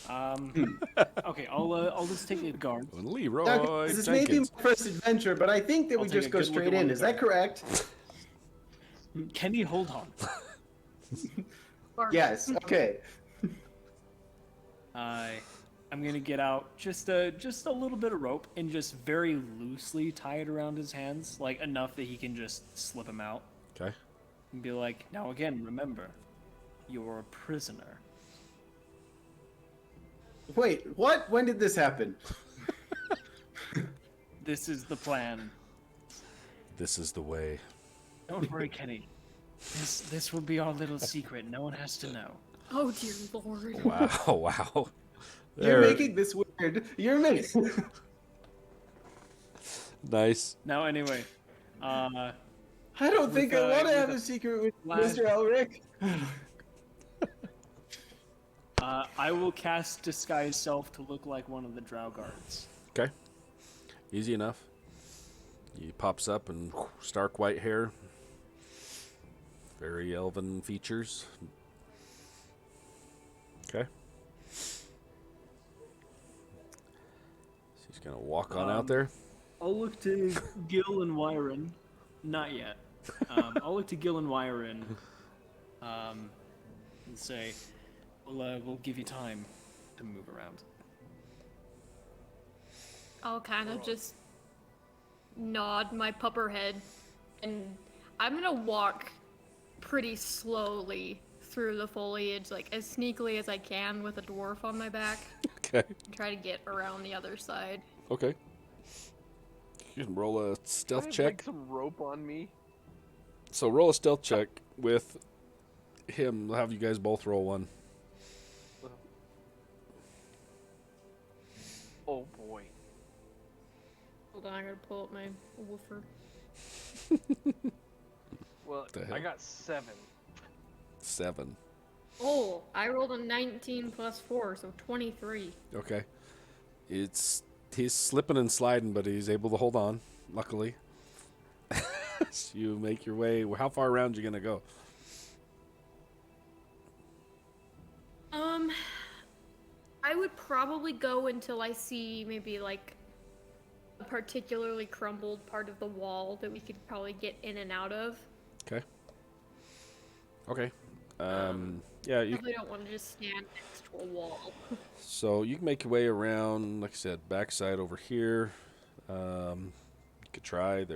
Okay, I'll just take a guard. And Leroy Doug, this may be Jenkins. my first adventure, but I think that I'll we take just a go good look straight at in. one Is that correct? Kenny, hold on. Or- Yes. Okay. I'm gonna get out just a little bit of rope and just very loosely tie it around his hands, like enough that he can just slip him out. Okay. And be like, now again, remember, you're a prisoner. Wait, what? When did this happen? This is the plan. This is the way. Don't worry, Kenny. This will be our little secret. No one has to know. Oh dear lord. Wow, wow. You're There. making this weird. You're making. Nice. Now, anyway, I don't think I With, want to with have a a secret with last- Mr. Elric. I will cast Disguise Self to look like one of the Drow guards. Okay. Easy enough. He pops up and stark white hair. Very elven features. Okay. He's gonna walk on out there. I'll look to Gil and Wyron. Not yet. I'll look to Gil and Wyron and say, we'll give you time to move around. I'll kind of just nod my pupper head, and I'm gonna walk pretty slowly through the foliage, like as sneakily as I can with a dwarf on my back. Okay. And try to get around the other side. Okay. You can roll a I stealth have, check. like some rope on me. So roll a stealth check with him. I'll have you guys both roll one. Oh boy. Hold on, I gotta pull up my woofer. Well, The hell? I got 7. 7. Oh, I rolled a 19 plus 4, so 23. Okay. He's slipping and sliding, but he's able to hold on, luckily. So you make your way. How far around you gonna go? I would probably go until I see maybe like a particularly crumbled part of the wall that we could probably get in and out of. Okay. Okay. Yeah. You, Definitely don't want to just stand next to a wall. so you can make your way around, like I said, backside over here. You could try.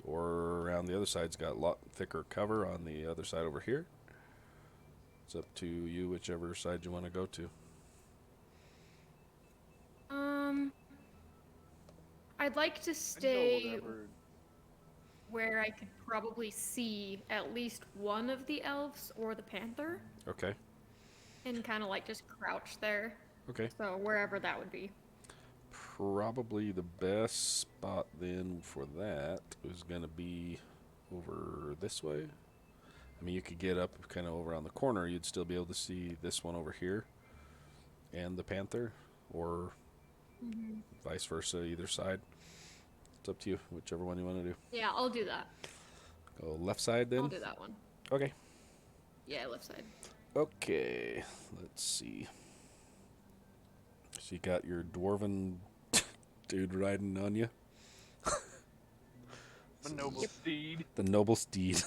Or around the other side's got a lot thicker cover on the other side over here. It's up to you, whichever side you want to go to. I'd like to I can go stay whatever. where I could probably see at least one of the elves or the panther Okay. and kind of like just crouch there. Okay. So wherever that would be. Probably the best spot then for that is going to be over this way. I mean, you could get up kind of over on the corner. You'd still be able to see this one over here and the panther, or vice versa, either side. It's up to you, whichever one you want to do. Yeah, I'll do that. Go left side then? I'll do that one. Okay. Yeah, left side. Okay, let's see. So you got your dwarven dude riding on you. The noble steed. The noble steed.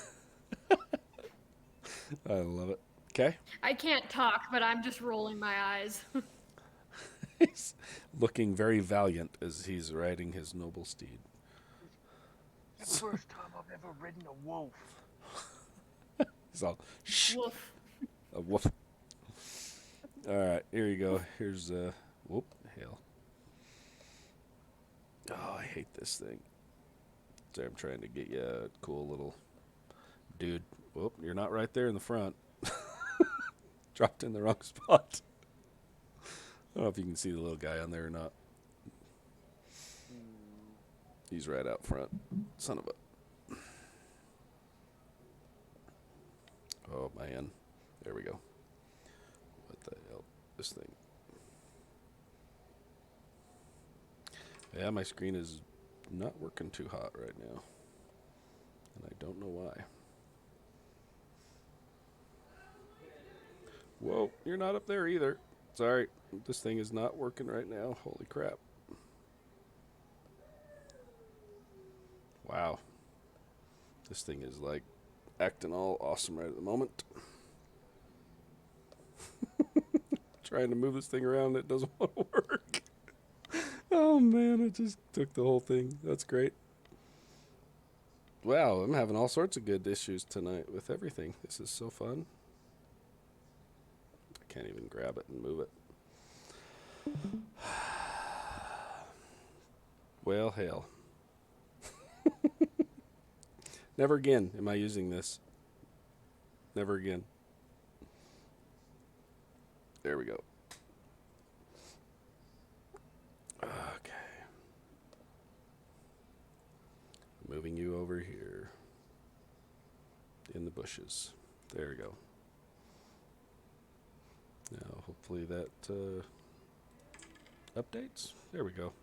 I love it. Okay. I can't talk, but I'm just rolling my eyes. He's looking very valiant as he's riding his noble steed. It's the first time I've ever ridden a wolf. He's all, shh, Woof. a woof. All right, here you go. Here's whoop, hell. Oh, I hate this thing. So I'm trying to get you a cool little dude. Whoop, you're not right there in the front. Dropped in the wrong spot. I don't know if you can see the little guy on there or not. He's right out front. Son of a... Oh, man. There we go. What the hell? This thing. Yeah, my screen is not working too hot right now. And I don't know why. Whoa, you're not up there either. Sorry, this thing is not working right now. Holy crap. Wow. This thing is like acting all awesome right at the moment. Trying to move this thing around, it doesn't want to work. Oh man, it just took the whole thing. That's great. Wow, I'm having all sorts of good issues tonight with everything. This is so fun. I can't even grab it and move it. Well, hell. Never again am I using this. Never again. There we go. Okay. Moving you over here. In the bushes. There we go. Now, hopefully that updates. There we go.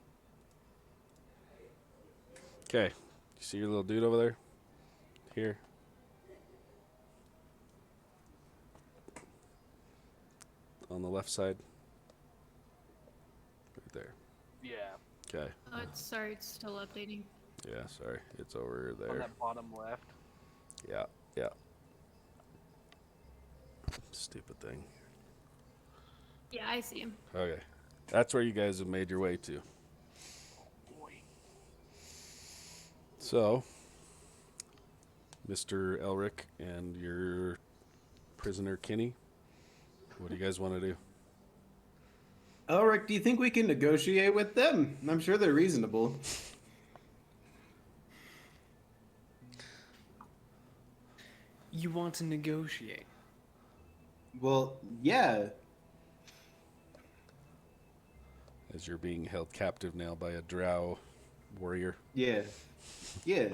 Okay. You see your little dude over there? Here. On the left side. Right there. Yeah, Okay. Oh, sorry, it's still updating. Yeah, sorry. It's over on there. that bottom left. Yeah, yeah. Stupid thing. Yeah, I see him. Okay. That's where you guys have made your way to. Boy. So, Mr. Elric and your prisoner Kenny. What do you guys want to do? Elric, do you think we can negotiate with them? I'm sure they're reasonable. You want to negotiate? Well, yeah. As you're being held captive now by a drow warrior. Yeah. Yeah.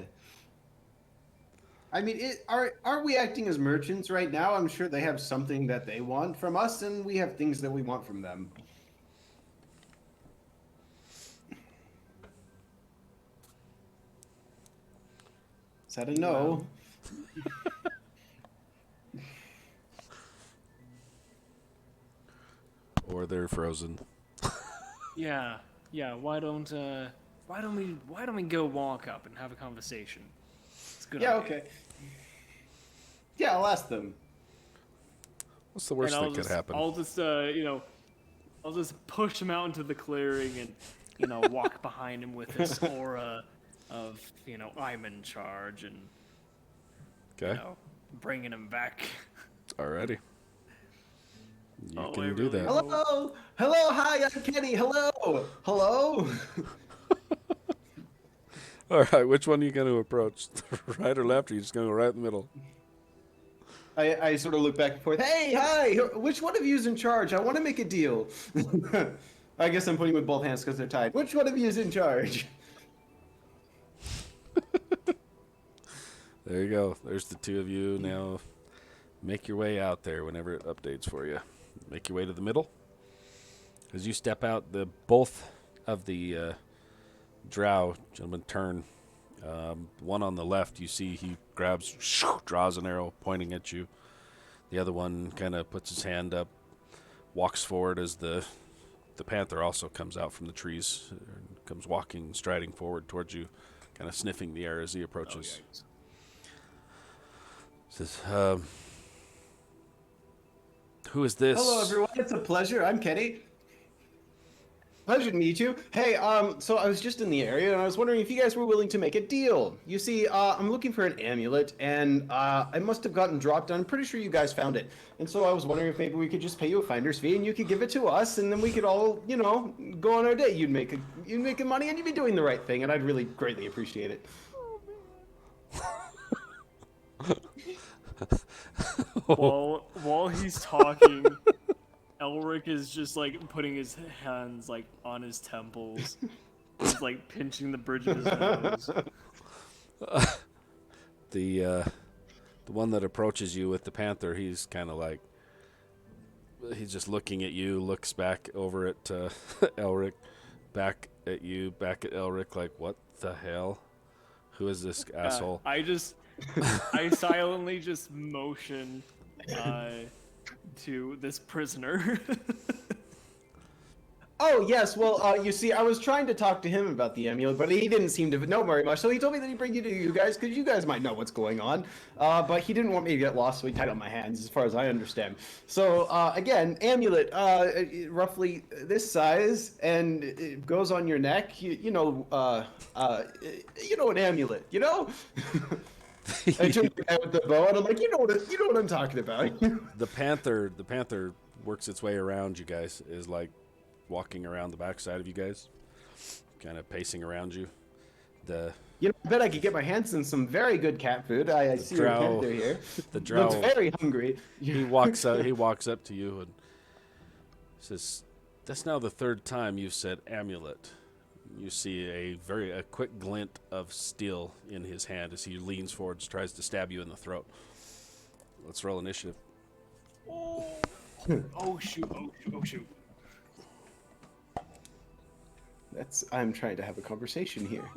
I mean, aren't we acting as merchants right now? I'm sure they have something that they want from us, and we have things that we want from them. Is that a no? Or they're frozen. Yeah. Why don't we go walk up and have a conversation? It's a good. Yeah, idea. okay. Yeah, I'll ask them. What's the worst And that could happen? I'll just I'll just push him out into the clearing and walk behind him with this aura of I'm in charge and Okay. bringing him back. Alrighty. You Oh, can I do really that. Hello! Hello, hi, I'm Kenny. Hello! Hello? Alright, which one are you going to approach? Right or left? Or are you just going to go right in the middle? I sort of look back and forth. Hey, hi! Which one of you is in charge? I want to make a deal. I guess I'm putting with both hands because they're tied. Which one of you is in charge? There you go. There's the two of you. Now make your way out there whenever it updates for you. Make your way to the middle. As you step out, both of the drow gentlemen turn. One on the left, you see he draws an arrow pointing at you. The other one kind of puts his hand up, walks forward as the panther also comes out from the trees, comes walking, striding forward towards you, kind of sniffing the air as he approaches. Says, who is this? Hello, everyone. It's a pleasure. I'm Kenny. Pleasure to meet you. Hey, so I was just in the area, and I was wondering if you guys were willing to make a deal. You see, I'm looking for an amulet, and I must have gotten dropped. I'm pretty sure you guys found it. And so I was wondering if maybe we could just pay you a finder's fee, and you could give it to us, and then we could all, go on our day. You'd make money, and you'd be doing the right thing, and I'd really greatly appreciate it. While he's talking, Elric is just putting his hands on his temples, just pinching the bridge of his nose. The one that approaches you with the panther, he's kind of he's just looking at you, looks back over at Elric, back at you, back at Elric, like, what the hell? Who is this asshole? I silently just motion to this prisoner. Oh, yes. Well, you see, I was trying to talk to him about the amulet, but he didn't seem to know very much. So he told me that he'd bring you to you guys, because you guys might know what's going on. But he didn't want me to get lost, so he tied up my hands, as far as I understand. So, again, amulet, roughly this size, and it goes on your neck. You know an amulet, you know? I took the guy with the bow, and I'm like, you know what I'm talking about. The panther works its way around you guys, is walking around the backside of you guys, kind of pacing around you. I bet I could get my hands on some very good cat food. I see your panther here. The drow looks very hungry. He walks up to you and says, "That's now the third time you've said amulet." You see a quick glint of steel in his hand as he leans forward and tries to stab you in the throat. Let's roll initiative. Oh shoot. I'm trying to have a conversation here.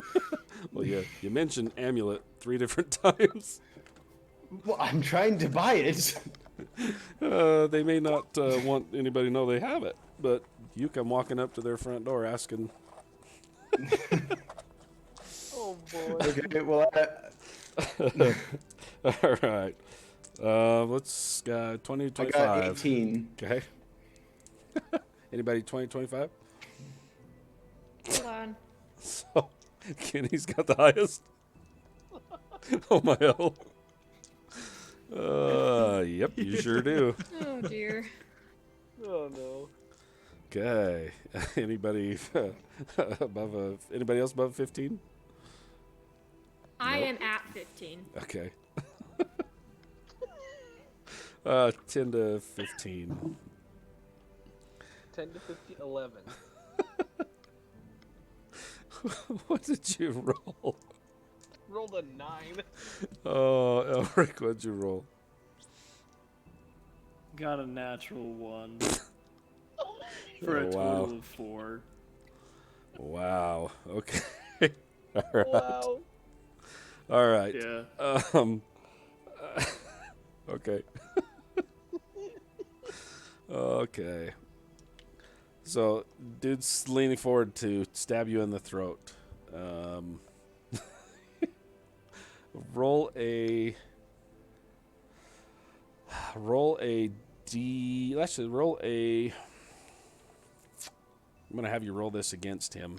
Well, you mentioned amulet 3 different times. Well, I'm trying to buy it. They may not want anybody to know they have it, but you come walking up to their front door asking. Oh boy. Okay, well, All right. Let's 2025. I got 18. Okay. Anybody 2025? Hold on. So Kenny's got the highest. Oh my hell. Yep, you sure do. Oh dear. Oh no. Okay. Anybody anybody else above 15? I Nope. am at 15. Okay. 10 to 15. 10 to 15, 11. What did you roll? Rolled a 9. Oh, Elric, what'd you roll? Got a natural 1 for a Oh, total wow. of 4. Wow. Okay. All right. Wow. All right. Yeah. Okay. Okay. So, dude's leaning forward to stab you in the throat. Roll a D. Actually, roll a. I'm gonna have you roll this against him.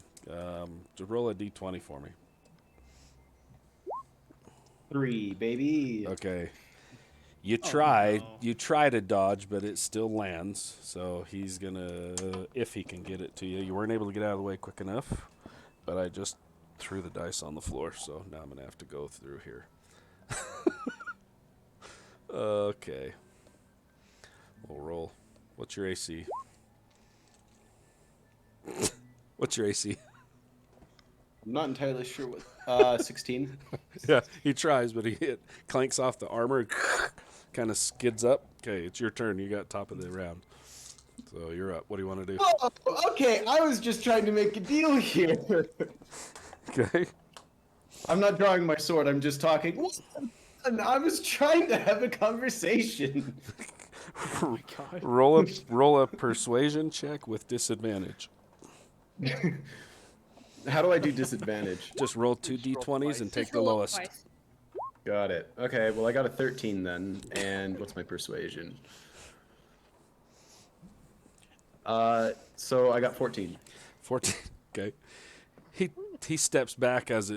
Just roll a D20 for me. 3, baby. Okay. You Oh, try. no. You try to dodge, but it still lands. So he's gonna, if he can get it to you. You weren't able to get out of the way quick enough, but I just threw the dice on the floor. So now I'm gonna have to go through here. Okay. We'll roll. What's your AC? What's your AC? I'm not entirely sure what. 16. Yeah, he tries, but he clanks off the armor, kind of skids up. Okay, it's your turn. You got top of the round, so you're up. What do you want to do? Oh, okay. I was just trying to make a deal here. Okay. I'm not drawing my sword. I'm just talking. And I was trying to have a conversation. Oh my god. Roll a persuasion check with disadvantage. How do I do disadvantage? Just roll two Just roll d20s twice. and take Just the roll it lowest. twice. Got it. Okay, well, I got a 13 then. And what's my persuasion? So I got 14. 14. Okay. He steps back as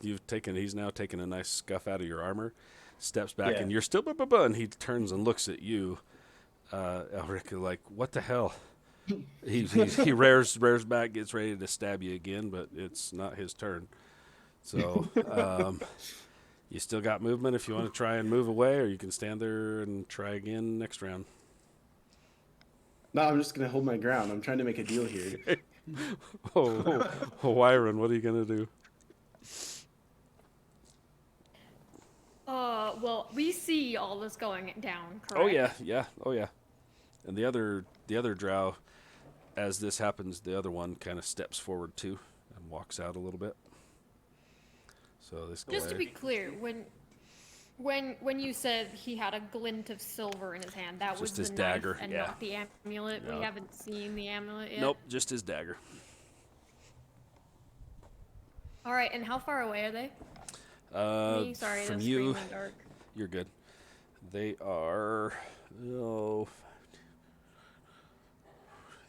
he's now taken a nice scuff out of your armor. Steps back Yeah. and you're still and he turns and looks at you. Elric, like, what the hell? He rears back, gets ready to stab you again, but it's not his turn. So you still got movement if you want to try and move away, or you can stand there and try again next round. No, I'm just going to hold my ground. I'm trying to make a deal here. Oh, Wyron, what are you gonna do? Well, we see all this going down, correct? Oh yeah. And the other drow, as this happens, the other one kind of steps forward too and walks out a little bit. So this Just to guy, be clear, when you said he had a glint of silver in his hand, that was Just his the dagger, knife and yeah. not the amulet. No. We haven't seen the amulet yet. nope, just his dagger. All right, and how far away are they? Sorry, from that's you, extremely dark. you're good. They are,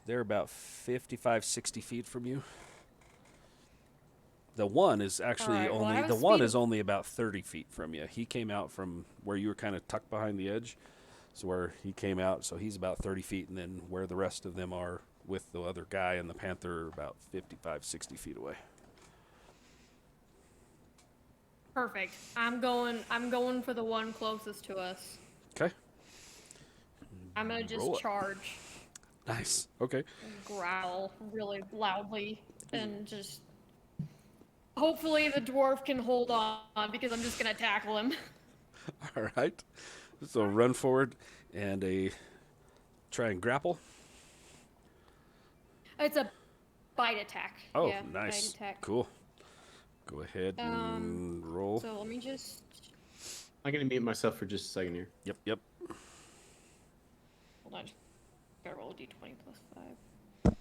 they're about 55, 60 feet from you. The one is actually Alright, well, I have a the one speed is of- only about 30 feet from you. He came out from where you were kind of tucked behind the edge. So where he came out, so he's about 30 feet, and then where the rest of them are with the other guy and the panther are about 55, 60 feet away. Perfect. I'm going for the one closest to us. Okay. I'm gonna just Roll it. charge, Nice. Okay. growl really loudly, and just hopefully the dwarf can hold on because I'm just gonna tackle him. All right. So run forward and try and grapple. It's a bite attack. Oh, yeah, nice. Bite attack. Cool. Go ahead and roll. So let me just. I'm going to mute myself for just a second here. Yep. Hold on. Gotta roll a d20 plus 5.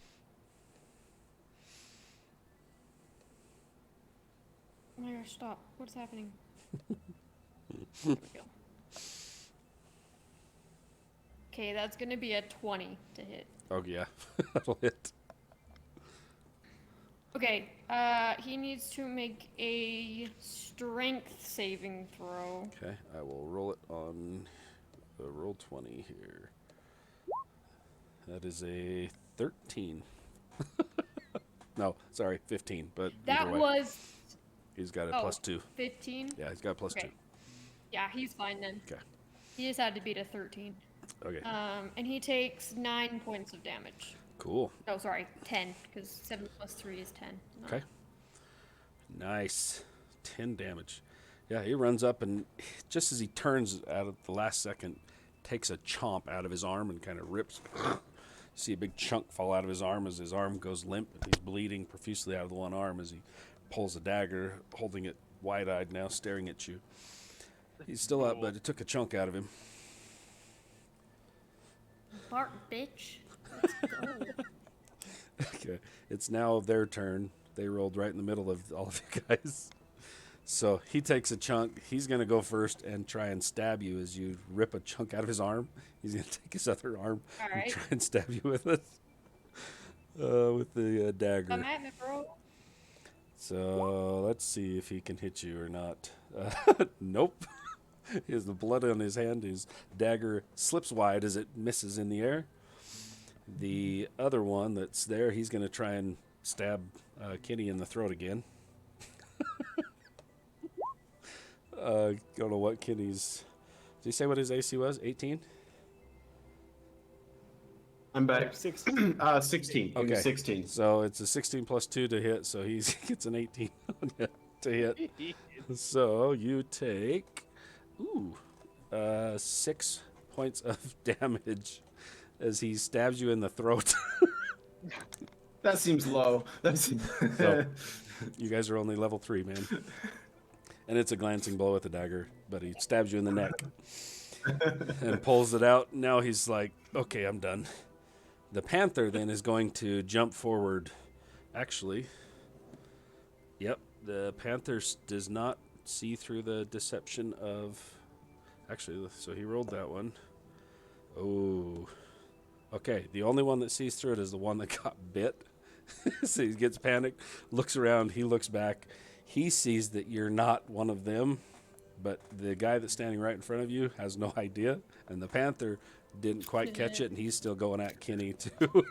Oh my gosh, stop. What's happening? There we go. Okay, that's gonna be a 20 to hit. Oh, yeah. That'll hit. Okay, he needs to make a strength saving throw. Okay, I will roll it on the roll 20 here. That is a 13. No, sorry, 15. But either That way, was he's got a plus 2. 15. Yeah, he's got a plus Okay. 2. Yeah, he's fine then. Okay. He just had to beat a 13. Okay. And he takes 9 points of damage. Cool. Oh, sorry, 10, because 7 plus 3 is 10. No. Okay. Nice. 10 damage. Yeah, he runs up and just as he turns out at the last second, takes a chomp out of his arm and kind of rips. See a big chunk fall out of his arm as his arm goes limp and he's bleeding profusely out of the one arm as he pulls a dagger, holding it wide-eyed now, staring at you. He's still up, but it took a chunk out of him. Bark, bitch. Let's go. Okay, it's now their turn. They rolled right in the middle of all of you guys. So he takes a chunk. He's going to go first and try and stab you as you rip a chunk out of his arm. He's going to take his other arm All and right. try and stab you with it. With the dagger. Come at me, bro. So let's see if he can hit you or not. Nope. He has the blood on his hand. His dagger slips wide as it misses in the air. The other one that's there, he's going to try and stab Kenny in the throat again. Don't know what Kenny's... Did he say what his AC was? 18? I'm back. 16. 16. Okay. 16. So it's a 16 plus 2 to hit, so he gets an 18 to hit. So you take 6 points of damage as he stabs you in the throat. That seems low. So, you guys are only level 3, man. And it's a glancing blow with a dagger, but he stabs you in the neck and pulls it out. Now he's like, okay, I'm done. The panther then is going to jump forward. Actually, yep, the panther does not see through the deception of... Actually, so he rolled that one. Oh. Okay, the only one that sees through it is the one that got bit. So he gets panicked, looks around, he looks back. He sees that you're not one of them, but the guy that's standing right in front of you has no idea, and the panther didn't quite catch it, and he's still going at Kenny, too.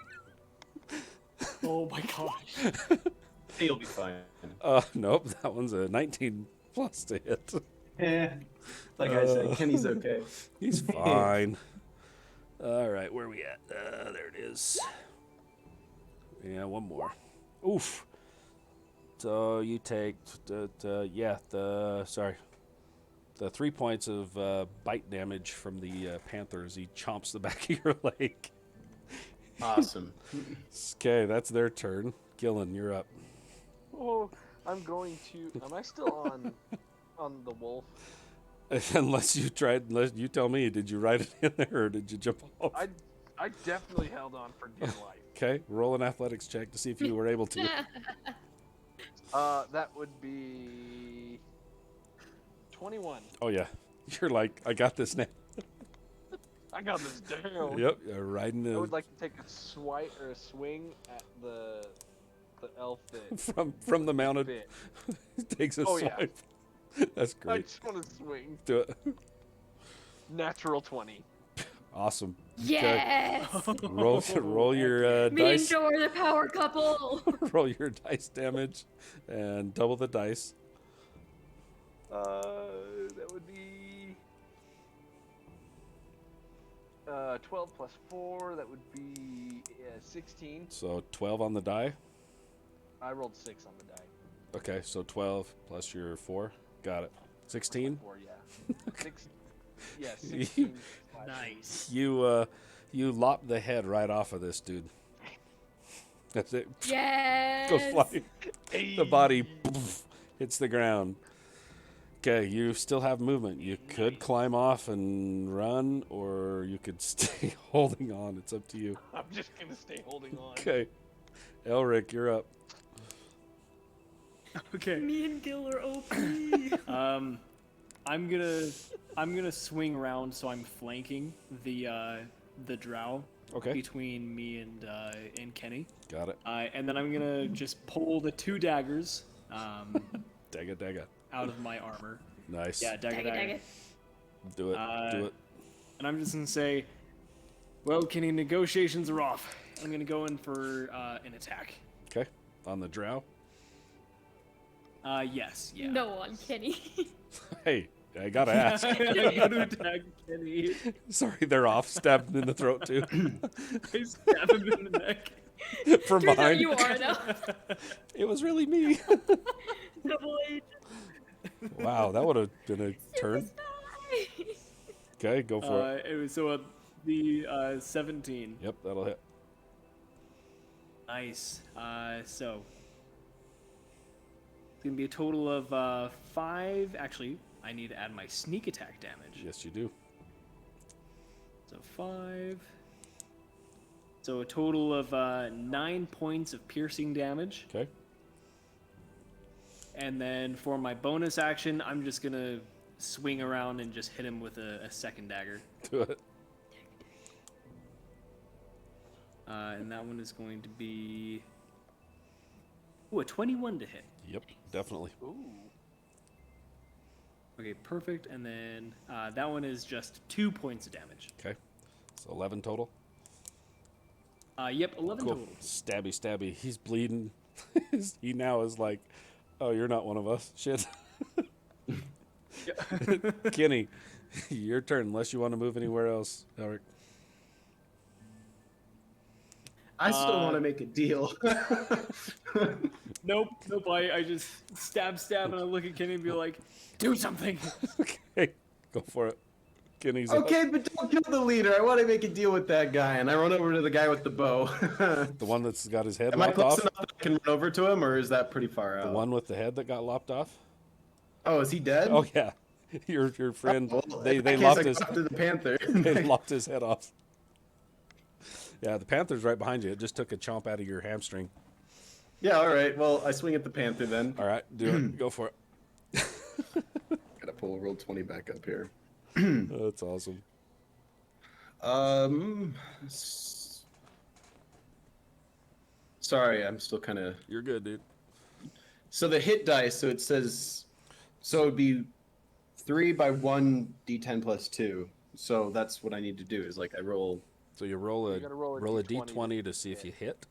Oh my gosh. He'll be fine. Nope, that one's a 19 plus to hit. Yeah. Like I said, Kenny's okay. He's fine. All right, where are we at? There it is. Yeah, one more. Oof. So you take, the 3 points of bite damage from the panther as he chomps the back of your leg. Awesome. Okay, that's their turn. Gillen, you're up. Oh, I'm going to. Am I still on the wolf? Unless you tell me, did you ride it in there or did you jump off? I definitely held on for dear life. Okay, roll an athletics check to see if you were able to. That would be 21. Oh yeah, you're like, I got this now. I got this down. Yep, you're riding I would the like to take a swipe or a swing at the elf that from the mounted. bit. Takes a Oh, yeah. swipe. That's I great. just want to swing. Do it. Natural 20. Awesome. Yes! Okay. Roll your Me and dice. Joe are the power couple. Roll your dice damage, and double the dice. That would be 12 plus 4. That would be 16. So 12 on the die. I rolled 6 on the die. Okay, so 12 plus your 4. Got it. 16. 4, yeah. 6. Yeah, 16. Nice. You lop the head right off of this dude. That's it. Yes! Goes flying. The body poof, hits the ground. Okay, you still have movement. You could climb off and run, or you could stay holding on. It's up to you. I'm just gonna stay holding on. Okay. Elric, you're up. Okay. Me and Gil are OP. I'm gonna swing around so I'm flanking the drow. Okay. between me and Kenny. Got it. And then I'm gonna just pull the 2 daggers Dagga. out of my armor. Nice. Yeah, dagger. Dang it. Do it. Do it. And I'm just gonna say, well, Kenny, negotiations are off. I'm gonna go in for an attack. Okay. On the drow. Yes. Yeah. No one, Kenny. Hey, I gotta ask. I'm gonna attack Kenny. Sorry, they're off. Stabbed him in the throat too. I stab him in the neck. From Turns out behind. you are now. It was really me. Double agent. Wow, that would have been a turn. Okay, go for it. It was the 17. Yep, that'll hit. Nice. So it's gonna be a total of 5. Actually, I need to add my sneak attack damage. Yes, you do. So 5. So a total of 9 points of piercing damage. Okay. And then for my bonus action, I'm just gonna swing around and just hit him with a second dagger. Do it. And that one is going to be a 21 to hit. Yep, definitely. Ooh. Okay, perfect. And then that one is just 2 points of damage. Okay. So 11 total. Yep, 11 Cool. total. Stabby. He's bleeding. He now is like, oh, you're not one of us. Shit. Kenny, your turn, unless you want to move anywhere else. Eric. I still want to make a deal. Nope. I just stab, and I look at Kenny and be like, do something. Okay, go for it. Kenny's Okay, but don't kill the leader. I want to make a deal with that guy. And I run over to the guy with the bow. the one that's got his head Am I lopped close off. enough that I can run over to him, or is that pretty far out? The one with the head that got lopped off. Oh, is he dead? Oh yeah, your friend. Oh, well, they in that case, lopped I go his after the panther. they lopped his head off. Yeah, the panther's right behind you. It just took a chomp out of your hamstring. Yeah, all right. Well, I swing at the panther then. All right, do it. Go for it. Gotta pull roll 20 back up here. That's awesome. Sorry, I'm still kind of. You're good, dude. So the hit dice. So it says, so it'd be 3 by 1 d10 plus 2. So that's what I need to do. Is like I roll. So you roll a You gotta roll a d20 to see if you hit.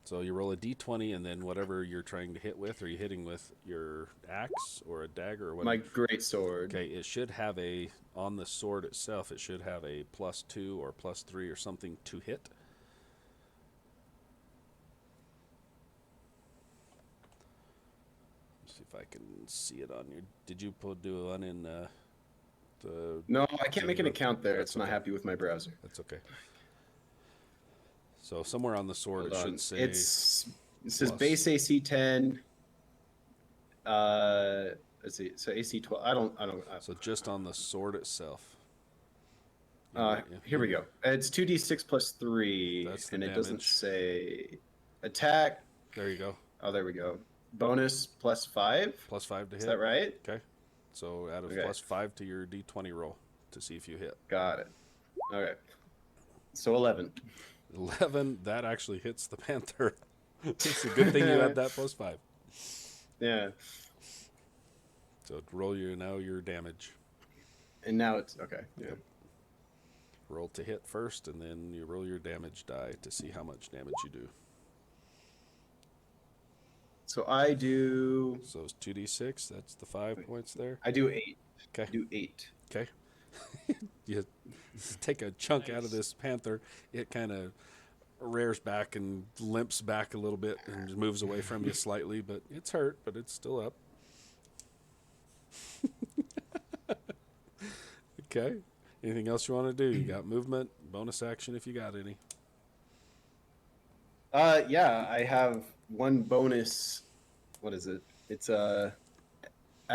So you roll a d20, and then whatever you're trying to hit with, are you hitting with your axe or a dagger or whatever? My great sword. Okay, it should have on the sword itself, it should have a +2 or +3 or something to hit. Let's see if I can see it on your. Did you do one in the? No, I can't make an That's account there. It's not okay. happy with my browser. That's okay. So somewhere on the sword Hold it on. should say. It says plus. base AC 10. Let's see. So AC 12. I don't. So just on the sword itself. Here we go. It's 2d6 plus 3, That's the and it doesn't damage. say attack. There you go. Oh, there we go. Bonus plus 5. +5 to hit. Is that right? Okay. So add a Okay. +5 to your d20 roll to see if you hit. Got it. Okay. So 11. 11. That actually hits the panther. It's a good thing you had that +5. Yeah. So roll your damage. And now it's okay. Yeah. Roll to hit first, and then you roll your damage die to see how much damage you do. So I do. So it's 2d6. That's the 5 points there. I do 8. Okay. I do 8. Okay. You take a chunk out of this panther. It kind of rears back and limps back a little bit and just moves away from you slightly, but it's hurt, but it's still up. Okay. Anything else you want to do? You got movement, bonus action if you got any. Yeah, I have one bonus. What is it? It's I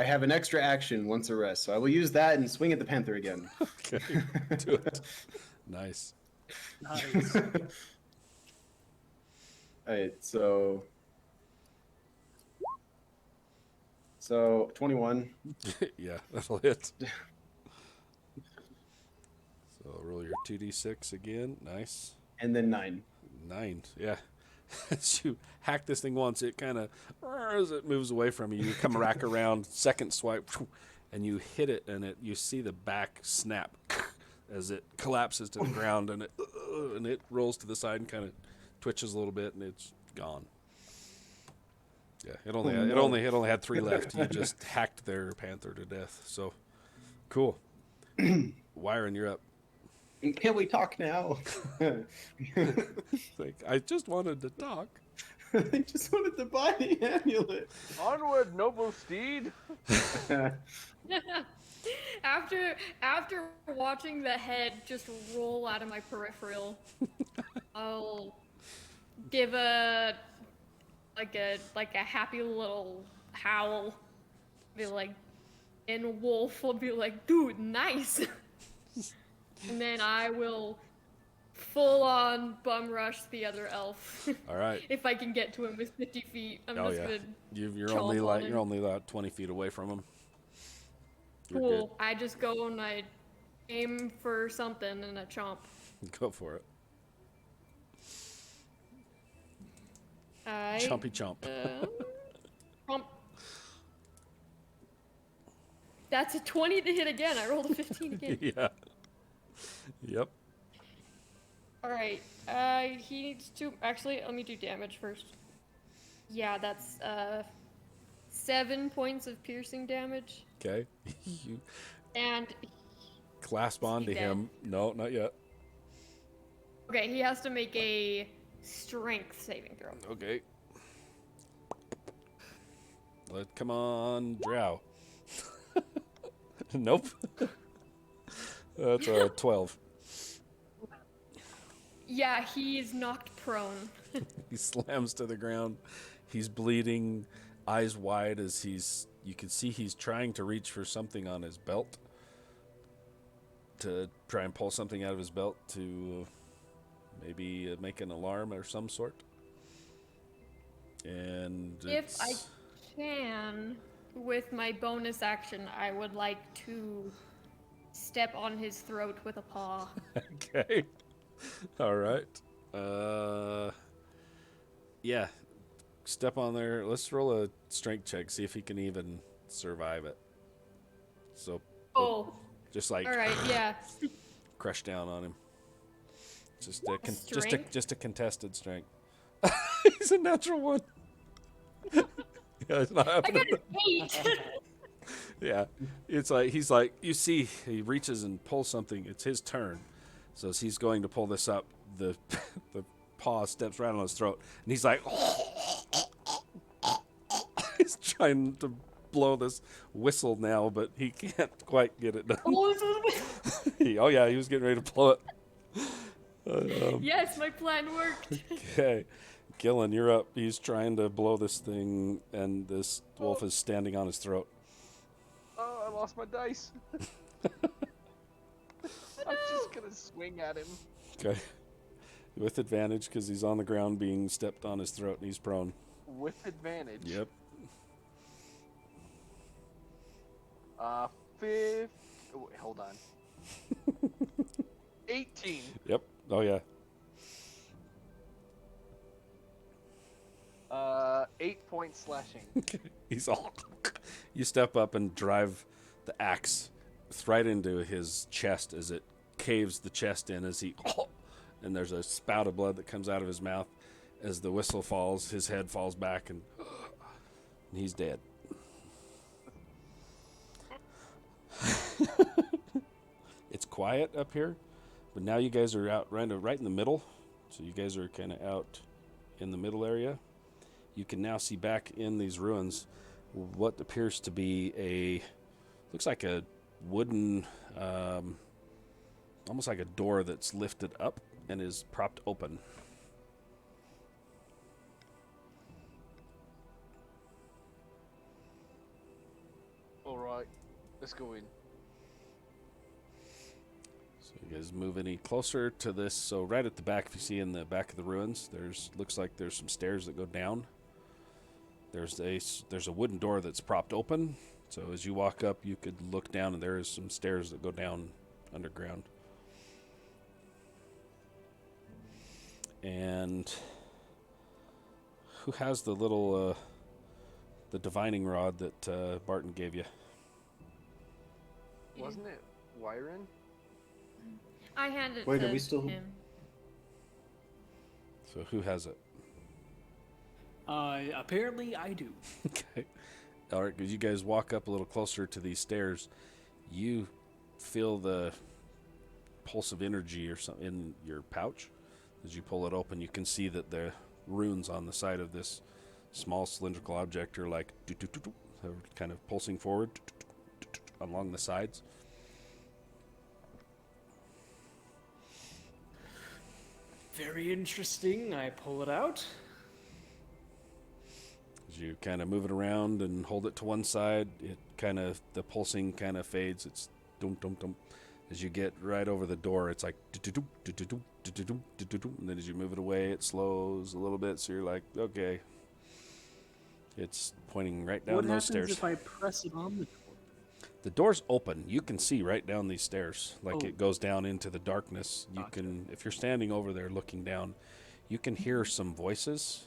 have an extra action once a rest, so I will use that and swing at the panther again. Okay. Do it. Nice. Nice. Alright, so 21. Yeah, that'll hit. So So roll your 2d6 again. Nice. And then 9. 9. Yeah. As you hack this thing once, it kind of, as it moves away from you, you come back around, second swipe, and you hit it, and you see the back snap as it collapses to the ground, and it rolls to the side and kind of twitches a little bit, and it's gone. Yeah, it only had 3 left. You just hacked their panther to death. So cool. Wyron, you're up. Can we talk now? Like, I just wanted to talk. I just wanted to buy the amulet. Onward, noble steed. After watching the head just roll out of my peripheral, I'll give a happy little howl. Be like, and Wolf will be like, dude, nice. And then I will full on bum rush the other elf. All right. If I can get to him with 50 feet, I'm Oh just yeah. gonna You're chomp only on him. you're only about 20 feet away from him. You're Cool. I just go and I aim for something and I chomp. good. Go for it. I Chompy chomp. chomp. That's a 20 to hit again. I rolled a 15 again. Yeah. Yep. All right. He needs to actually. Let me do damage first. Yeah, that's 7 points of piercing damage, Okay. You and clasp onto dead? him. No, not yet. okay, he has to make a strength saving throw. Okay. Come on, drow. Nope. That's a 12. Yeah, he's knocked prone. He slams to the ground. He's bleeding, eyes wide as you can see he's trying to reach for something on his belt to try and pull something out of his belt to maybe make an alarm or some sort. And If I can, with my bonus action, I would like to step on his throat with a paw. Okay. All right. Yeah. Step on there. Let's roll a strength check. See if he can even survive it. So. Oh. Just like. All right. Yeah. Crush down on him. Just Strength? just a contested strength. He's a natural one. Yeah, it's not I happening. got an 8. Yeah, it's like he's like, you see, he reaches and pulls something. It's his turn, so as he's going to pull this up, the paw steps right on his throat, and he's like, he's trying to blow this whistle now, but he can't quite get it done. Oh yeah, he was getting ready to blow it. Yes, my plan worked. Okay, Gillen, you're up. He's trying to blow this thing, and this wolf is standing on his throat. Oh, I lost my dice. I'm just gonna swing at him. Okay. With advantage because he's on the ground being stepped on his throat and he's prone. With advantage. Yep. 5. Oh, wait, hold on. 18. Yep. Oh, yeah. 8 points slashing. He's all. You step up and drive the axe right into his chest as it caves the chest in as he. And there's a spout of blood that comes out of his mouth. As the whistle falls, his head falls back and he's dead. It's quiet up here, but now you guys are out right in the middle. So you guys are kind of out in the middle area. You can now see back in these ruins what appears to be looks like a wooden, almost like a door that's lifted up and is propped open. Alright, let's go in. So you guys move any closer to this. So right at the back, if you see in the back of the ruins, looks like there's some stairs that go down. There's a wooden door that's propped open. So as you walk up, you could look down, and there is some stairs that go down underground. And who has the little the divining rod that Barton gave you? Wasn't it Wyron? I handed it Wait, to are we still- him. So who has it? Apparently I do. Okay. All right, because you guys walk up a little closer to these stairs, you feel the pulse of energy or something in your pouch. As you pull it open, you can see that the runes on the side of this small cylindrical object are like they're kind of pulsing forward along the sides. Very interesting. I pull it out. As you kind of move it around and hold it to one side, the pulsing kind of fades. It's dum dum dum. As you get right over the door, it's like and then as you move it away, it slows a little bit. So you're like, okay, it's pointing right down What those happens stairs. if I press it on the door? The door's open. You can see right down these stairs, like Oh. it goes down into the darkness. You Gotcha. can, if you're standing over there looking down, you can hear some voices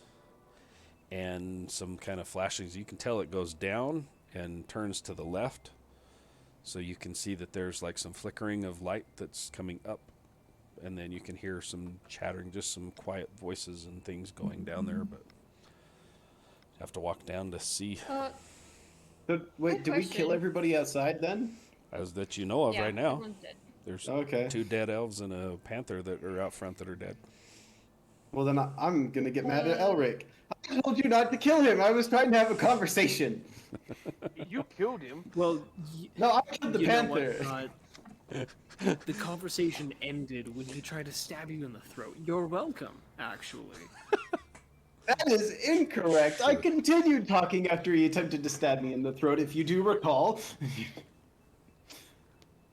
and some kind of flashings. You can tell it goes down and turns to the left. So you can see that there's like some flickering of light that's coming up. And then you can hear some chattering, just some quiet voices and things going down there. But you have to walk down to see, So, wait, Good did we kill question. everybody outside then? as that you know of Yeah, right now. everyone's dead. There's Okay. 2 dead elves and a panther that are out front that are dead. Well, then I'm gonna get mad at Elric. I told you not to kill him. I was trying to have a conversation. You killed him. Well, No, I killed the you know what, panther. the conversation ended when he tried to stab you in the throat. You're welcome, actually. That is incorrect. I continued talking after he attempted to stab me in the throat, if you do recall.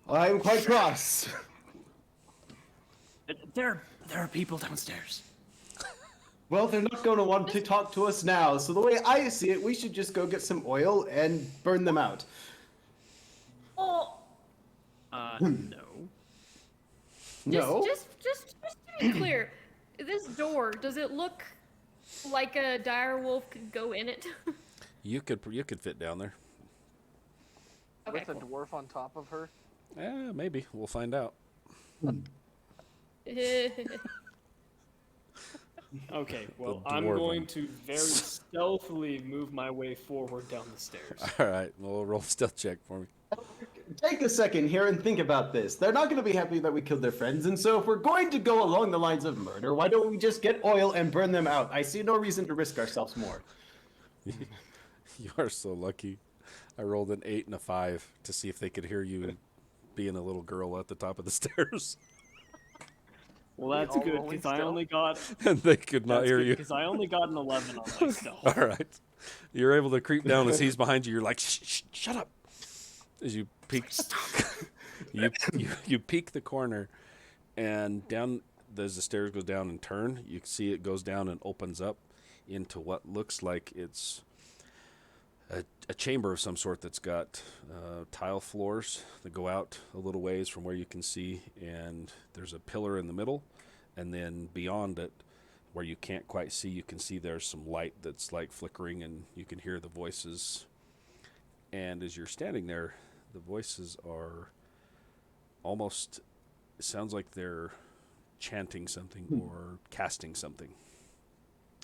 I am quite cross. There are people downstairs. Well, they're not going to want to talk to us now, so the way I see it, we should just go get some oil and burn them out. Oh, No. No? just to be clear, this door, does it look like a dire wolf could go in it? You could fit down there. Okay, With a cool. dwarf on top of her. Maybe we'll find out. Okay, well, The I'm dwarven. going to very stealthily move my way forward down the stairs. All right, well, roll a stealth check for me. Take a second here and think about this. They're not going to be happy that we killed their friends, and so if we're going to go along the lines of murder, why don't we just get oil and burn them out? I see no reason to risk ourselves more. You are so lucky. I rolled an 8 and a 5 to see if they could hear you being a little girl at the top of the stairs, Well, that's all good rolling because I stealth? only got and they could not hear you. because I only got an 11 on my stealth. All right, you're able to creep down as he's behind you. You're like, shh, shut up. As you peek, you peek the corner, and down as the stairs go down and turn, you can see it goes down and opens up into what looks like it's a chamber of some sort that's got tile floors that go out a little ways from where you can see, and there's a pillar in the middle, and then beyond it, where you can't quite see, you can see there's some light that's like flickering, and you can hear the voices. And as you're standing there, the voices are almost, it sounds like they're chanting something or casting something.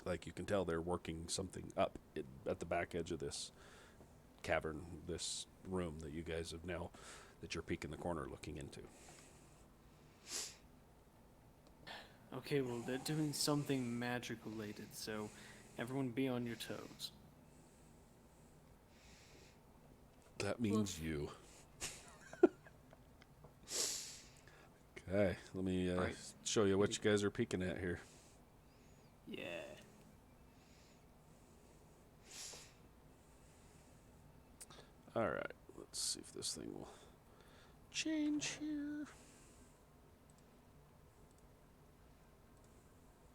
Like you can tell they're working something up at the back edge of this cavern, this room that you guys have now, that you're peeking the corner looking into. Okay, well, they're doing something magic related, so everyone be on your toes. That means you. Okay, let me Right. show you what you guys are peeking at here. Yeah. All right, let's see if this thing will change here.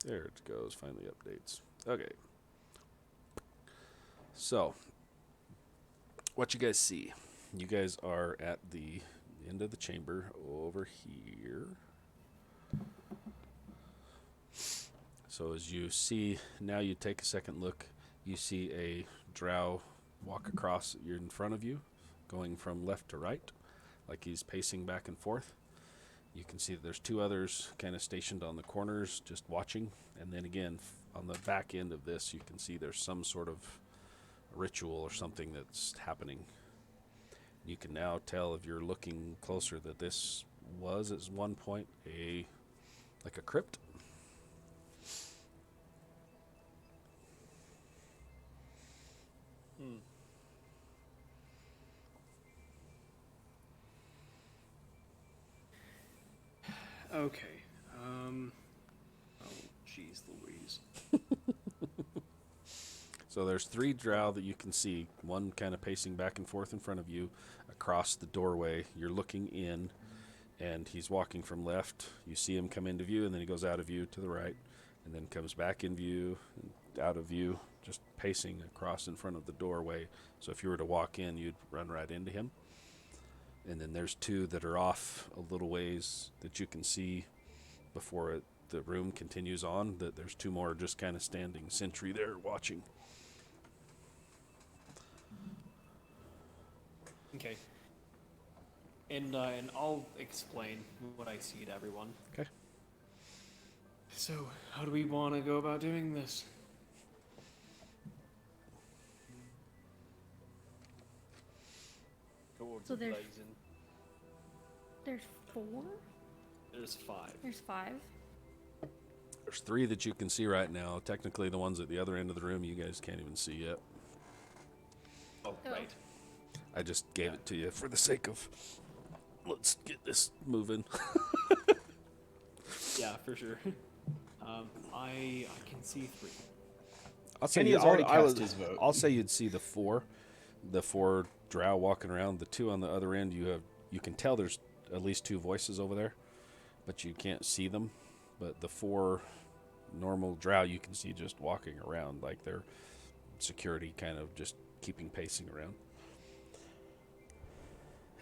There it goes, finally updates. Okay. So, what you guys see? You guys are at the end of the chamber over here. So as you see, now you take a second look, you see a drow walk across in front of you, going from left to right, like he's pacing back and forth. You can see that there's two others kind of stationed on the corners, just watching. And then again, on the back end of this, you can see there's some sort of ritual or something that's happening. You can now tell if you're looking closer that this was at one point like a crypt. Okay. Oh, jeez Louise. So there's three drow that you can see, one kind of pacing back and forth in front of you across the doorway. You're looking in, and he's walking from left. You see him come into view, and then he goes out of view to the right, and then comes back in view, and out of view, just pacing across in front of the doorway. So if you were to walk in, you'd run right into him. And then there's two that are off a little ways that you can see before the room continues on. That there's two more just kind of standing sentry there watching. Okay. And I'll explain what I see to everyone. Okay. So, how do we want to go about doing this? Towards So the there's- blazing. There's 4? There's 5. There's 5? There's three that you can see right now. Technically, the ones at the other end of the room you guys can't even see yet. Oh, Oh. right. I just gave it to you for the sake of let's get this moving. Yeah, for sure. I can see 3. I'll say Kenny you- has already I cast would- his vote. I'll say you'd see the four drow walking around. The two on the other end, you can tell there's at least 2 voices over there, but you can't see them. But the 4 normal drow you can see just walking around, like they're security, kind of just keeping pacing around.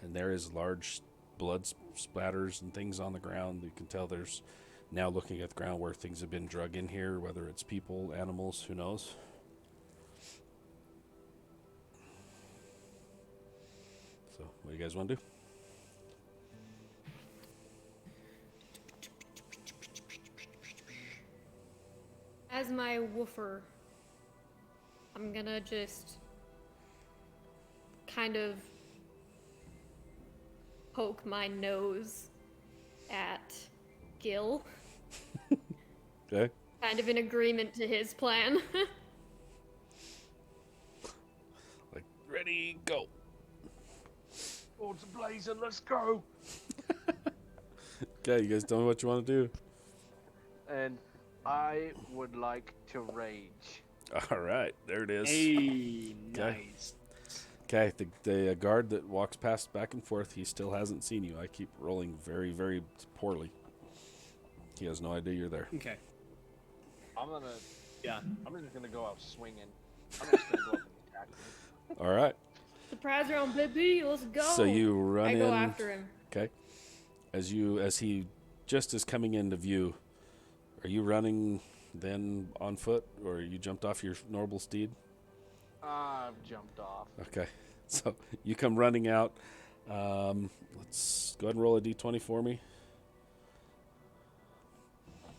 And there is large blood splatters and things on the ground. You can tell there's now looking at the ground where things have been drug in here, whether it's people, animals, who knows. So what do you guys want to do? As my woofer, I'm gonna just kind of poke my nose at Gil, Okay. kind of in agreement to his plan. Like, ready, go. Towards the blazing, let's go. Okay, you guys tell me what you want to do. And I would like to rage. All right, there it is. Hey, Okay. nice. Okay, the guard that walks past back and forth, he still hasn't seen you. I keep rolling very, very poorly. He has no idea you're there. Okay. I'm gonna. Yeah. I'm just gonna go out swinging. I'm just gonna go up and attack him. All right. Surprise round, baby, let's go! So you run I in. go after him. Okay. As he just is coming into view, are you running then on foot, or you jumped off your normal steed? I've jumped off. Okay. So you come running out. Let's go ahead and roll a d20 for me.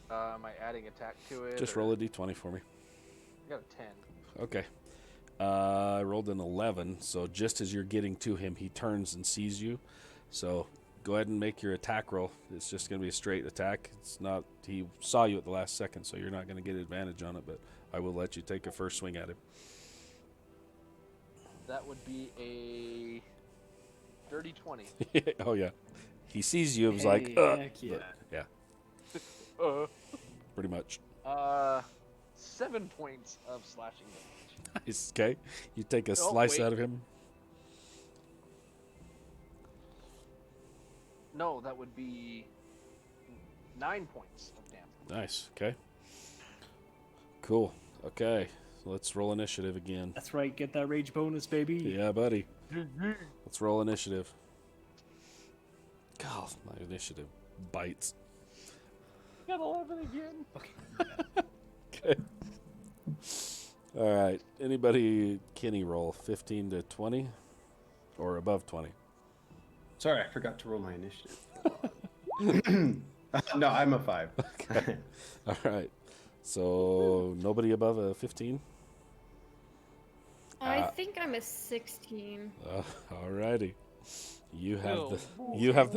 Am I adding attack to it? Just or- roll a d20 for me. I got a 10. Okay. I rolled an 11, so just as you're getting to him, he turns and sees you. So go ahead and make your attack roll. It's just going to be a straight attack. It's not. He saw you at the last second, so you're not going to get advantage on it, but I will let you take a first swing at him. That would be a dirty 20. Oh, yeah. He sees you and was like, Hey, heck yeah. but, yeah, Uh, pretty much. 7 points of slashing damage. Nice, okay. You take a Oh, slice wait. out of him. No, that would be 9 points of damage. Nice, okay. Cool. Okay, so let's roll initiative again. That's right. Get that rage bonus, baby. Yeah, buddy. Let's roll initiative. God, my initiative bites. Got 11 again. Okay. All right. Anybody, Kenny, roll 15 to 20 or above 20? Sorry, I forgot to roll my initiative. No, I'm a 5. Okay. All right. So nobody above a 15? I think I'm a 16. All righty. You have Oh, you have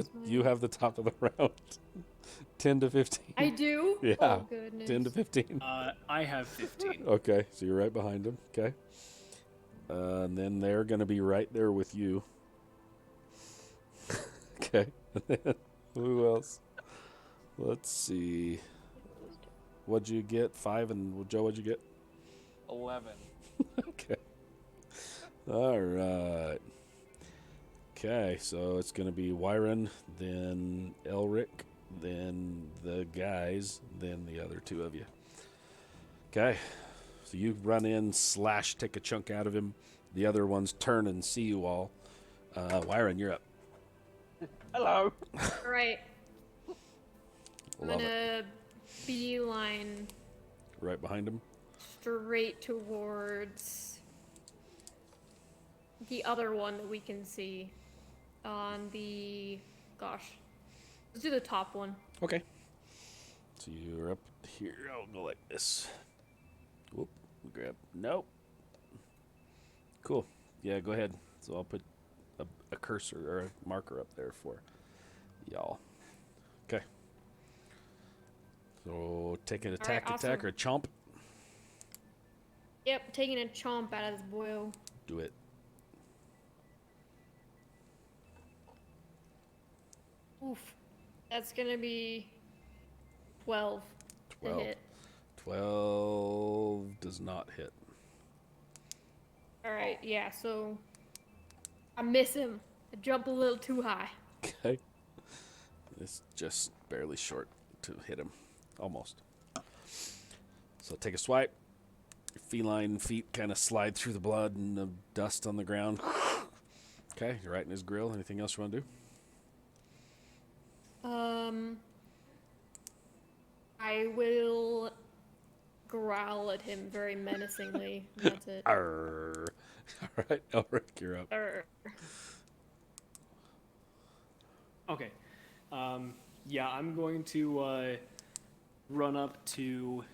the top of the round. 10 to 15. I do? Yeah. Oh, goodness. 10 to 15. I have 15. Okay, so you're right behind him. Okay. And then they're going to be right there with you. Okay. Who else? Let's see. What'd you get? 5, and Joe, what'd you get? 11. Okay. All right. Okay, so it's going to be Wyron, then Elric, then the guys, then the other two of you. Okay. So you run in, slash, take a chunk out of him. The other ones turn and see you all. Wyron, you're up. Hello. All right. I'm Love it. gonna beeline Right behind him. straight towards the other one that we can see on the. Gosh. Let's do the top one. Okay. So you're up here. I'll go like this. Whoop. Grab. Nope. Cool. Yeah, go ahead. So I'll put a cursor or a marker up there for y'all. Okay. So take an attack, awesome. attack, or chomp. Yep, taking a chomp out of this boil. Do it. Oof. That's gonna be 12 12. to hit. 12 does not hit. Alright, yeah, so I miss him. I jump a little too high. Okay. It's just barely short to hit him. Almost. So take a swipe. Your feline feet kind of slide through the blood and the dust on the ground. Okay, you're right in his grill. Anything else you want to do? I will growl at him very menacingly. That's it. Arr. All right, Elric, you're up. Arr. Okay. Yeah, I'm going to run up to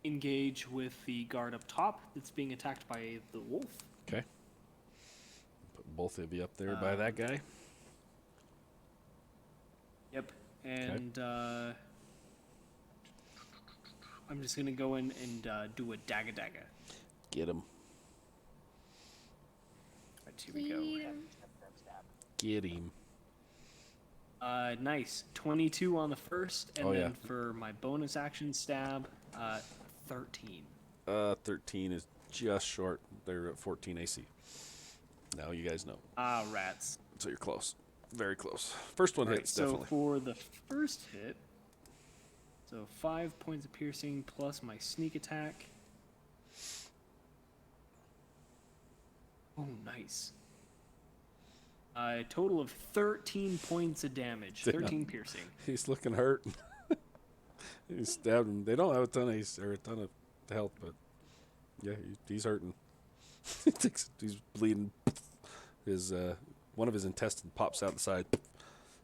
engage with the guard up top that's being attacked by the wolf. Okay. Put both of you up there by that guy. Yep. And I'm just going to go in and do a dagger. Get him. Right, here we go. Get him. Nice. 22 on the first, and Oh, then yeah. for my bonus action stab, 13. 13 is just short. They're at 14 AC. Now you guys know. Ah, rats. So you're close. Very close. First one All right, hits, so definitely. for the first hit, so 5 points of piercing plus my sneak attack. Oh, nice. A total of 13 points of damage. 13 piercing. He's looking hurt. He stabbed him. They don't have a ton of health, but yeah, he's hurting. He's bleeding. His one of his intestines pops out the side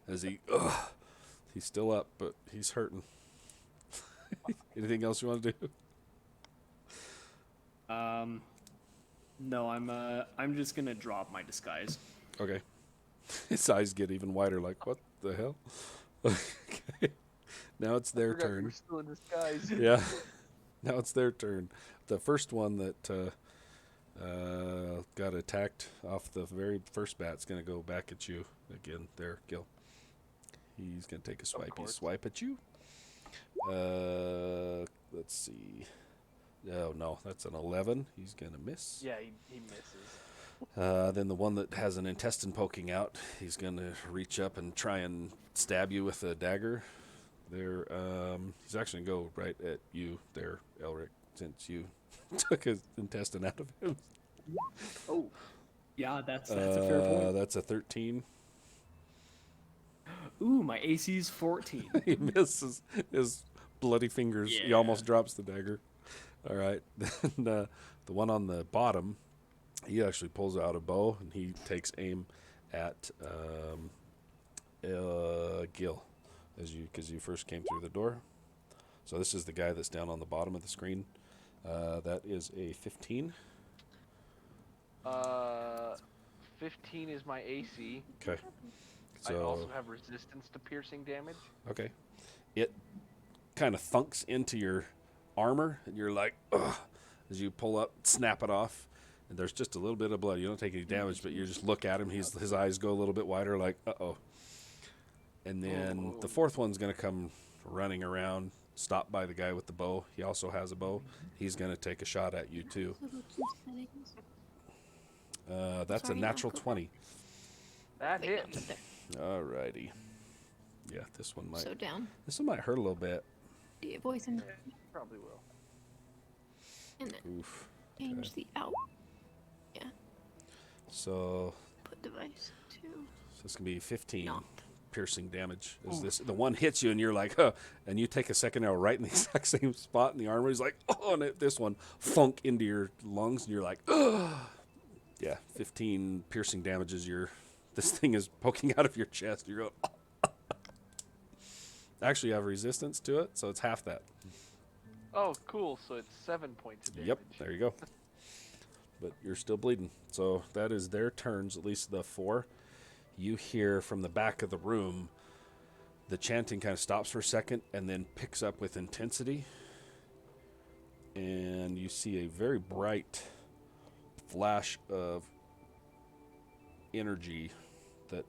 as he's still up, but he's hurting. Anything else you want to do? No, I'm just gonna drop my disguise. Okay. His eyes get even wider. Like, what the hell? Okay. Now it's their Forgot you were turn. still in disguise. Yeah. Now it's their turn. The first one that got attacked off the very first bat's going to go back at you again. There, Gil. He's going to take a swipey swipe at you. Let's see. Oh, no, that's an 11. He's going to miss. Yeah, he misses. Then the one that has an intestine poking out, he's going to reach up and try and stab you with a dagger. There, he's actually going to go right at you there, Elric, since you took his intestine out of him. Oh, yeah, that's a fair point. That's a 13. Ooh, my AC's 14. He misses his bloody fingers. He Yeah. almost drops the dagger. All right. Then the one on the bottom, he actually pulls out a bow and he takes aim at Gil, because you first came through the door. So this is the guy that's down on the bottom of the screen. That is a 15. 15 is my AC. Okay. I also So have resistance to piercing damage. okay, it kind of thunks into your armor, and you're like, ugh, as you pull up, snap it off, and there's just a little bit of blood. You don't take any damage, but you just look at him. His eyes go a little bit wider, like, uh-oh. And then the fourth one's going to come running around, stop by the guy with the bow. He also has a bow. He's going to take a shot at you, too. That's a natural 20. That hits. Alrighty. Yeah, this one might. So down. This one might hurt a little bit. The voice and Probably will. then Oof. change the out. Yeah. So Put device to it's gonna be 15 not. piercing damage. Is this the one hits you and you're like, huh? And you take a second arrow right in the exact same spot in the armor. He's like, oh, and this one funk into your lungs, and you're like, oh. Yeah, 15 piercing damages. This thing is poking out of your chest. You're going. Oh. Actually, you have resistance to it, so it's half that. Oh, cool. So it's 7 points of damage. Yep, there you go. But you're still bleeding. So that is their turns, at least the 4. You hear from the back of the room, the chanting kind of stops for a second and then picks up with intensity. And you see a very bright flash of energy that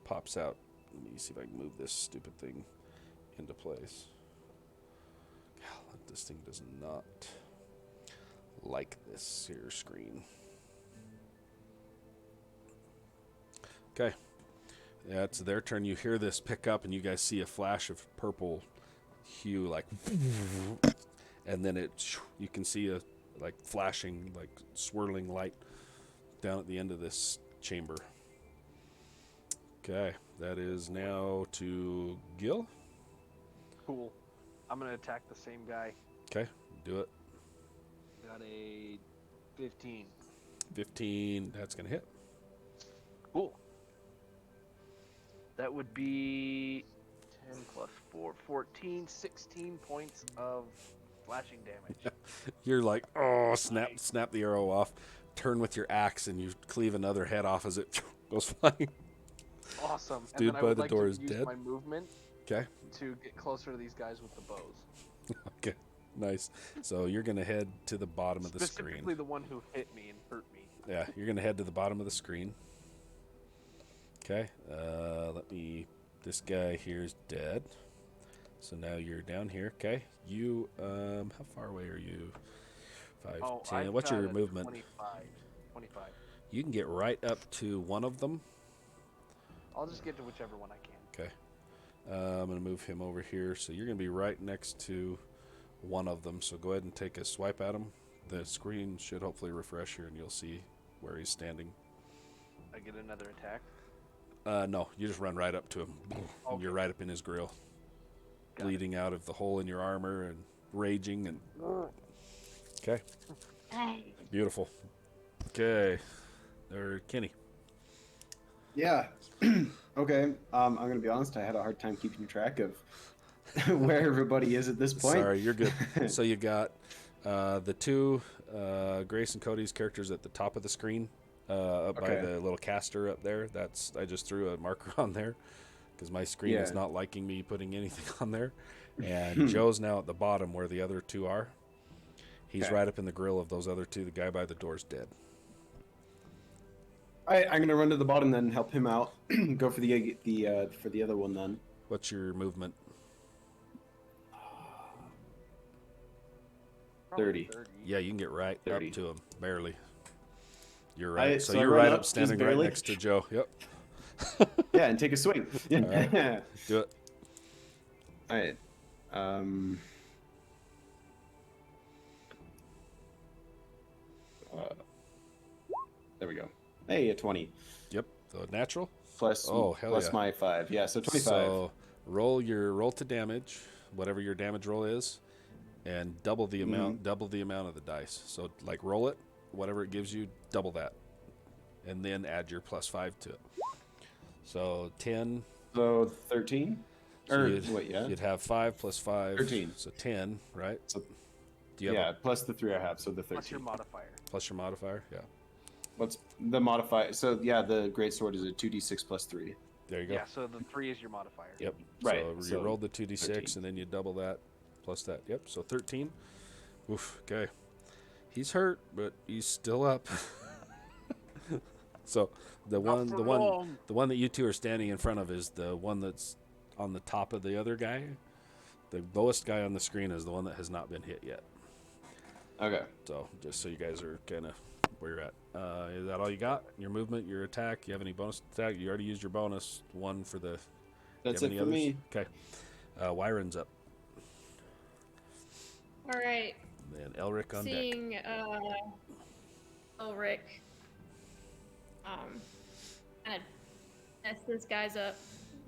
pops out. Let me see if I can move this stupid thing into place. God, this thing does not like this here screen. Okay. Yeah, it's their turn. You hear this pick up, and you guys see a flash of purple hue, like, and then you can see a like flashing, like swirling light down at the end of this chamber. Okay, that is now to Gil. Cool. I'm going to attack the same guy. Okay, do it. Got a 15. 15, that's going to hit. Cool. That would be 10 plus 4, 14, 16 points of slashing damage. You're like, oh, snap the arrow off, turn with your axe, and you cleave another head off as it goes flying. Awesome. Dude and then by I would the like door to is use dead. my movement Okay. to get closer to these guys with the bows. Okay, nice. So you're going to head to the bottom of the screen. Specifically the one who hit me and hurt me. Yeah, you're going to head to the bottom of the screen. Okay, this guy here is dead. So now you're down here. Okay, you, how far away are you? 5, 10. I've What's your got a movement? 25. You can get right up to one of them. I'll just get to whichever one I can. Okay. I'm going to move him over here. So you're going to be right next to one of them. So go ahead and take a swipe at him. The screen should hopefully refresh here, and you'll see where he's standing. I get another attack. No, you just run right up to him. Okay. You're right up in his grill. Got Bleeding out of the hole in your armor and raging. And okay. Beautiful. Okay. There, Kenny. Yeah. Okay. I'm gonna be honest. I had a hard time keeping track of where everybody is at this point. Sorry, you're good. So you got the two Grace and Cody's characters at the top of the screen, up by Okay. the little caster up there. I just threw a marker on there because my screen is Yeah. not liking me putting anything on there. And Joe's now at the bottom where the other two are. He's Okay. right up in the grill of those other two. The guy by the door's dead. I'm gonna run to the bottom then, help him out. Go for the other one then. What's your movement? 30. Yeah, you can get right 30. up to him, barely. You're right. So I you're run right up up, just standing right barely. next to Joe. Yep. Yeah, and take a swing. right. Do it. All right. There we go. Hey, a 20 Yep. So natural. plus Oh, hell plus yeah. my 5. Yeah, so 25. So roll to damage, whatever your damage roll is, and double the amount of the dice. So like roll it, whatever it gives you, double that, and then add your +5 to it. So 10. So 13? So Or you'd, wait, yeah. you'd have 5 + 5. 13. So 10, right? So Do you have yeah, plus the 3 I have, so the 13. Plus your modifier. plus your modifier? Yeah. What's the modifier? So yeah, the great sword is a 2d6 plus 3. There you go. Yeah, so the 3 is your modifier. Yep. Right, So you so rolled the 2d6 13. and then you double that plus that. Yep. So 13. Oof. Okay. He's hurt, but he's still up. So the Not for long. one that you two are standing in front of is the one that's on the top of the other guy. The lowest guy on the screen is the one that has not been hit yet. Okay. So just so you guys are kind of where you're at. Is that all you got? Your movement, your attack? You have any bonus attack? You already used your bonus one for the. That's you have it any for others? me. Okay. Wyron's up. All right. And Elric on deck. Seeing Ulrich kind of mess this guy's up,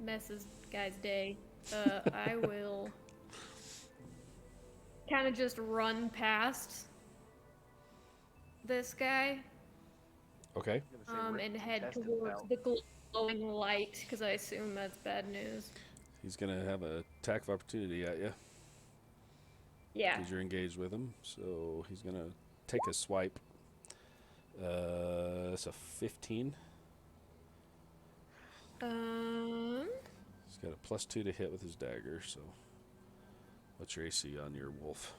mess this guy's day, I will kind of just run past this guy Okay. I'm gonna say rip and the head intestines towards out. the glowing light because I assume that's bad news. He's gonna have an attack of opportunity at you Yeah. because you're engaged with him. So he's gonna take a swipe. It's a 15. He's got a +2 to hit with his dagger. So what's your AC on your wolf?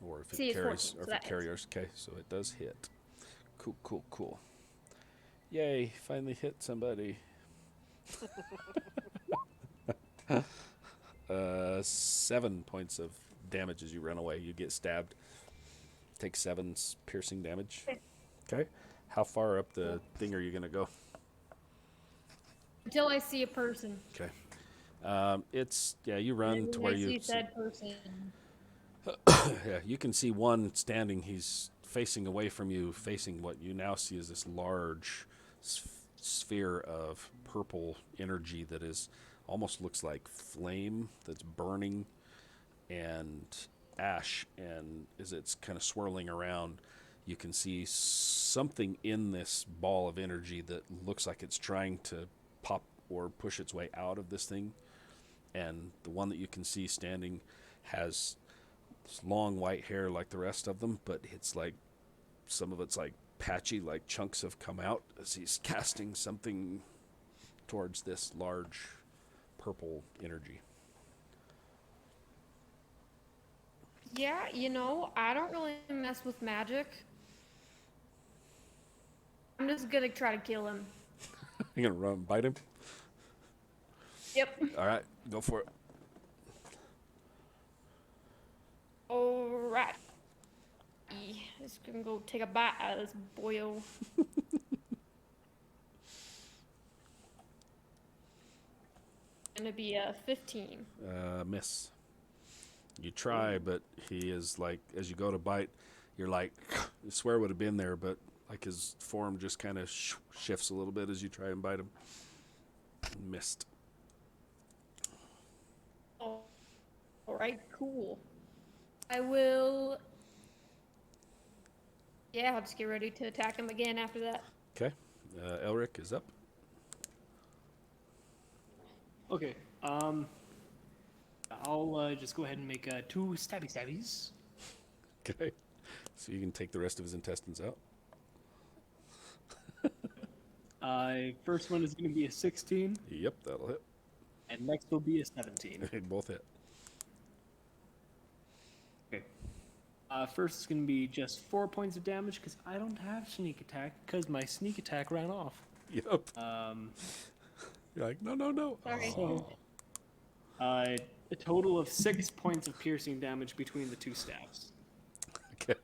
Or if AC it is carries, 14, or if so it that carries. Okay, so it does hit. Cool, cool, cool. Yay! Finally hit somebody. 7 points of damage as you run away. You get stabbed. Take 7 piercing damage. Okay. How far up the thing are you gonna go? Until I see a person. Okay. It's you run And to when where I you see said person. yeah, you can see one standing. He's facing away from you, facing what you now see as this large sphere of purple energy that is almost looks like flame that's burning and ash. And as it's kind of swirling around, you can see something in this ball of energy that looks like it's trying to pop or push its way out of this thing. And the one that you can see standing has long white hair like the rest of them, but it's like some of it's like patchy, like chunks have come out as he's casting something towards this large purple energy. Yeah, I don't really mess with magic. I'm just gonna try to kill him. You're gonna run and bite him? Yep. All right, go for it. Alright. Just gonna go take a bite out of this boyo. Gonna be a 15. Miss. You try, but he is like, as you go to bite, you're like, I swear would have been there, but like his form just kind of shifts a little bit as you try and bite him. Missed. Oh, alright, cool. I will. Yeah, I'll just get ready to attack him again after that. Okay. Elric is up. Okay. I'll just go ahead and make 2 stabby stabbies. Okay. So you can take the rest of his intestines out. First one is going to be a 16, Yep, that'll hit. and next will be a 17. They both hit. Okay. First is going to be just 4 points of damage because I don't have sneak attack because my sneak attack ran off. Yep. You're like, no. Sorry. So, a total of 6 points of piercing damage between the 2 stabs. Okay.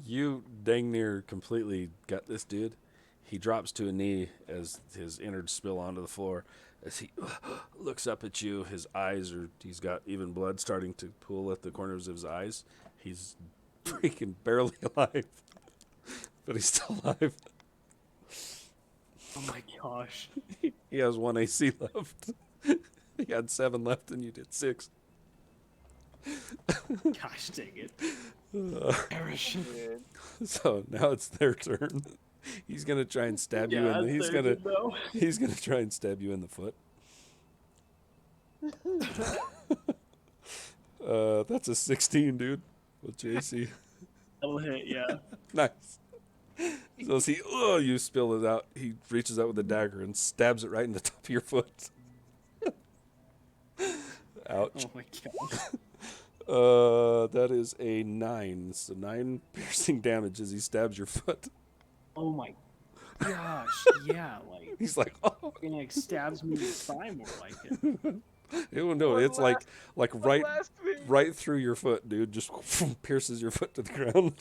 You dang near completely got this dude. He drops to a knee as his innards spill onto the floor. As he looks up at you, he's got even blood starting to pool at the corners of his eyes. He's freaking barely alive. But he's still alive. Oh my gosh. He has 1 AC left. He had 7 left and you did 6. Gosh dang it. Dude. So now it's their turn. He's gonna try and stab you, and he's gonna try and stab you in the foot. That's a 16, dude. What's your AC? That'll hit, yeah. Nice. So as you spill it out, he reaches out with a dagger and stabs it right in the top of your foot. Ouch. Oh my gosh. That is a 9. So 9 piercing damage as he stabs your foot. Oh my gosh. Yeah, like He's like, oh. he like stabs me in the thigh more like it. No, One it's last- like one right last thing. right through your foot, dude. Just pierces your foot to the ground.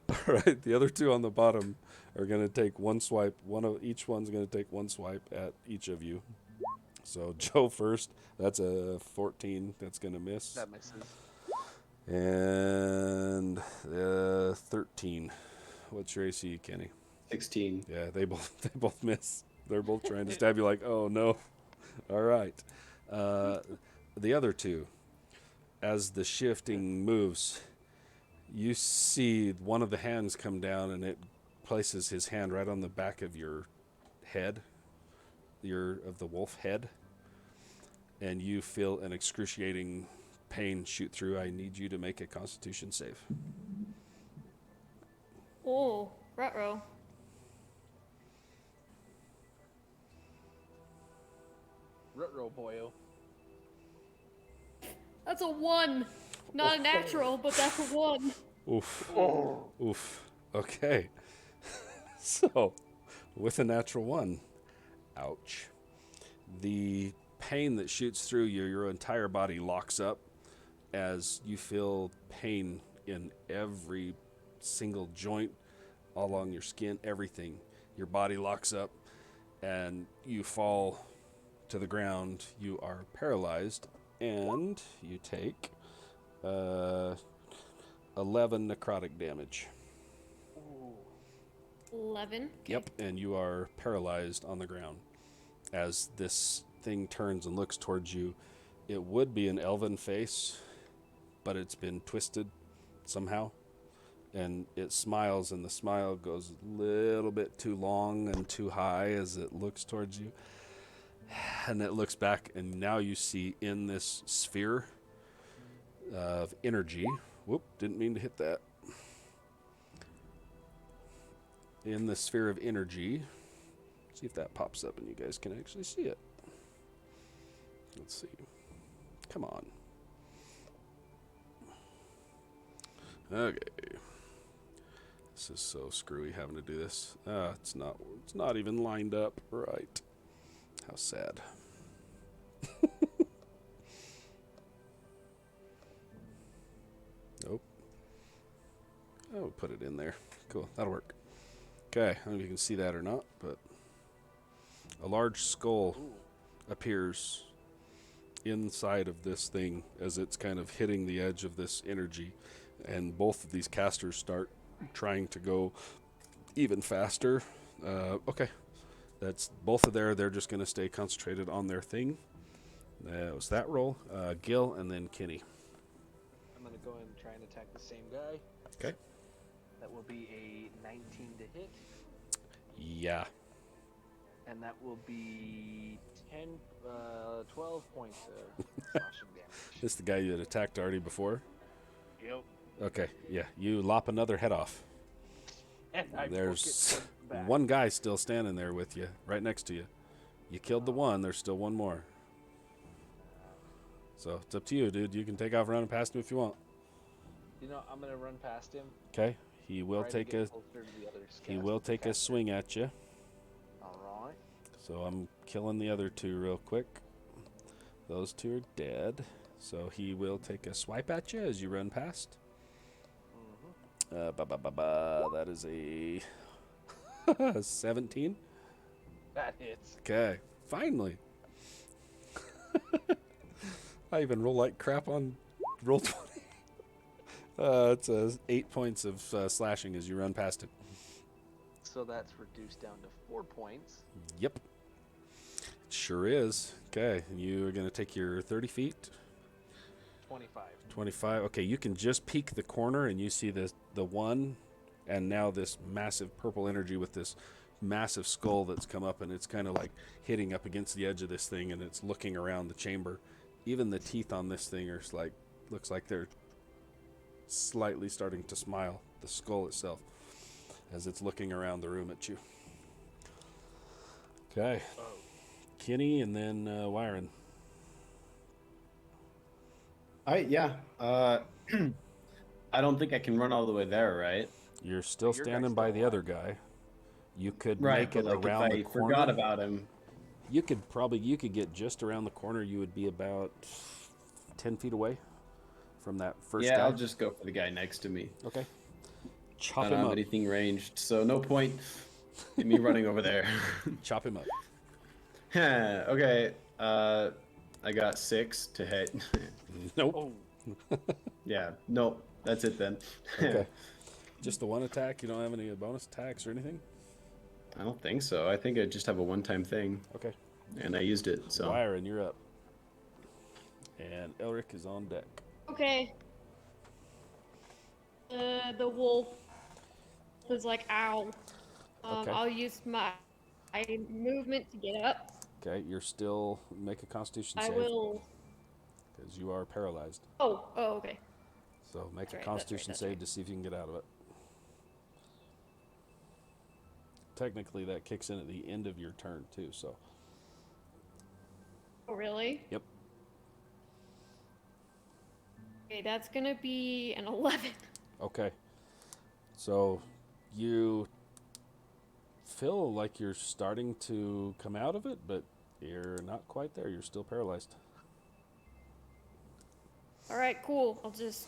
All right, the other two on the bottom are gonna take one swipe. Each one's gonna take one swipe at each of you. So Joe first. That's a 14. That's gonna miss. That misses. And 13. What's your AC, Kenny? 16. Yeah, they both miss. They're both trying to stab you. Like, oh no. All right. The other two, as the shifting moves, you see one of the hands come down, and it places his hand right on the back of your head, of the wolf head, and you feel an excruciating pain shoot through. I need you to make a Constitution save. Oh, retro. Rutro boyo. That's a 1. Not a natural, but that's a 1. Oof. Oof. Okay. So, with a natural 1, ouch. The pain that shoots through you, your entire body locks up as you feel pain in every single joint, all along your skin, everything. Your body locks up and you fall to the ground. You are paralyzed and you take 11 necrotic damage. 11. Yep, and you are paralyzed on the ground. As this thing turns and looks towards you, it would be an elven face, but it's been twisted somehow. And it smiles, and the smile goes a little bit too long and too high as it looks towards you. And it looks back, and now you see in this sphere of energy. Whoop, didn't mean to hit that. In the sphere of energy. See if that pops up and you guys can actually see it. Let's see. Come on. Okay. This is so screwy having to do this. It's not even lined up right. How sad. Nope. Oh, put it in there. Cool. That'll work. Okay, I don't know if you can see that or not, but a large skull appears inside of this thing as it's kind of hitting the edge of this energy, and both of these casters start trying to go even faster. Okay, that's both of they're just going to stay concentrated on their thing. That was that roll. Gil and then Kenny. I'm gonna go and try and attack the same guy. Okay. That will be a 19 to hit, Yeah. and that will be 12 points of slashing damage. This is the guy you had attacked already before? Yep. Okay, yeah. You lop another head off. And I There's book it back. one guy still standing there with you, right next to you. You killed the one, there's still one more. So it's up to you, dude. You can take off running past him if you want. You know, I'm gonna run past him. Okay? He will try to take get a closer to the other he cast- will take a caster. swing at you. All right. So I'm killing the other two real quick. Those two are dead. So he will take a swipe at you as you run past. That is a 17. That hits. Okay, finally. I even roll like crap on roll 20. It's 8 points of slashing as you run past it. So that's reduced down to 4 points. Yep. It sure is. Okay, you are going to take your 30 feet. 25. 25. Okay, you can just peek the corner and you see the one, and now this massive purple energy with this massive skull that's come up, and it's kind of like hitting up against the edge of this thing, and it's looking around the chamber. Even the teeth on this thing are like, looks like they're slightly starting to smile, the skull itself, as it's looking around the room at you. Okay. Kenny and then Wyron. All right, yeah. I don't think I can run all the way there, right? You're still Your guy's standing still by the alive. other guy. You could Right, make but it like around if the I corner. forgot about him, You could get just around the corner. You would be about 10 feet away from that first yeah, guy. I'll just go for the guy next to me. Okay. I Chop don't him have up. anything ranged, so no point in me running over there. Chop him up. Okay, I got 6 to hit. Nope. Oh, Yeah, nope, that's it then. Okay. Just the one attack? You don't have any bonus attacks or anything? I don't think so. I think I just have a one-time thing, Okay. and I used it, so. Wyron, you're up. And Elric is on deck. Okay. The wolf was like, ow. Okay. I'll use my movement to get up. Okay, you're still make a constitution I save will. because you are paralyzed. Oh, okay. So make That's a right, constitution that's save right. to see if you can get out of it. Technically, that kicks in at the end of your turn, too, so. Oh, really? Yep. Okay, that's gonna be an 11. Okay. So you feel like you're starting to come out of it, but you're not quite there. You're still paralyzed. All right, cool. I'll just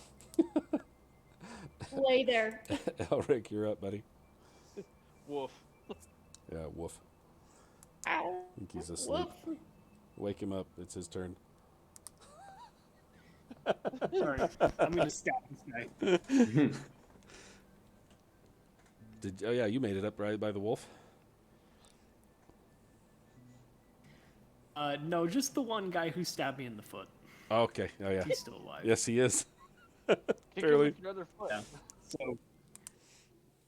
lay there. Elric, you're up, buddy. woof. Yeah, woof. Ow. I think he's asleep. Whoop. Wake him up. It's his turn. Sorry, I'm gonna stab this guy. Oh, yeah, you made it up right by the wolf? No, just the one guy who stabbed me in the foot. Oh, okay. Oh, yeah. He's still alive. Yes, he is. Kick him Barely. with your other foot. Yeah. So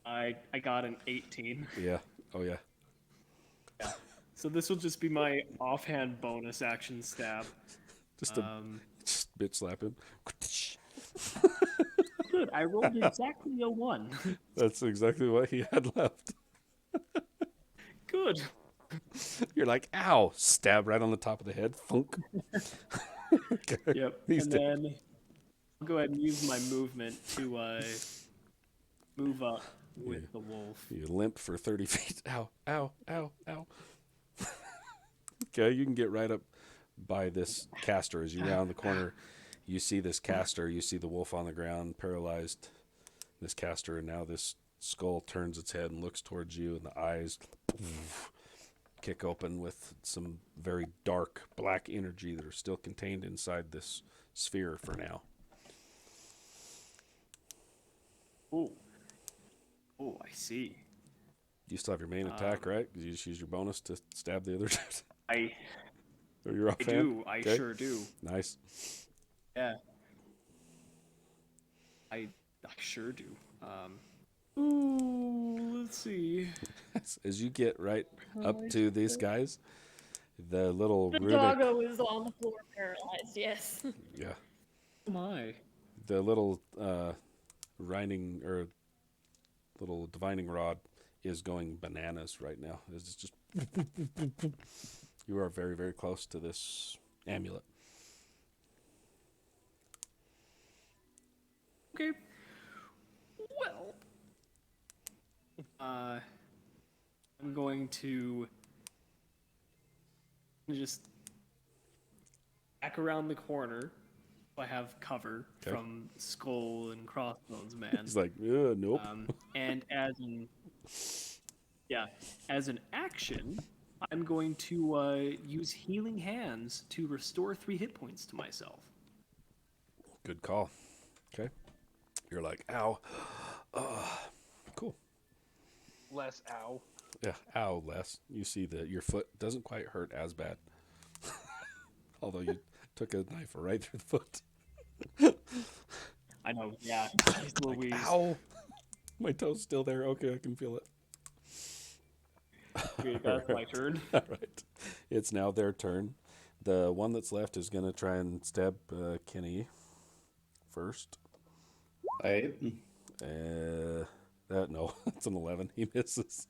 I got an 18. Yeah. Oh, yeah. So this will just be my offhand bonus action stab. Just just bitch slap him. Good. I rolled exactly a 1. That's exactly what he had left. Good. You're like, ow, stab right on the top of the head. Funk. Okay. Yep. He's And dead. then I'll go ahead and use my movement to move up with the wolf. You limp for 30 feet. Ow, ow, ow, ow. Okay, you can get right up by this caster as you round the corner. You see this caster, you see the wolf on the ground, paralyzed. This caster, and now this skull turns its head and looks towards you, and the eyes kick open with some very dark black energy that are still contained inside this sphere for now. Oh. Oh, I see. You still have your main attack, right? 'Cause you just use your bonus to stab the other dude. I Or you're I offhand? do. I Okay. sure do. Nice. Yeah. I sure do. Ooh, let's see. As you get right up to these guys, the little The runic, doggo is on the floor paralyzed, yes. yeah, Oh my. the little rhyming or little divining rod is going bananas right now. It's just you are very, very close to this amulet. Okay. Well, I'm going to just back around the corner. So I have cover Okay. from Skull and Crossbones Man. It's like, nope. And as an action, I'm going to use Healing Hands to restore 3 hit points to myself. Good call. Okay. You're like, ow. Cool. Less ow. Yeah, ow, Les. You see that your foot doesn't quite hurt as bad. Although you took a knife right through the foot. I know. Yeah. Jeez Louise. Ow! My toe's still there. Okay, I can feel it. Okay, that's my turn. All right. It's now their turn. The one that's left is going to try and stab Kenny first. I No, it's an 11. He misses.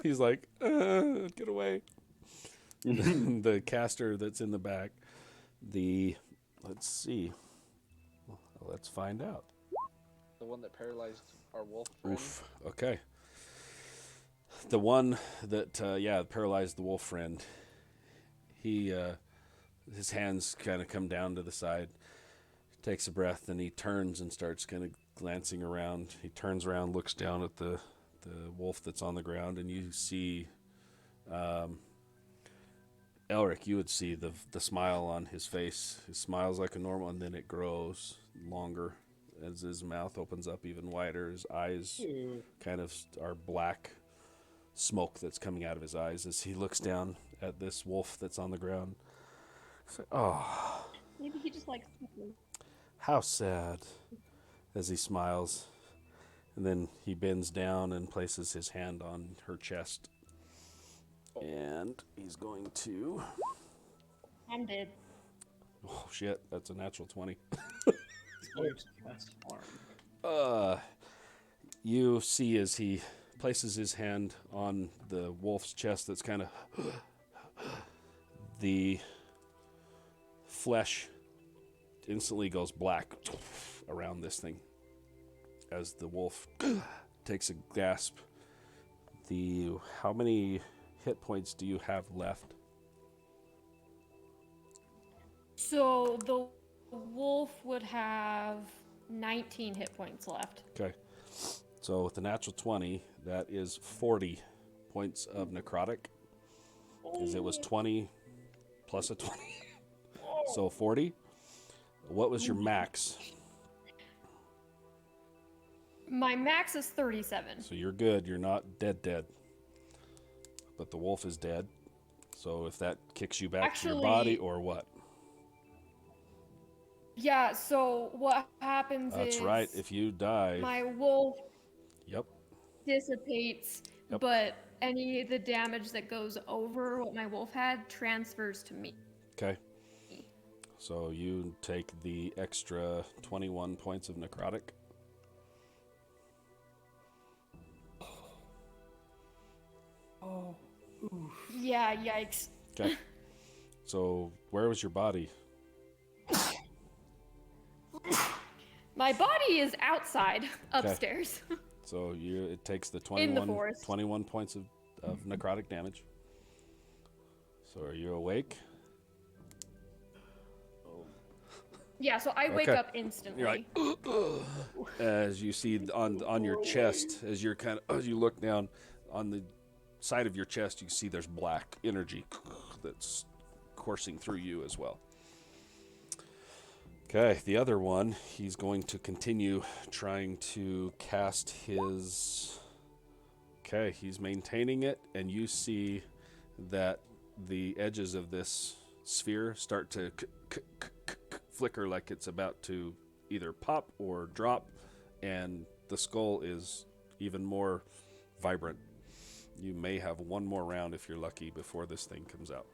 He's like, get away. The caster that's in the back. Let's see. Let's find out. The one that paralyzed our wolf friend. Oof. Okay. The one that, paralyzed the wolf friend. He, his hands kind of come down to the side, takes a breath, and he turns and starts kind of glancing around. He turns around, looks down at the wolf that's on the ground, and you see, Elric, you would see the smile on his face. His smile's like a normal, and then it grows longer as his mouth opens up even wider. His eyes kind of are black smoke that's coming out of his eyes as he looks down at this wolf that's on the ground. He's like, oh, Maybe he just likes people. how sad, as he smiles. And then he bends down and places his hand on her chest. And he's going to... I'm dead. Oh, shit. That's a natural 20. That's hard. You see as he places his hand on the wolf's chest that's kind of... the flesh instantly goes black around this thing as the wolf takes a gasp. How many hit points do you have left? So the wolf would have 19 hit points left. Okay. So with the natural 20, that is 40 points of necrotic. Because it was 20 plus a 20. So 40. What was your max? My max is 37. So you're good. You're not dead. But the wolf is dead. So if that kicks you back to your body or what? Yeah, so what happens That's is... right. If you die... my wolf Yep. dissipates, Yep. but any of the damage that goes over what my wolf had transfers to me. Okay. So you take the extra 21 points of necrotic. Oh. Oof. Yeah, yikes. Okay. So where was your body? My body is outside, upstairs. So it takes the In the 21, forest. 21 points of necrotic damage. So are you awake? Yeah, so I wake Okay. up instantly. You're like, as you see on your chest, as you look down on the side of your chest, you see there's black energy that's coursing through you as well. Okay, the other one, he's going to continue trying to cast his... Okay, he's maintaining it, and you see that the edges of this sphere start to flicker like it's about to either pop or drop, and the skull is even more vibrant. You may have one more round if you're lucky before this thing comes out.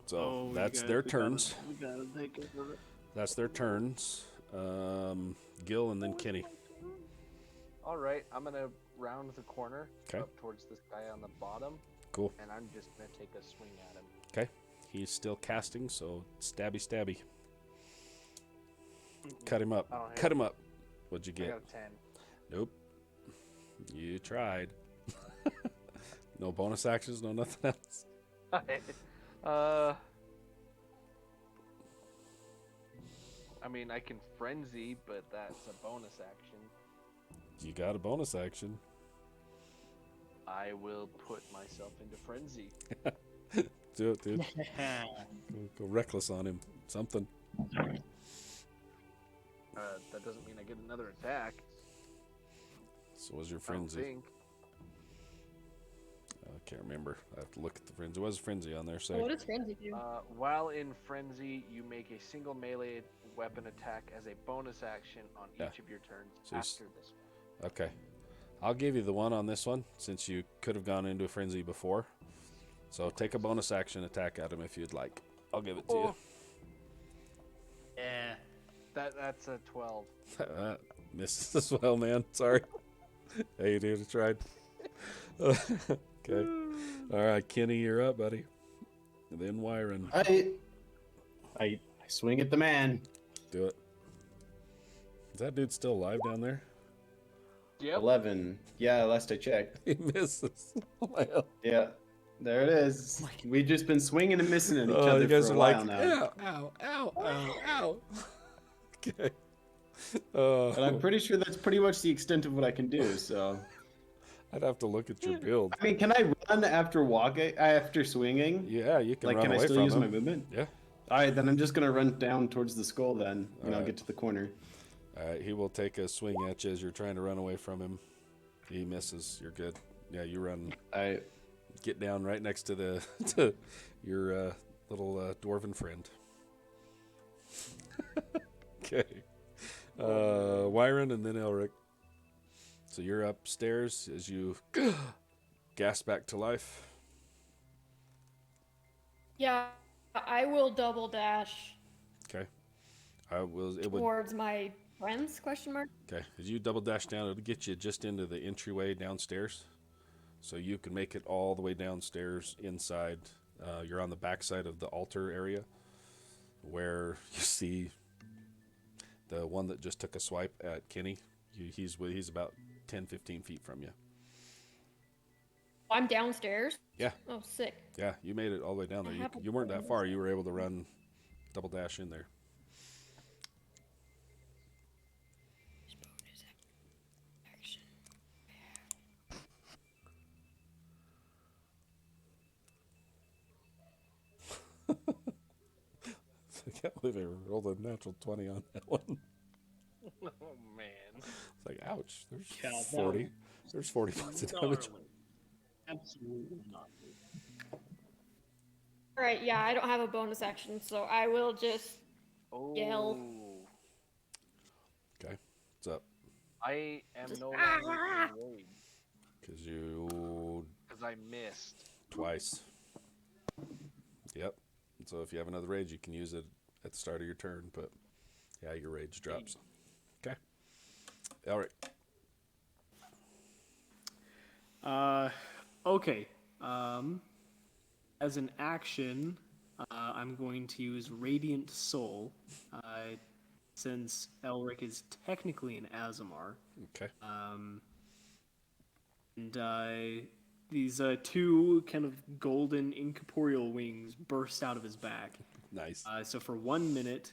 So that's their turns. We gotta take it for it. That's their turns. Gil and then Kenny. All right, I'm gonna round the corner 'Kay. up towards this guy on the bottom, Cool. and I'm just gonna take a swing at him. Okay. He's still casting, so stabby. Cut him up. I don't Cut him up. What'd you I get? got a 10. Nope. You tried. No bonus actions, no nothing else. I mean, I can frenzy, but that's a bonus action. You got a bonus action. I will put myself into frenzy. Do it, dude. Go reckless on him. Something. That doesn't mean I get another attack. So was your I don't frenzy. think. I can't remember. I have to look at the frenzy. What was frenzy on there say? What does frenzy do? While in frenzy, you make a single melee weapon attack as a bonus action on Yeah. each of your turns So after this one. Okay. I'll give you the one on this one since you could have gone into a frenzy before. So take a bonus action attack at him if you'd like. I'll give it to you. Yeah. That's a 12. Missed as well, man. Sorry. Hey, dude, I tried. Okay. All right, Kenny, you're up, buddy. And then Wyron. I swing at the man. Do it. Is that dude still alive down there? Yep. 11. Yeah, last I checked. He misses. Well. Yeah. There it is. We've just been swinging and missing at each Oh, other you guys for are a while like, now. ow, ow, ow, ow. Okay. And I'm pretty sure that's pretty much the extent of what I can do, so. I'd have to look at your build. I mean, can I run after after swinging? Yeah, you can Like, run can I away still from use him. my movement? Yeah. All right, then I'm just going to run down towards the skull then, and I'll Alright. get to the corner. All right, he will take a swing at you as you're trying to run away from him. He misses. You're good. Yeah, you run. Get down right next to to your little dwarven friend. Okay. Wyron and then Elric. So you're upstairs as you gasp back to life. Yeah, I will double dash Okay. It would. towards my friends? Question mark. Okay. As you double dash down, it'll get you just into the entryway downstairs. So you can make it all the way downstairs inside. You're on the backside of the altar area where you see the one that just took a swipe at Kenny. He's about 10, 15 feet from you. I'm downstairs. Yeah. Oh, sick. Yeah, you made it all the way down there. You weren't that far. You were able to run double dash in there. I can't believe I rolled a natural 20 on that one. Oh man. It's like, ouch. There's Yeah, that 40. one. There's 40 points of damage. Absolutely not. All right. Yeah, I don't have a bonus action, so I will just yell. Okay. What's up? I am no Ah! longer in rage Because I missed. twice. Yep. So if you have another rage, you can use it at the start of your turn, but yeah, your rage drops. Okay. All right. Okay. As an action, I'm going to use Radiant Soul, since Elric is technically an Azamar. Okay. And these two kind of golden incorporeal wings burst out of his back. Nice. So for 1 minute,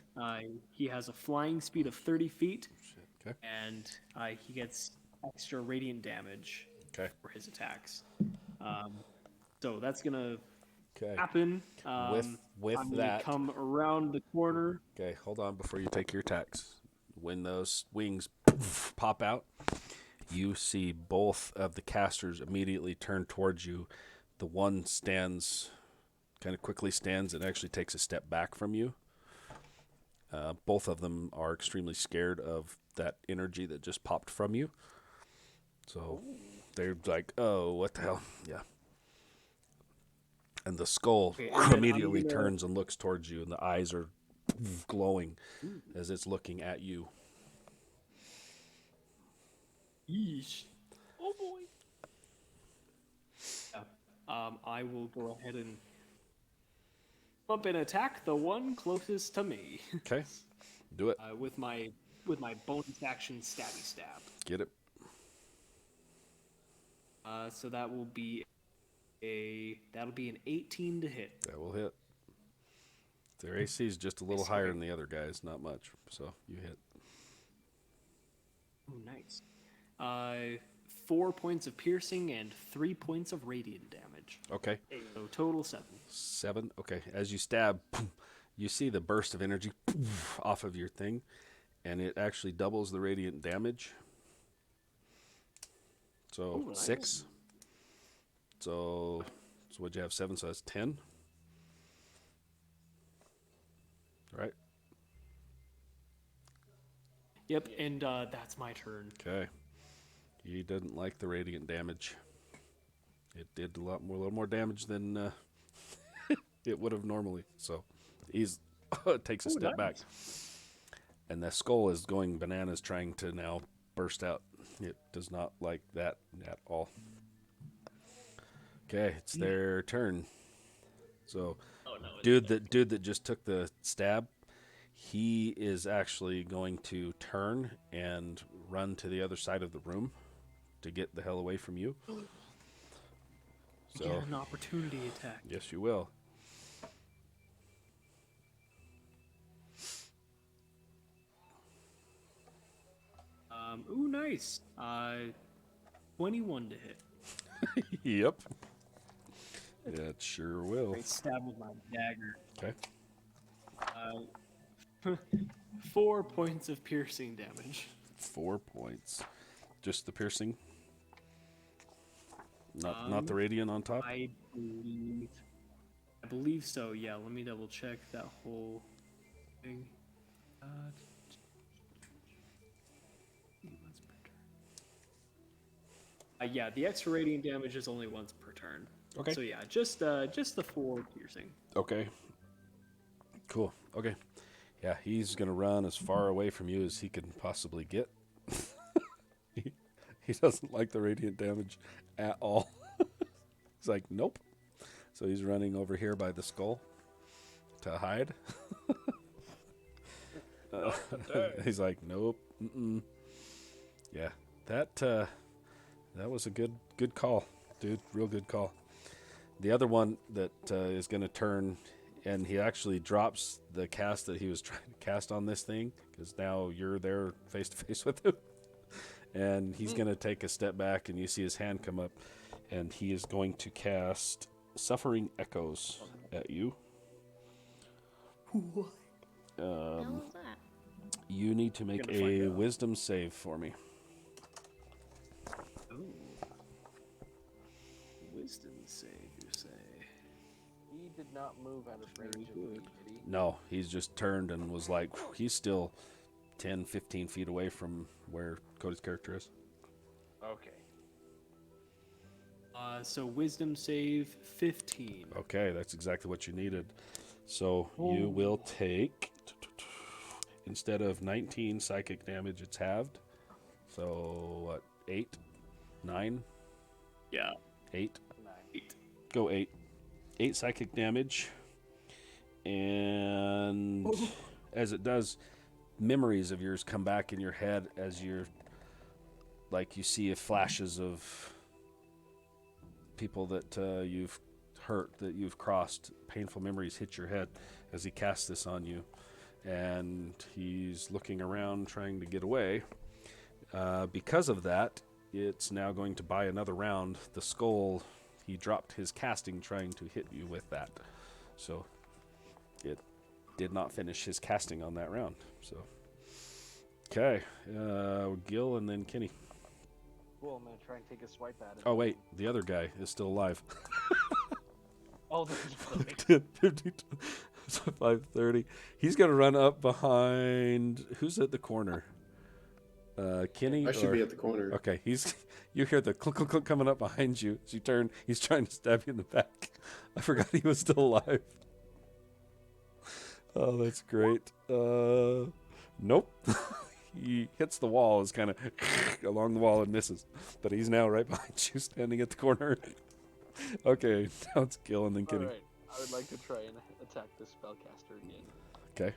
he has a flying speed of 30 feet, Okay. and he gets extra radiant damage for his attacks. So that's gonna happen. With I'm that, gonna come around the corner. Okay, hold on before you take your attacks. When those wings pop out, you see both of the casters immediately turn towards you. The one kind of quickly stands and actually takes a step back from you. Both of them are extremely scared of that energy that just popped from you. So they're like, oh, what the hell? Yeah. And the skull immediately turns and looks towards you, and the eyes are glowing as it's looking at you. Yeesh. Oh boy. I will go ahead and bump and attack the one closest to me. Okay, do it. With my bonus action stabby stab. Get it. So that will be an 18 to hit. That will hit. Their AC is just a little higher than the other guys, not much. So you hit. Oh, nice. 4 points of piercing and 3 points of radiant damage. Okay. So total 7. 7. Okay. As you stab, you see the burst of energy off of your thing, and it actually doubles the radiant damage. So Ooh, nice. 6. So what'd you have? 7, so that's 10. Right? Yep, and that's my turn. Okay. He didn't like the radiant damage. It did a little more damage than it would have normally. So he's takes a step back. And the skull is going bananas trying to now burst out. It does not like that at all. Okay, it's their turn. So dude that just took the stab, he is actually going to turn and run to the other side of the room to get the hell away from you. So Get an opportunity attack. yes, you will. Ooh, nice. 21 to hit. Yep. It sure will. Great stab with my dagger. Okay. 4 points of piercing damage. 4 points. Just the piercing? Not the radiant on top? I believe so, yeah. Let me double check that whole thing. Yeah, the extra radiant damage is only once per turn. Okay. So yeah, just the 4 piercing. Okay. Cool. Okay. Yeah, he's going to run as far away from you as he can possibly get. He doesn't like the radiant damage at all. He's like, nope. So he's running over here by the skull to hide. He's like, nope. Mm-mm. Yeah, that was a good call, dude. Real good call. The other one that is going to turn, and he actually drops the cast that he was trying to cast on this thing, because now you're there face to face with him. And he's going to take a step back, and you see his hand come up, and he is going to cast Suffering Echoes at you. What the hell is that? You need to make a wisdom save for me. Ooh. Wisdom save, you say? He did not move out of range of me, did he? No, he's just turned and was like, he's still 10, 15 feet away from where Cody's character is. Okay. So wisdom save 15. Okay, that's exactly what you needed. So you will take, instead of 19 psychic damage, it's halved. So what, 8? 9? Yeah. 8? 8. Go 8. 8 psychic damage. And as it does, memories of yours come back in your head as you're, like, you see flashes of people that you've hurt, that you've crossed. Painful memories hit your head as he casts this on you. And he's looking around trying to get away. Because of that, it's now going to buy another round. The skull, he dropped his casting trying to hit you with that. So it did not finish his casting on that round. So, okay. Gil and then Kenny. Cool, I'm going to try and take a swipe at it. Oh, wait. The other guy is still alive. Oh, there's 5:30. He's going to run up behind... Who's at the corner? Kenny? I should be at the corner. Okay, you hear the click, click, click coming up behind you. As you turn, he's trying to stab you in the back. I forgot he was still alive. Oh, that's great. Nope. He hits the wall, is kind of along the wall and misses. But he's now right behind you, standing at the corner. Okay, now it's Gil and then Kenny. Alright, I would like to try and attack this spellcaster again. Okay,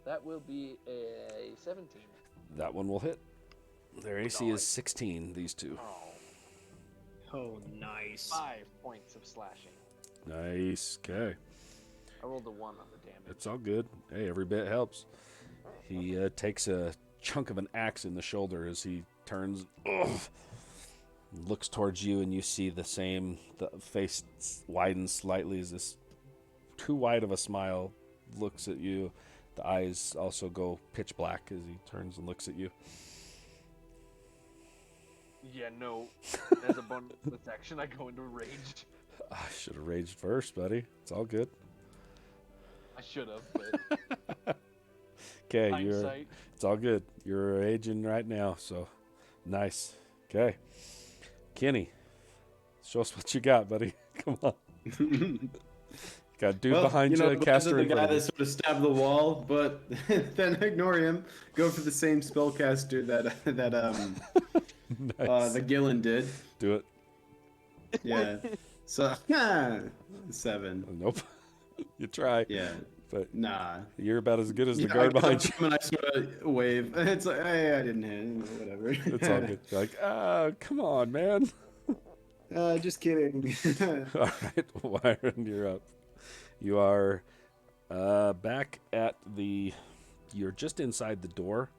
That will be a 17. that one will hit. Their AC is 16, these two. Oh, nice. 5 points of slashing. Nice, okay. I rolled a 1 on the damage. It's all good. Hey, every bit helps. He takes a chunk of an axe in the shoulder as he turns, looks towards you, and you see the face widens slightly as this too wide of a smile looks at you. The eyes also go pitch black as he turns and looks at you. Yeah, no. As a bonus action, I go into rage. I should have raged first, buddy. It's all good. I should have, but Okay, hindsight. it's all good. You're raging right now, so nice. Okay. Kenny, show us what you got, buddy. Come on. Got a dude behind you, the caster the in guy front of that you. sort of stabbed the wall, but then ignore him. Go for the same spellcaster Nice. the Gillen did. Do it. Yeah. So 7. Nope. You try. Yeah. But Nah. you're about as good as the Yeah, guard I go behind up to you. him and I sort of wave. It's like, hey, I didn't hit. Whatever. It's all good. You're like, come on, man. Just kidding. All right, Wyron, you're up. You are back at the. You're just inside the door,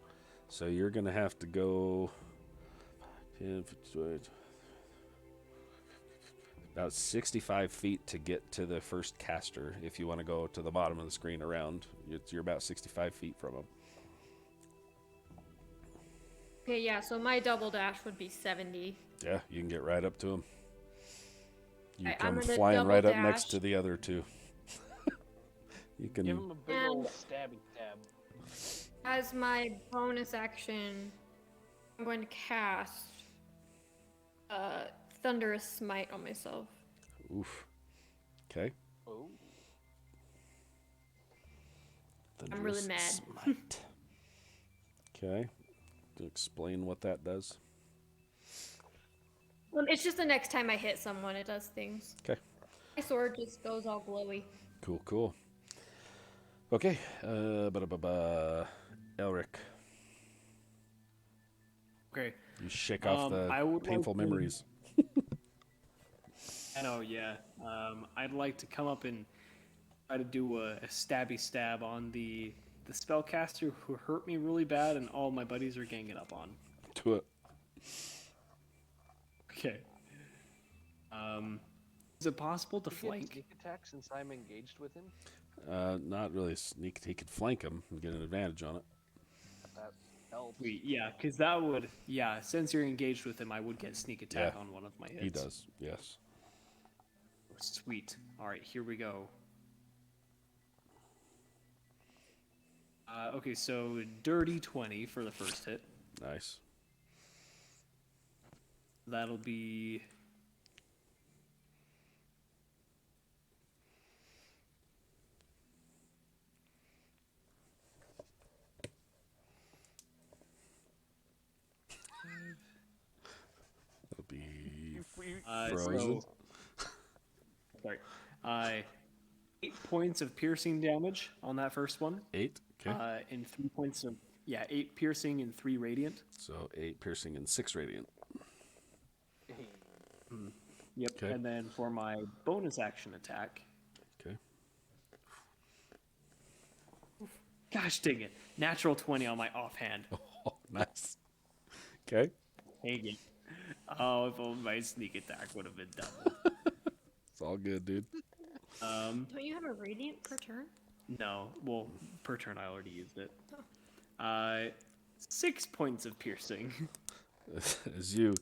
so you're gonna have to go. 10, 15, about 65 feet to get to the first caster. If you want to go to the bottom of the screen around, you're about 65 feet from him. Okay, yeah, so my double dash would be 70. Yeah, you can get right up to him. You I'm come gonna flying double right up next dash. to the other two. You can. Give him a big old stabby stab. As my bonus action, I'm going to cast Thunderous Smite on myself. Oof. Okay. Oh. I'm really mad. Smite. Okay. To explain what that does. Well, it's just the next time I hit someone, it does things. Okay. My sword just goes all glowy. Cool. Okay. Elric, Okay. you shake off I the would painful like to- memories. I know, yeah. I'd like to come up and try to do a stabby stab on the spellcaster who hurt me really bad and all my buddies are ganging up on. Do it. Okay. Is it possible to He gets flank? sneak attack since I'm engaged with him. Not really sneak. He could flank him and get an advantage on it. That helps. Sweet, yeah, because that would, since you're engaged with him, I would get sneak attack Yeah, on one of my hits. He does. Yes. Sweet. All right, here we go. Okay, so dirty 20 for the first hit. Nice. That'll be... That'll be so- frozen. sorry. 8 points of piercing damage on that first one. 8. Okay. And 3 points of... Yeah, 8 piercing and 3 radiant. So 8 piercing and 6 radiant. Yep. Okay. And then for my bonus action attack... Okay. Gosh dang it. Natural 20 on my offhand. Oh, nice. Okay. Dang it. Oh, if only my sneak attack would have been double. It's all good, dude. Don't you have a radiant per turn? No. Well, per turn I already used it. 6 points of piercing. As you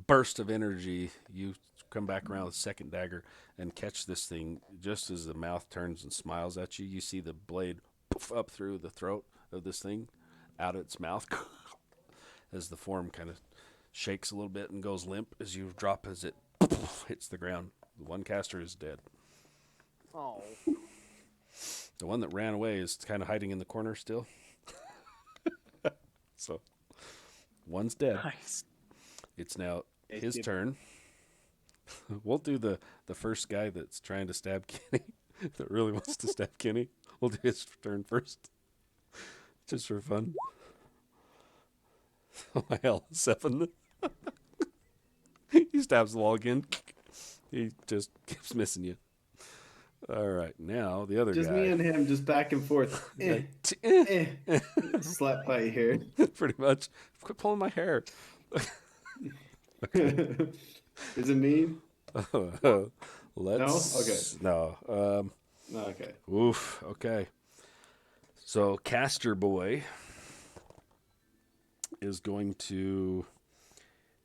burst of energy, you come back around with second dagger and catch this thing just as the mouth turns and smiles at you. You see the blade poof up through the throat of this thing, out of its mouth, as the form kind of shakes a little bit and goes limp as you drop as it hits the ground. The one caster is dead. Oh. The one that ran away is kind of hiding in the corner still. So, one's dead. Nice. It's now Hey, his Skip. turn. We'll do the first guy that's trying to stab Kenny, that really wants to stab Kenny. We'll do his turn first, just for fun. Oh my hell, 7. He stabs the wall again. He just keeps missing you. All right, now the other Just guy. me and him, just back and forth. Slap fight here. Pretty much. Quit pulling my hair. Is it me? Let's. No? Okay. No. Okay. Oof. Okay. So Caster Boy is going to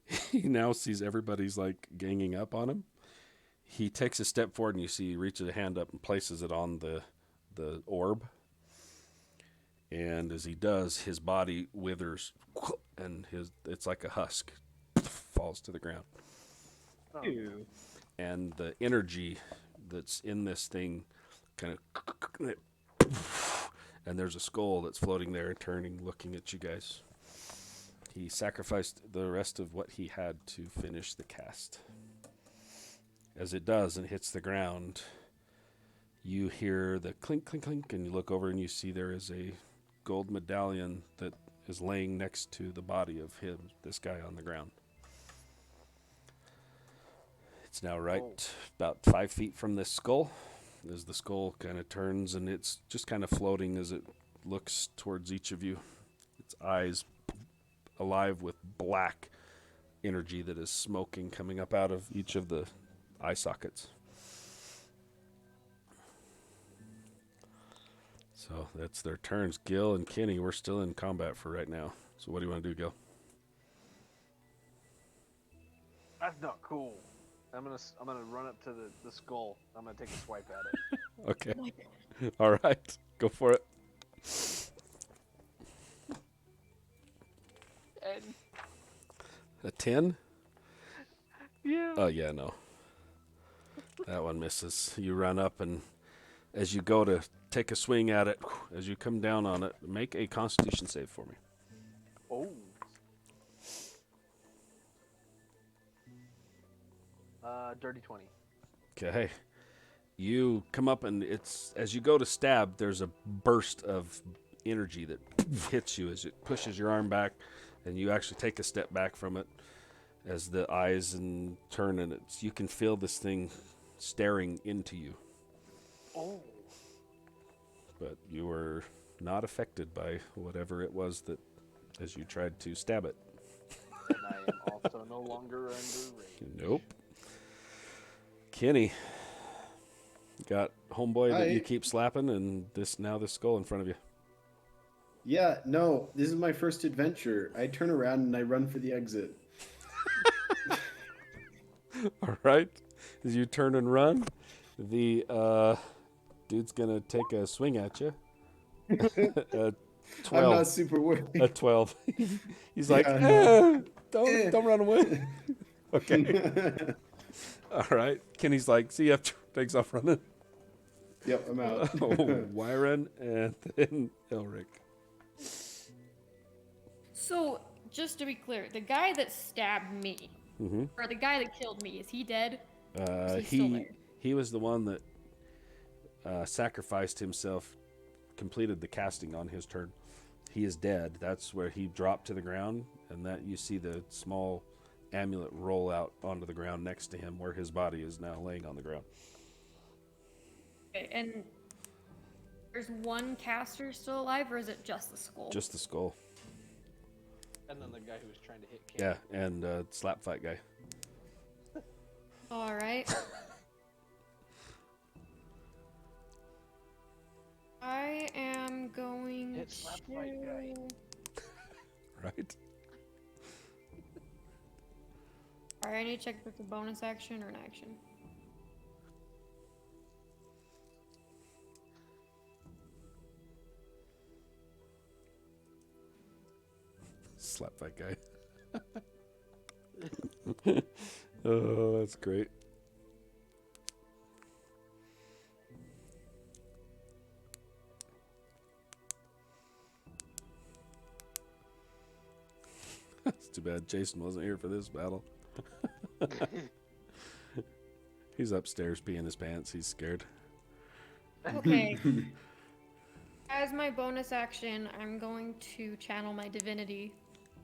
He now sees everybody's like ganging up on him. He takes a step forward, and you see he reaches a hand up and places it on the orb. And as he does, his body withers, and it's like a husk falls to the ground. Oh, Ew. And the energy that's in this thing kind of, and there's a skull that's floating there, turning, looking at you guys. He sacrificed the rest of what he had to finish the cast. As it does and hits the ground, you hear the clink, clink, clink, and you look over and you see there is a gold medallion that is laying next to the body of this guy on the ground. It's now about 5 feet from this skull. As the skull kind of turns, and it's just kind of floating as it looks towards each of you. Its eyes alive with black energy that is smoking coming up out of each of the eye sockets. So that's their turns. Gil and Kenny, we're still in combat for right now. So what do you want to do, Gil? that's not cool. I'm gonna run up to the skull. I'm gonna take a swipe at it. Okay. All right. Go for it. And A 10? yeah. Oh, yeah, no. That one misses. You run up, and as you go to take a swing at it, as you come down on it, make a Constitution save for me. Oh. Dirty 20. Okay. You come up, and it's as you go to stab, there's a burst of energy that hits you as it pushes your arm back, and you actually take a step back from it as the eyes and turn, and you can feel this thing staring into you. Oh. But you were not affected by whatever it was that as you tried to stab it. And I am also no longer under rage. Nope. Kenny, got homeboy that you Hi. keep slapping, and this skull in front of you. Yeah, no, this is my first adventure. I turn around and I run for the exit. All right. As you turn and run, the dude's gonna take a swing at you. A 12. I'm not super worried. A 12. He's like, Yeah, no. don't run away. Okay. All right. Kenny's like, see ya. Takes off running. Yep, I'm out. Wyron and then Elric. So, just to be clear, the guy that stabbed me, Mm-hmm. or the guy that killed me, is he dead? Or is he still there? He was the one that sacrificed himself, completed the casting on his turn. He is dead. That's where he dropped to the ground, and that you see the small amulet roll out onto the ground next to him, where his body is now laying on the ground. Okay, and there's one caster still alive, or is it just the skull? Just the skull. And then the guy who was trying to hit Kenny. Yeah, and slap fight guy. All right. I am going Hit slap fight guy. Right? Alright, I need to check if it's a bonus action or an action. Slap that guy. Oh, that's great. It's too bad Jason wasn't here for this battle. He's upstairs peeing his pants. He's scared. Okay. As my bonus action, I'm going to channel my divinity.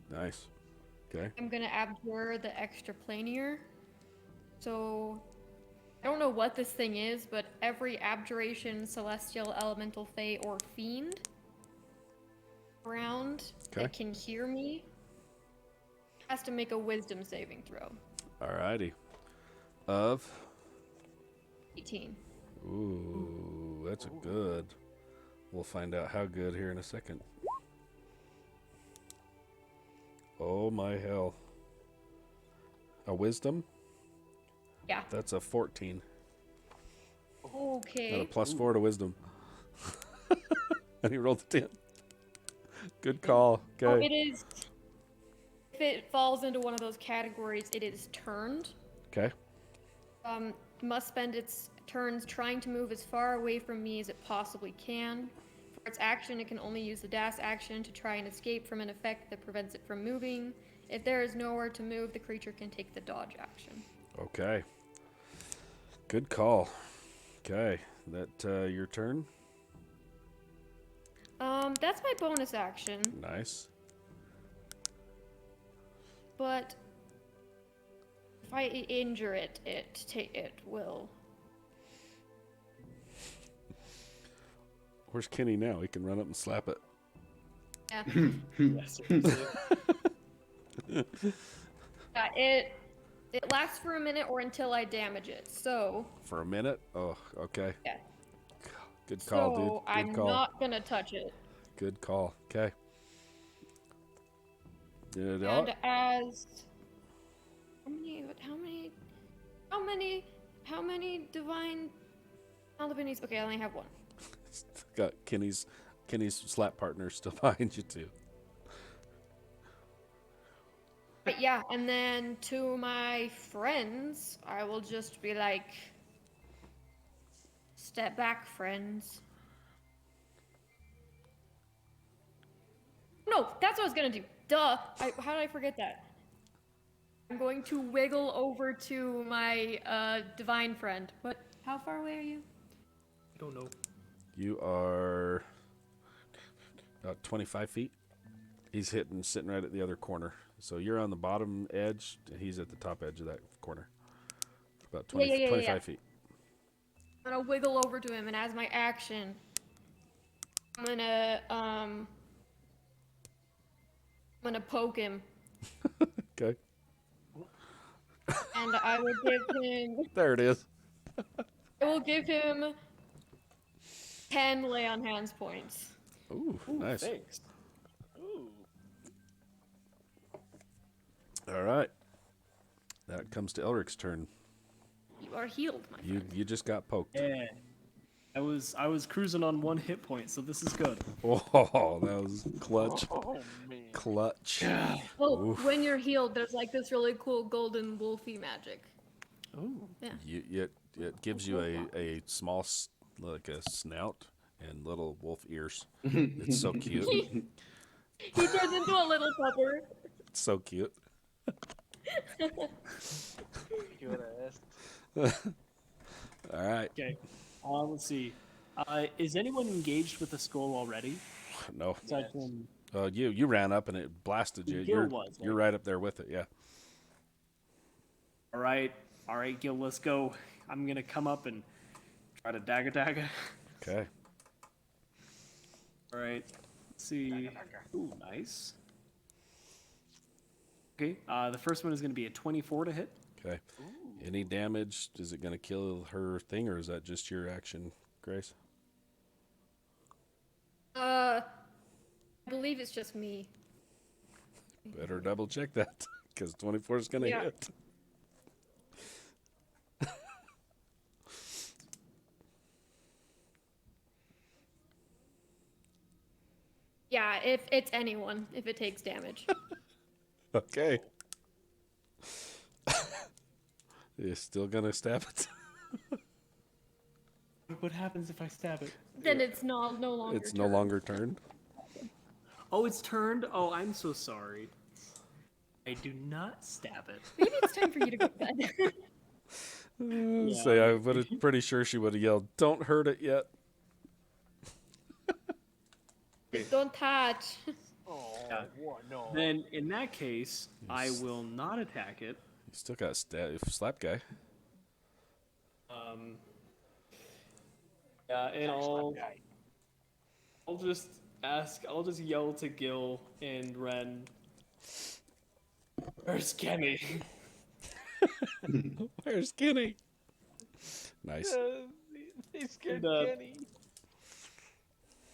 Nice. Okay. I'm going to abjure the extra planier. So, I don't know what this thing is, but every abjuration, celestial, elemental, fae, or fiend around that can hear me has to make a wisdom saving throw. Alrighty. Of? 18. Ooh, that's a good. We'll find out how good here in a second. Oh my hell. A wisdom? Yeah. That's a 14. Got a Okay. +4 to wisdom. And he rolled a 10. Good call. Oh, Okay. it is. If it falls into one of those categories, it is turned. Okay. Must spend its turns trying to move as far away from me as it possibly can. For its action, it can only use the dash action to try and escape from an effect that prevents it from moving. If there is nowhere to move, the creature can take the dodge action. Okay. Good call. Okay. That your turn? That's my bonus action, Nice. but if I injure it, it will. Where's Kenny now? He can run up and slap it. Yeah. Yes, seriously. It lasts for a minute or until I damage it. So. For a minute? Oh, okay. Yeah. Good call, dude. So Good I'm call. not gonna touch it. Good call. Okay. And as how many divine Alabinies? Okay, I only have one. Got Kenny's slap partner still behind you too. But yeah, and then to my friends, I will just be like, step back, friends. No, that's what I was gonna do. Duh. How did I forget that? I'm going to wiggle over to my divine friend. What? How far away are you? I don't know. You are about 25 feet. He's sitting right at the other corner. So you're on the bottom edge. He's at the top edge of that corner. About 25 feet. I'm gonna wiggle over to him, and as my action, I'm gonna poke him. Okay. And I will give him. There it is. I will give him 10 lay on hands points. Ooh, nice. Thanks. Ooh. All right. That comes to Elric's turn. You are healed, my friend. You just got poked. Yeah. I was cruising on 1 hit point, so this is good. Oh, that was clutch. Oh man. Clutch. Oh, Oof. when you're healed, there's like this really cool golden wolfy magic. Ooh. Yeah. It gives you a small, like a snout and little wolf ears. It's so cute. He turns into a little pupper. It's so cute. Good ass. All right. Okay. Let's see. Is anyone engaged with the skull already? No. Aside from You ran up and it blasted you. Gil was, You're right? right up there with it. Yeah. All right, Gil, let's go. I'm gonna come up and try to dagger. Okay. All right. Let's see. Ooh, nice. Okay. The first one is gonna be a 24 to hit. Okay. Any damage? Is it going to kill her thing, or is that just your action, Grace? I believe it's just me. Better double check that, because 24 is going to Yeah. hit. Yeah, if it's anyone, if it takes damage. Okay. You're still going to stab it? What happens if I stab it? Then it's no longer. It's no longer turned? Oh, it's turned? Oh, I'm so sorry. I do not stab it. Maybe it's time for you to go to bed. Say, I would have pretty sure she would have yelled, "Don't hurt it yet." Don't touch. Oh, Yeah. what? No. Then, in that case, I will not attack it. You still got slap guy. Yeah, and I'll just yell to Gil and Ren. Where's Kenny? Where's Kenny? Nice. They scared And, Kenny.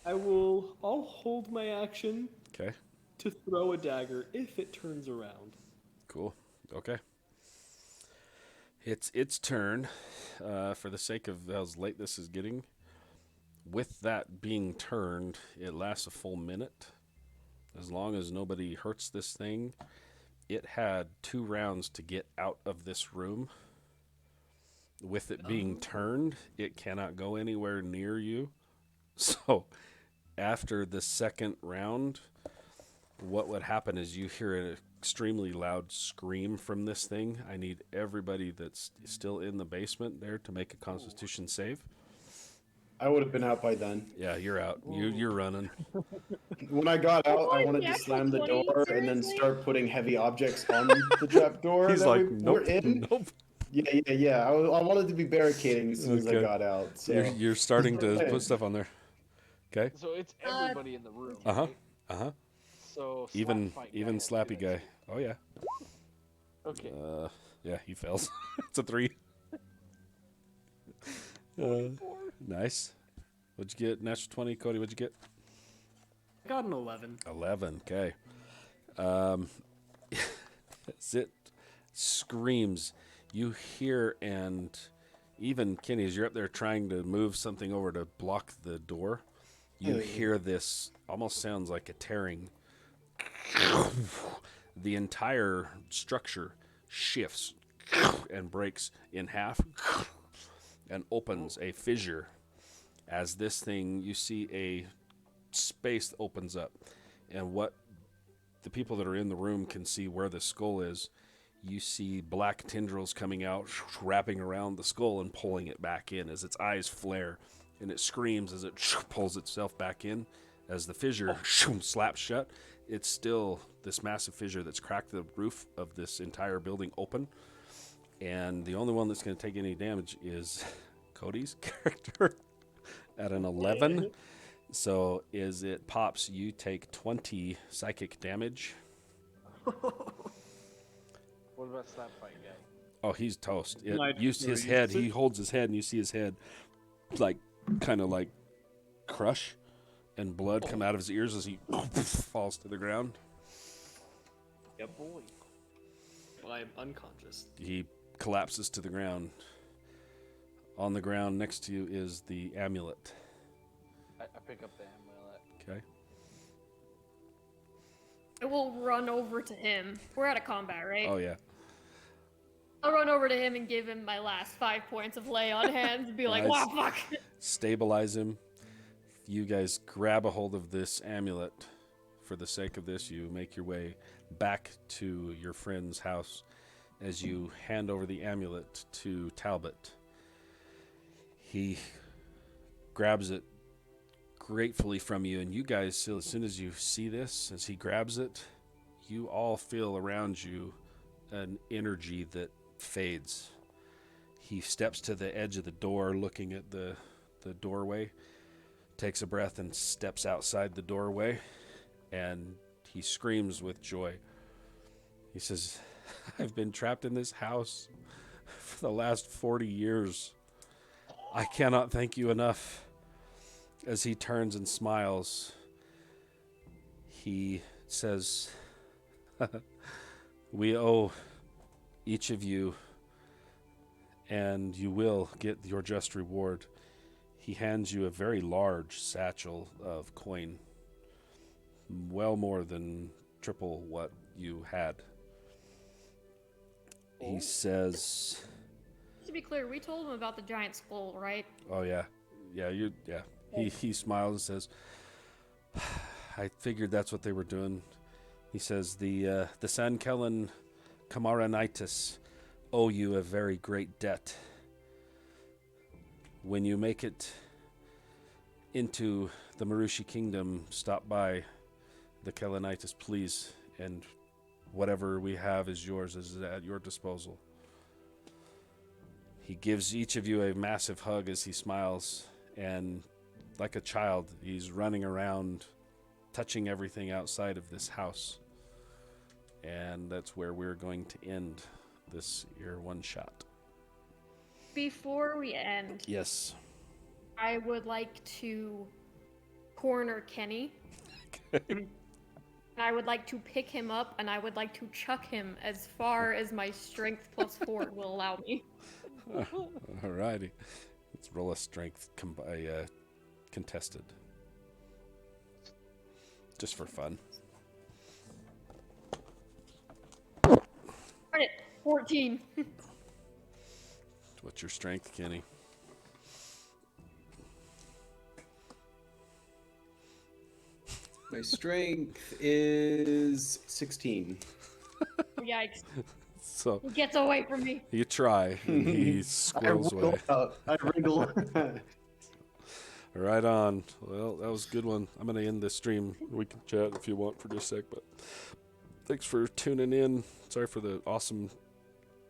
I'll hold my action Okay. to throw a dagger if it turns around. Cool. Okay. It's its turn. For the sake of how late this is getting, with that being turned, it lasts a full minute. As long as nobody hurts this thing, it had 2 rounds to get out of this room. With it being turned, it cannot go anywhere near you. So, after the second round, what would happen is you hear an extremely loud scream from this thing. I need everybody that's still in the basement there to make a Constitution save. I would have been out by then. Yeah, you're out. You're running. When I got out, I What? wanted The to actual slam the 20? door and then Seriously? start putting heavy objects on the trap door He's that like, we nope, were in. nope. Yeah. I wanted to be barricading as soon as I Okay. got out. So You're starting to put stuff on there. Okay. So it's everybody in the room, Uh huh. right? Uh huh. So Even Slap Fight guy even has to Slappy do that guy. Oh yeah. too. Okay. Yeah, he fails. It's a 3. Nice. What'd you get? Natural 20, Cody. What'd you get? I got an 11. 11. Okay. As it screams, you hear, and even Kenny, as you're up there trying to move something over to block the door, you hear this almost sounds like a tearing. The entire structure shifts and breaks in half and opens a fissure. As this thing, you see a space opens up, and what the people that are in the room can see where the skull is. You see black tendrils coming out, wrapping around the skull and pulling it back in as its eyes flare, and it screams as it pulls itself back in. As the fissure slaps shut, it's still this massive fissure that's cracked the roof of this entire building open, and the only one that's going to take any damage is Cody's character at an 11. So as it pops, you take 20 psychic damage. What about Slap Fight guy? Oh, he's toast. Might His use head, it. he holds his head, and you see his head like kind of like crush, and blood come out of his ears as he falls to the ground. Yep. Boy. Well, I'm unconscious. He collapses to the ground. On the ground next to you is the amulet. I pick up the amulet. Okay. I will run over to him. We're out of combat, right? Oh yeah. I'll run over to him and give him my last 5 points of lay on hands and be like, Nice. wow, fuck. Stabilize him. You guys grab a hold of this amulet. For the sake of this, you make your way back to your friend's house as you hand over the amulet to Talbot. He grabs it gratefully from you, and you guys, as soon as you see this, as he grabs it, you all feel around you an energy that fades. He steps to the edge of the door, looking at the doorway, takes a breath and steps outside the doorway, and he screams with joy. He says, I've been trapped in this house for the last 40 years. I cannot thank you enough. As he turns and smiles, he says, we owe each of you, and you will get your just reward. He hands you a very large satchel of coin, well more than triple what you had. He says, To be clear, we told him about the giant skull, right? oh yeah. He smiles and says, I figured that's what they were doing. He says, the San Kellen Camaranitis owe you a very great debt. When you make it into the Marushi Kingdom, stop by the Kellenitis, please, and whatever we have is yours, is at your disposal. He gives each of you a massive hug as he smiles, and like a child, he's running around, touching everything outside of this house. And that's where we're going to end this year one shot. Before we end, Yes. I would like to corner Kenny I would like to pick him up, and I would like to chuck him as far as my strength plus 4 will allow me. Alrighty. Let's roll a strength contested. Just for fun. Darn it, 14. What's your strength, Kenny? My strength is 16. Yikes. So He gets away from me. you try, and he squirrels away. I wriggle. Right on. Well, that was a good one. I'm going to end this stream. We can chat if you want for just a sec, but thanks for tuning in. Sorry for the awesome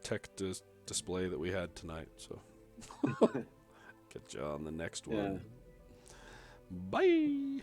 tech display that we had tonight. So catch you on the next one. Yeah. Bye.